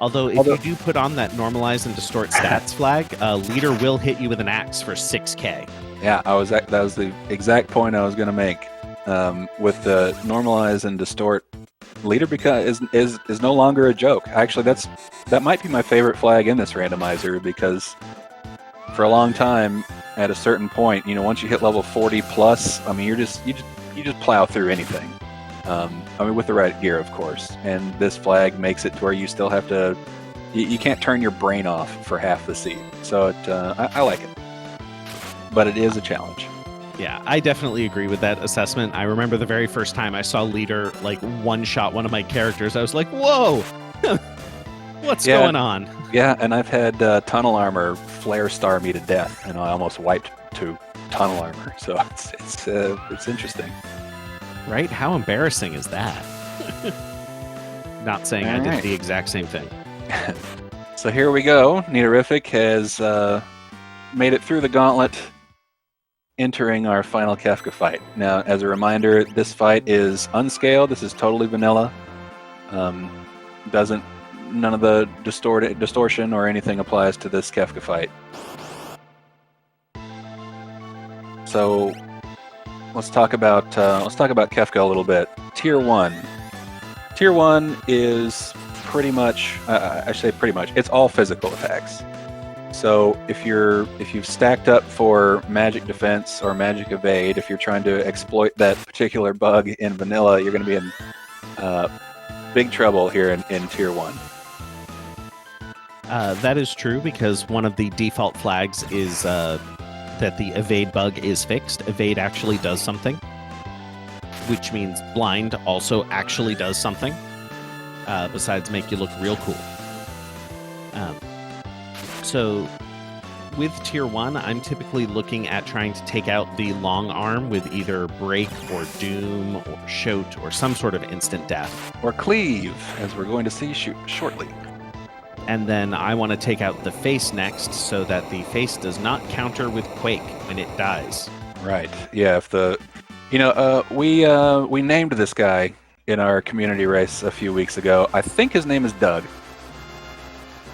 Although, if you do put on that normalize and distort stats flag, leader will hit you with an axe for 6k. Yeah, that was the exact point I was going to make. With the normalize and distort, leader is no longer a joke. Actually, that might be my favorite flag in this randomizer, because for a long time, at a certain point, once you hit level 40 plus, I mean, you just plow through anything. With the right gear, of course. And this flag makes it to where you still have to. You can't turn your brain off for half the seat. So I like it, but it is a challenge. Yeah, I definitely agree with that assessment. I remember the very first time I saw leader one-shot one of my characters, I was like, "Whoa, what's going on?" Yeah, and I've had tunnel armor flare star me to death, and I almost wiped 2 tunnel armor. So it's interesting. Right? How embarrassing is that? Not saying I did the exact same thing. So here we go. Neatorific has made it through the gauntlet, entering our final Kefka fight. Now, as a reminder, this fight is unscaled. This is totally vanilla. None of the distortion or anything applies to this Kefka fight. So let's talk about Kefka a little bit. Tier 1. Tier 1 is pretty much, I say pretty much, it's all physical attacks. So if you've stacked up for magic defense or magic evade, if you're trying to exploit that particular bug in vanilla, you're going to be in big trouble here in Tier 1. That is true, because one of the default flags is that the evade bug is fixed. Evade actually does something, which means blind also actually does something, besides make you look real cool. So with Tier 1, I'm typically looking at trying to take out the long arm with either break or doom or shout or some sort of instant death. Or cleave, as we're going to see shortly. And then I want to take out the face next, so that the face does not counter with Quake when it dies. Right. Yeah. We named this guy in our community race a few weeks ago. I think his name is Doug.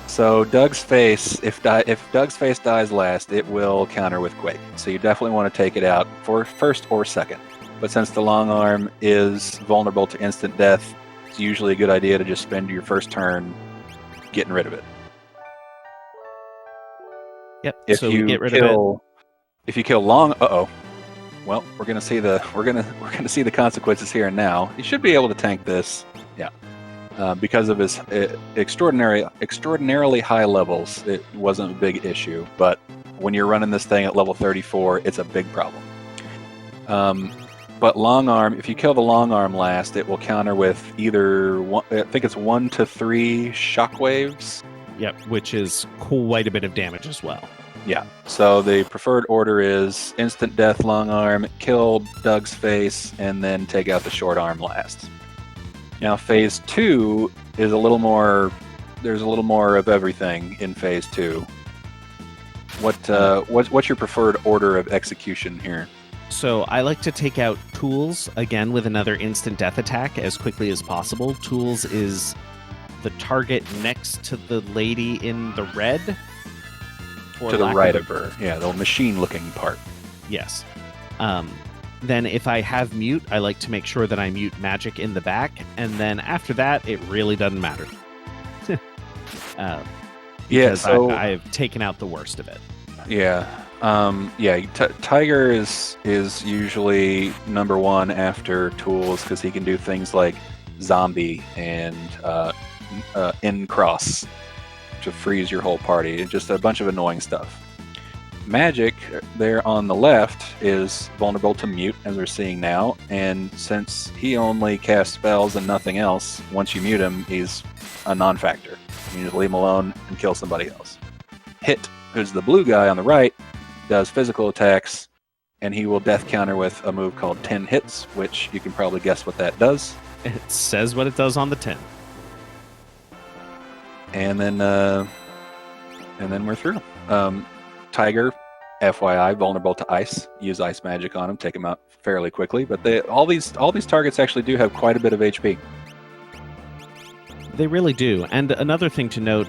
So Doug's face, if Doug's face dies last, it will counter with Quake. So you definitely want to take it out for first or second. But since the long arm is vulnerable to instant death, it's usually a good idea to just spend your first turn getting rid of it. Yep. If so you get rid kill, of it. If you kill long, well, we're gonna see the consequences here and now. You should be able to tank this, yeah. Because of his extraordinarily high levels, it wasn't a big issue. But when you're running this thing at level 34, it's a big problem. But long arm, if you kill the long arm last, it will counter with either I think it's 1 to 3 shockwaves. Yep, which is quite a bit of damage as well. Yeah. So the preferred order is instant death, long arm, kill Doug's face, and then take out the short arm last. Now, phase 2 is a little more. There's a little more of everything in phase 2. What's your preferred order of execution here? So I like to take out Tools, again with another instant death attack, as quickly as possible. Tools is the target next to the lady in the red. To the right of her. Yeah, the machine-looking part. Yes. Then if I have mute, I like to make sure that I mute magic in the back, and then after that, it really doesn't matter. Yeah, so I have taken out the worst of it. Yeah. Yeah, Tiger is usually number one after tools because he can do things like zombie and in cross to freeze your whole party, and just a bunch of annoying stuff. Magic, there on the left, is vulnerable to mute, as we're seeing now, and since he only casts spells and nothing else, once you mute him, he's a non-factor. You just leave him alone and kill somebody else. Hit, who's the blue guy on the right, does physical attacks, and he will death counter with a move called 10 hits, which you can probably guess what that does. It says what it does on the tin. And then we're through. Tiger, FYI, vulnerable to ice. Use ice magic on him, take him out fairly quickly. But all these targets actually do have quite a bit of HP. They really do. And another thing to note,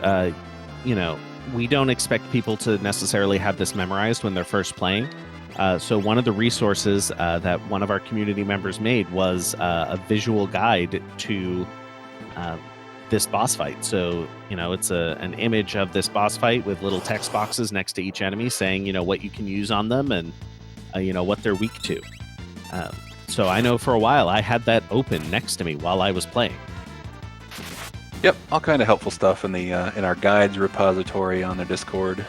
we don't expect people to necessarily have this memorized when they're first playing. So one of the resources that one of our community members made was a visual guide to this boss fight. So, it's an image of this boss fight with little text boxes next to each enemy saying, what you can use on them and, what they're weak to. So I know for a while I had that open next to me while I was playing. Yep, all kind of helpful stuff in the in our guides repository on the Discord.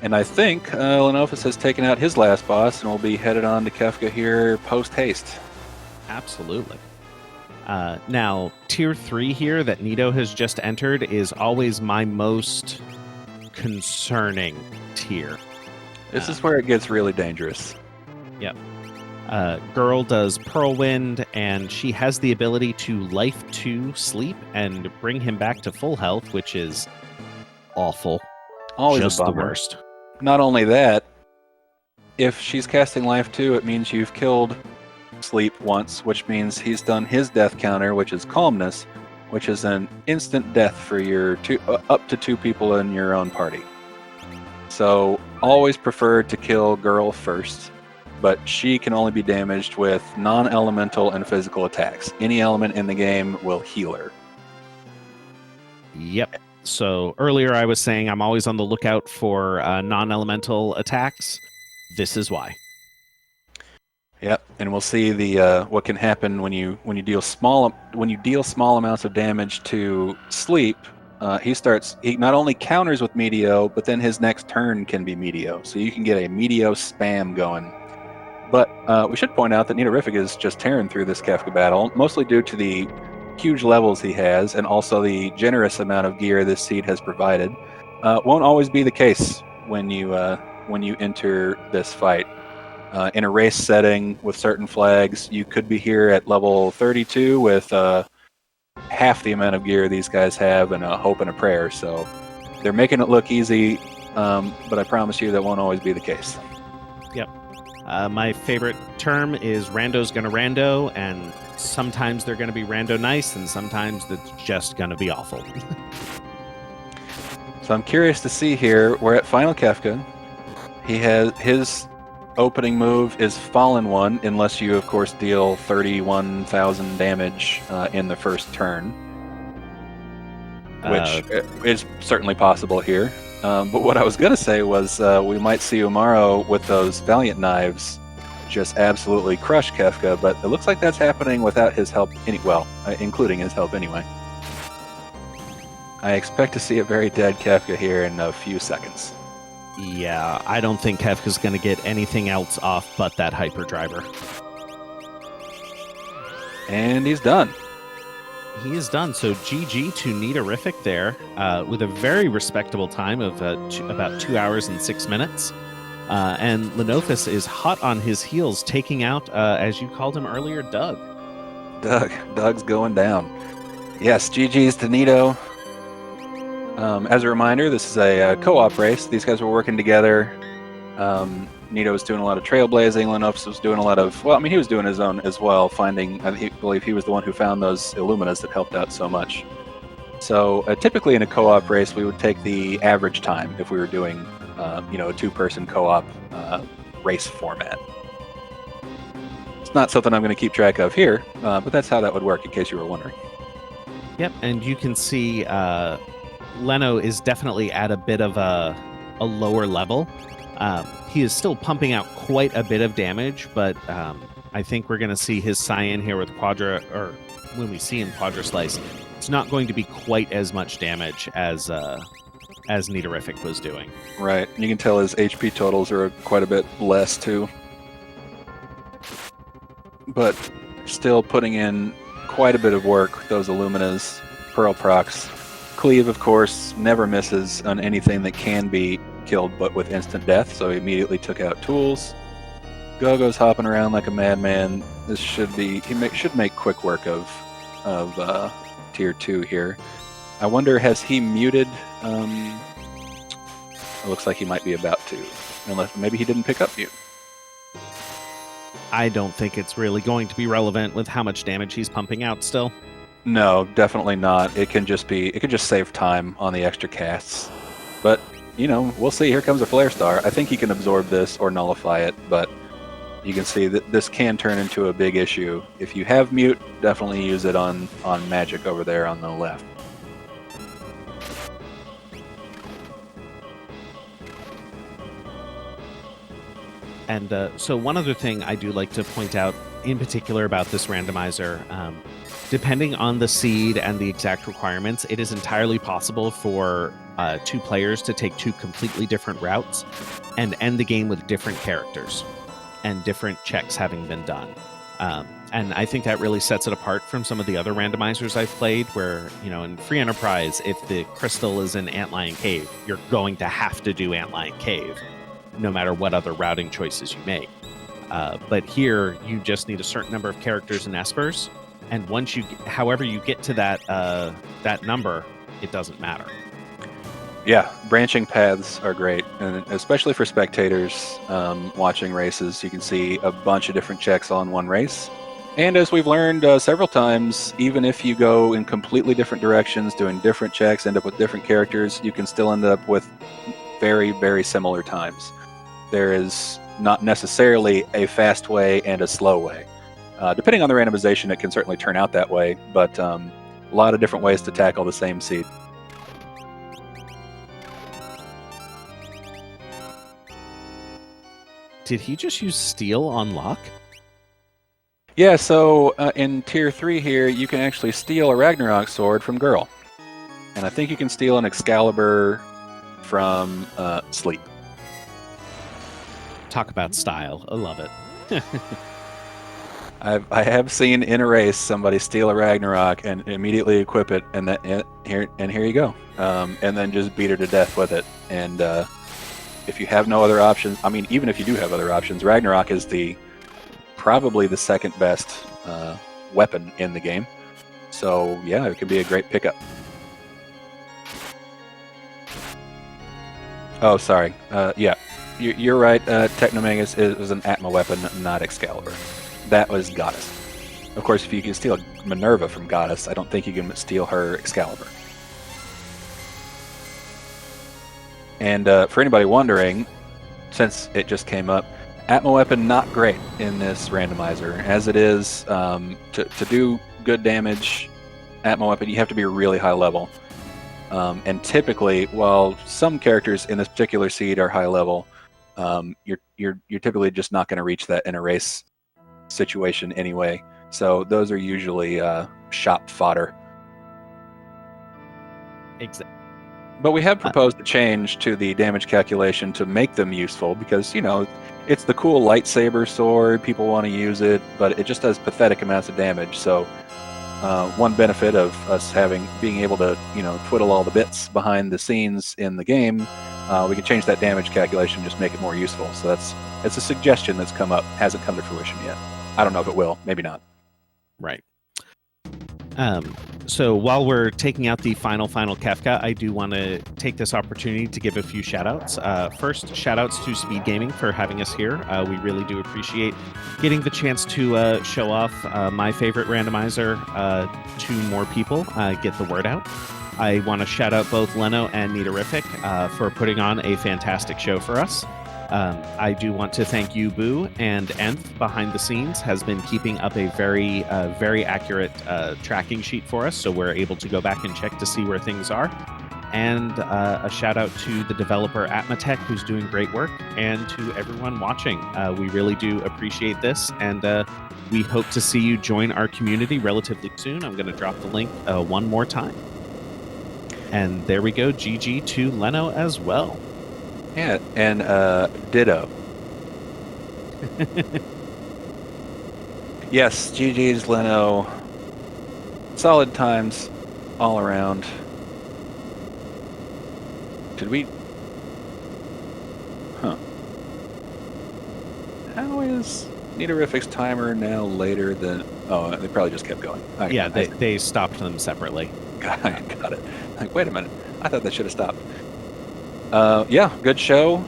And I think Lenophis has taken out his last boss and will be headed on to Kefka here post-haste. Absolutely. Now, Tier 3 here that Nito has just entered is always my most concerning tier. This is where it gets really dangerous. Yep. Girl does Pearlwind, and she has the ability to Life 2 Sleep and bring him back to full health, which is awful. Always just a the bummer. worst. Not only that, if she's casting Life 2, it means you've killed Sleep once, which means he's done his death counter, which is Calmness, which is an instant death for your up to 2 people in your own party. So always prefer to kill Girl first, but she can only be damaged with non-elemental and physical attacks. Any element in the game will heal her. Yep. So earlier I was saying I'm always on the lookout for non-elemental attacks. This is why. Yep, and we'll see the what can happen when you deal small amounts of damage to Sleep. He not only counters with Meteo, but then his next turn can be Meteo. So you can get a Meteo spam going. But we should point out that neatorif is just tearing through this Kefka battle, mostly due to the huge levels he has, and also the generous amount of gear this seed has provided. Won't always be the case when you enter this fight. In a race setting with certain flags, you could be here at level 32 with half the amount of gear these guys have and a hope and a prayer. So they're making it look easy, but I promise you that won't always be the case. Yep. My favorite term is rando's gonna rando, and sometimes they're gonna be rando nice, and sometimes it's just gonna be awful. So I'm curious to see here. We're at Final Kefka. He has his opening move is Fallen One, unless you, of course, deal 31,000 damage in the first turn, which is certainly possible here. But what I was going to say was we might see Umaro with those Valiant Knives just absolutely crush Kefka, but it looks like that's happening without his help, including his help anyway. I expect to see a very dead Kefka here in a few seconds. Yeah, I don't think Kefka's going to get anything else off but that hyperdriver. And he's done. He is done. So GG to neatorif there with a very respectable time of about 2 hours and 6 minutes. And Lenophis is hot on his heels, taking out, as you called him earlier, Doug. Doug's going down. Yes, GG's to Nito. As a reminder, this is a co-op race. These guys were working together. Nito was doing a lot of trailblazing. Lenophis was doing a lot of, he was doing his own as well, I believe he was the one who found those Illuminas that helped out so much. So typically in a co-op race, we would take the average time if we were doing, a two-person co-op race format. It's not something I'm going to keep track of here, but that's how that would work in case you were wondering. Yep, and you can see Leno is definitely at a bit of a a lower level. He is still pumping out quite a bit of damage, but I think we're going to see his Cyan here with Quadra, or when we see him Quadra Slice, it's not going to be quite as much damage as Neatorific was doing. Right. You can tell his HP totals are quite a bit less, too. But still putting in quite a bit of work with those Illuminas, Pearl procs. Cleave, of course, never misses on anything that can be killed but with instant death, so he immediately took out tools. Gogo's hopping around like a madman. This should make quick work of tier 2 here. I wonder, has he muted? It looks like he might be about to, unless maybe he didn't pick up mute. I don't think it's really going to be relevant with how much damage he's pumping out still. No, definitely not. It can just save time on the extra casts. But, we'll see. Here comes a Flare Star. I think he can absorb this or nullify it, but you can see that this can turn into a big issue. If you have mute, definitely use it on Magic over there on the left. And so one other thing I do like to point out in particular about this randomizer, depending on the seed and the exact requirements, it is entirely possible for 2 players to take 2 completely different routes and end the game with different characters and different checks having been done. And I think that really sets it apart from some of the other randomizers I've played where, in Free Enterprise, if the crystal is in Antlion Cave, you're going to have to do Antlion Cave, no matter what other routing choices you make. But here, you just need a certain number of characters and espers, and however you get to that number, it doesn't matter. Yeah, branching paths are great, and especially for spectators watching races, you can see a bunch of different checks on one race. And as we've learned several times, even if you go in completely different directions, doing different checks, end up with different characters, you can still end up with very, very similar times. There is not necessarily a fast way and a slow way. Depending on the randomization, it can certainly turn out that way, but a lot of different ways to tackle the same seed. Did he just use Steel on Locke? Yeah, so in Tier 3 here, you can actually steal a Ragnarok sword from Girl. And I think you can steal an Excalibur from Sleep. Talk about style. I love it. I have seen in a race somebody steal a Ragnarok and immediately equip it, and here you go, and then just beat her to death with it. And if you have no other options, I mean, even if you do have other options, Ragnarok is probably the second best weapon in the game. So yeah, it could be a great pickup. Oh, sorry. Yeah, you're right. Technomagus is an Atma weapon, not Excalibur. That was Goddess. Of course, if you can steal Minerva from Goddess, I don't think you can steal her Excalibur. And for anybody wondering, since it just came up, Atma weapon not great in this randomizer. As it is, to do good damage, Atma weapon, you have to be really high level. And typically, while some characters in this particular seed are high level, you're typically just not going to reach that in a race situation anyway. So those are usually shop fodder. Exactly. But we have proposed a change to the damage calculation to make them useful because, it's the cool lightsaber sword. People want to use it, but it just does pathetic amounts of damage. So one benefit of us being able to, twiddle all the bits behind the scenes in the game, we can change that damage calculation, just make it more useful. So it's a suggestion that's come up, hasn't come to fruition yet. I don't know if it will, maybe not. Right. So while we're taking out the final Kefka, I do want to take this opportunity to give a few shout-outs. First, shout-outs to SpeedGaming for having us here. We really do appreciate getting the chance to show off my favorite randomizer to more people, get the word out. I want to shout out both Leno and Neatorific for putting on a fantastic show for us. I do want to thank you, Boo, and Nth behind the scenes has been keeping up a very accurate tracking sheet for us, so we're able to go back and check to see where things are. And a shout out to the developer Atmatech, who's doing great work, and to everyone watching. We really do appreciate this, and we hope to see you join our community relatively soon. I'm going to drop the link one more time. And there we go. GG to Leno as well. Yeah, and ditto. Yes, GG's Leno. Solid times all around. Did we? Huh. How is Neatorific's timer now later than... Oh, they probably just kept going. Yeah, they stopped them separately. Got it. Like, wait a minute. I thought that should have stopped. Yeah, good show.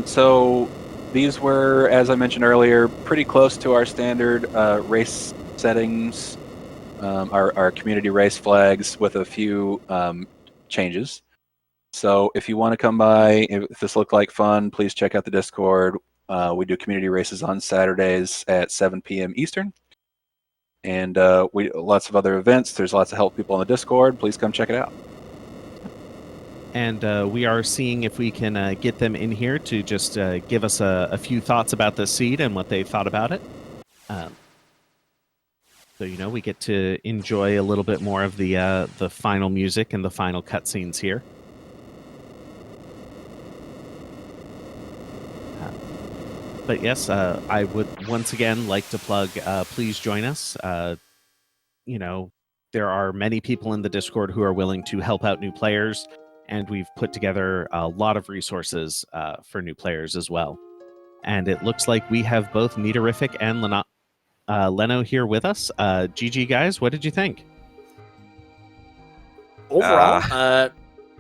So these were, as I mentioned earlier, pretty close to our standard race settings, our community race flags with a few changes. So if you want to come by, if this looked like fun, please check out the Discord. We do community races on Saturdays at 7 p.m. Eastern. And we lots of other events. There's lots of help people on the Discord. Please come check it out. And we are seeing if we can get them in here to just give us a few thoughts about the seed and what they thought about it. So, you know, we get to enjoy a little bit more of the final music and the final cutscenes here. But yes, I would once again like to plug, please join us. You know, there are many people in the Discord who are willing to help out new players, and we've put together a lot of resources for new players as well. And it looks like we have both Neatorific and Leno here with us. GG, guys, what did you think? Overall,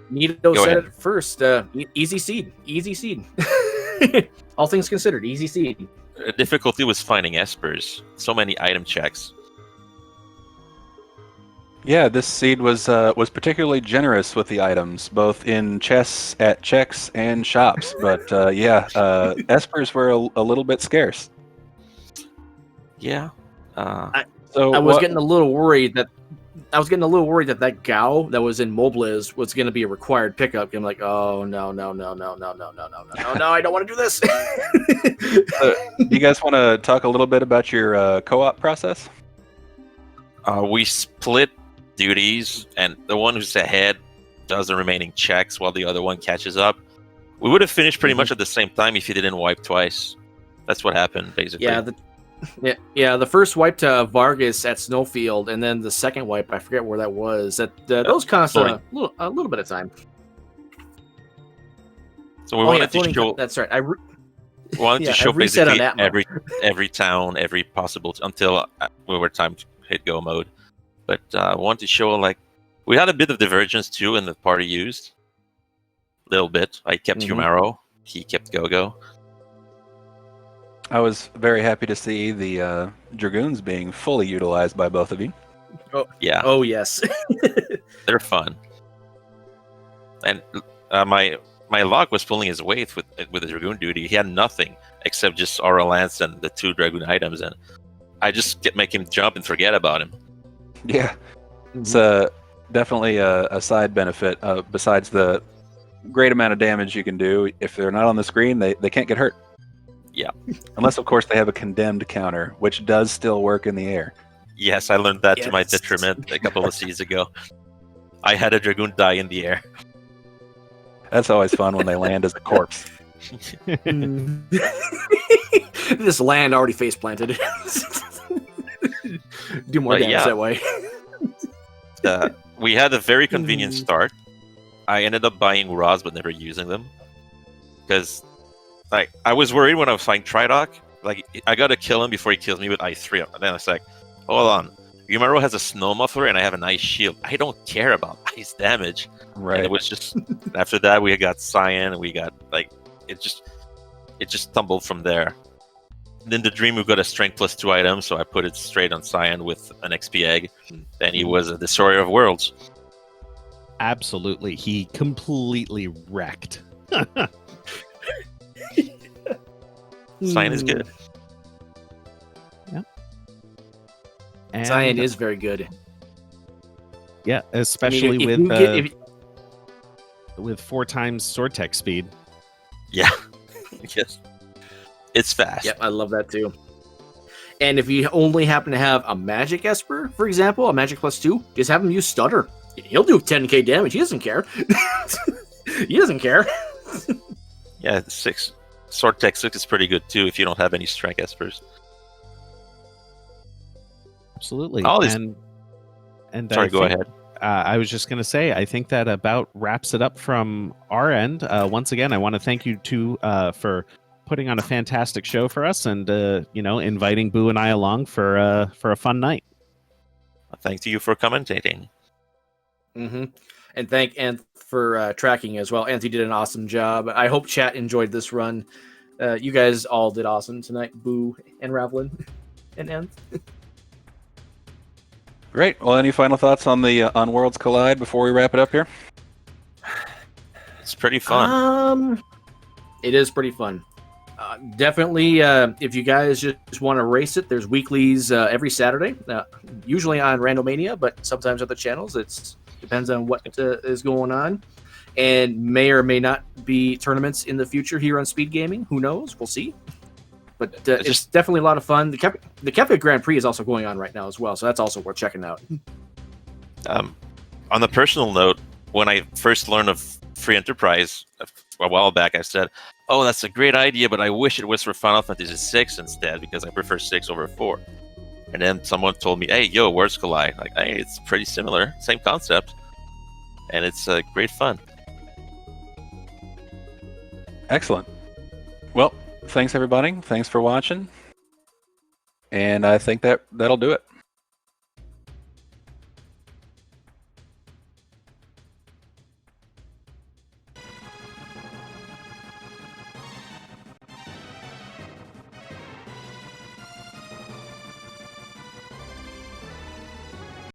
Nito said it first. Easy seed. All things considered, easy seed. The difficulty was finding espers. So many item checks. Yeah, this seed was particularly generous with the items, both in chests at checks and shops. But yeah, espers were a little bit scarce. Yeah. I was getting a little worried that that Gao that was in Mobliz was going to be a required pickup. I'm like, oh no, I don't want to do this. Do you guys want to talk a little bit about your co-op process? We split duties, and the one who's ahead does the remaining checks while the other one catches up. We would have finished pretty much at the same time if he didn't wipe twice. That's what happened, basically. Yeah, the first wipe to Vargas at Snowfield, and then the second wipe, I forget where that was. Those cost a little bit of time. So we wanted to show. That's right. We wanted to show basically every town, every possible until we were time to hit go mode. But I wanted to show we had a bit of divergence too in the party used. A little bit. I kept Humaro. He kept Go-Go. I was very happy to see the Dragoons being fully utilized by both of you. Oh yeah. Oh yes. They're fun. And my Locke was pulling his weight with the Dragoon duty. He had nothing except just Aura Lance and the 2 Dragoon items, and I just make him jump and forget about him. Yeah, it's definitely a side benefit besides the great amount of damage you can do. If they're not on the screen, they can't get hurt. Yeah. Unless, of course, they have a condemned counter, which does still work in the air. Yes, I learned that to my detriment a couple of seasons ago. I had a Dragoon die in the air. That's always fun when they land as a corpse. This land already face planted. Do more damage that way. We had a very convenient start. I ended up buying Raws but never using them. Because I was worried when I was fighting Tridoc. I gotta kill him before he kills me with Ice 3. And then I was like, hold on. Yumaro has a snow muffler and I have an ice shield. I don't care about ice damage. Right. And it was just after that we got Cyan and we got it just tumbled from there. Then the dream we got a strength +2 item, so I put it straight on Cyan with an XP egg. Then he was a destroyer of worlds. Absolutely. He completely wrecked. Cyan is good. Yeah. And Cyan is very good. Yeah, especially with 4 times sword tech speed. Yeah. Yes. It's fast. Yep, I love that too. And if you only happen to have a magic Esper, for example, a magic +2, just have him use stutter. He'll do 10k damage. He doesn't care. He doesn't care. Yeah, 6 sword tech 6 is pretty good too if you don't have any strike Espers. Absolutely. All these... And Sorry, go ahead. I was just going to say, I think that about wraps it up from our end. Once again, I want to thank you two for putting on a fantastic show for us, and inviting Boo and I along for a fun night. Thanks to you for commentating. Mm-hmm. And thank Anth for tracking as well. Anth, you did an awesome job. I hope chat enjoyed this run. You guys all did awesome tonight, Boo and Ravlin and Anth. Great. Well, any final thoughts on the on Worlds Collide before we wrap it up here? It's pretty fun. It is pretty fun. Definitely, if you guys just want to race it, there's weeklies every Saturday, usually on Randomania, but sometimes other channels. It depends on what is going on. And may or may not be tournaments in the future here on SpeedGaming. Who knows? We'll see. But it's definitely a lot of fun. The Kefka Grand Prix is also going on right now as well, so that's also worth checking out. On the personal note, when I first learned of Free Enterprise a while back, I said, "Oh, that's a great idea, but I wish it was for Final Fantasy VI instead, because I prefer 6 over 4." And then someone told me, "Hey, Worlds Collide." Like, hey, it's pretty similar, same concept, and it's great fun. Excellent. Well, thanks everybody. Thanks for watching. And I think that'll do it.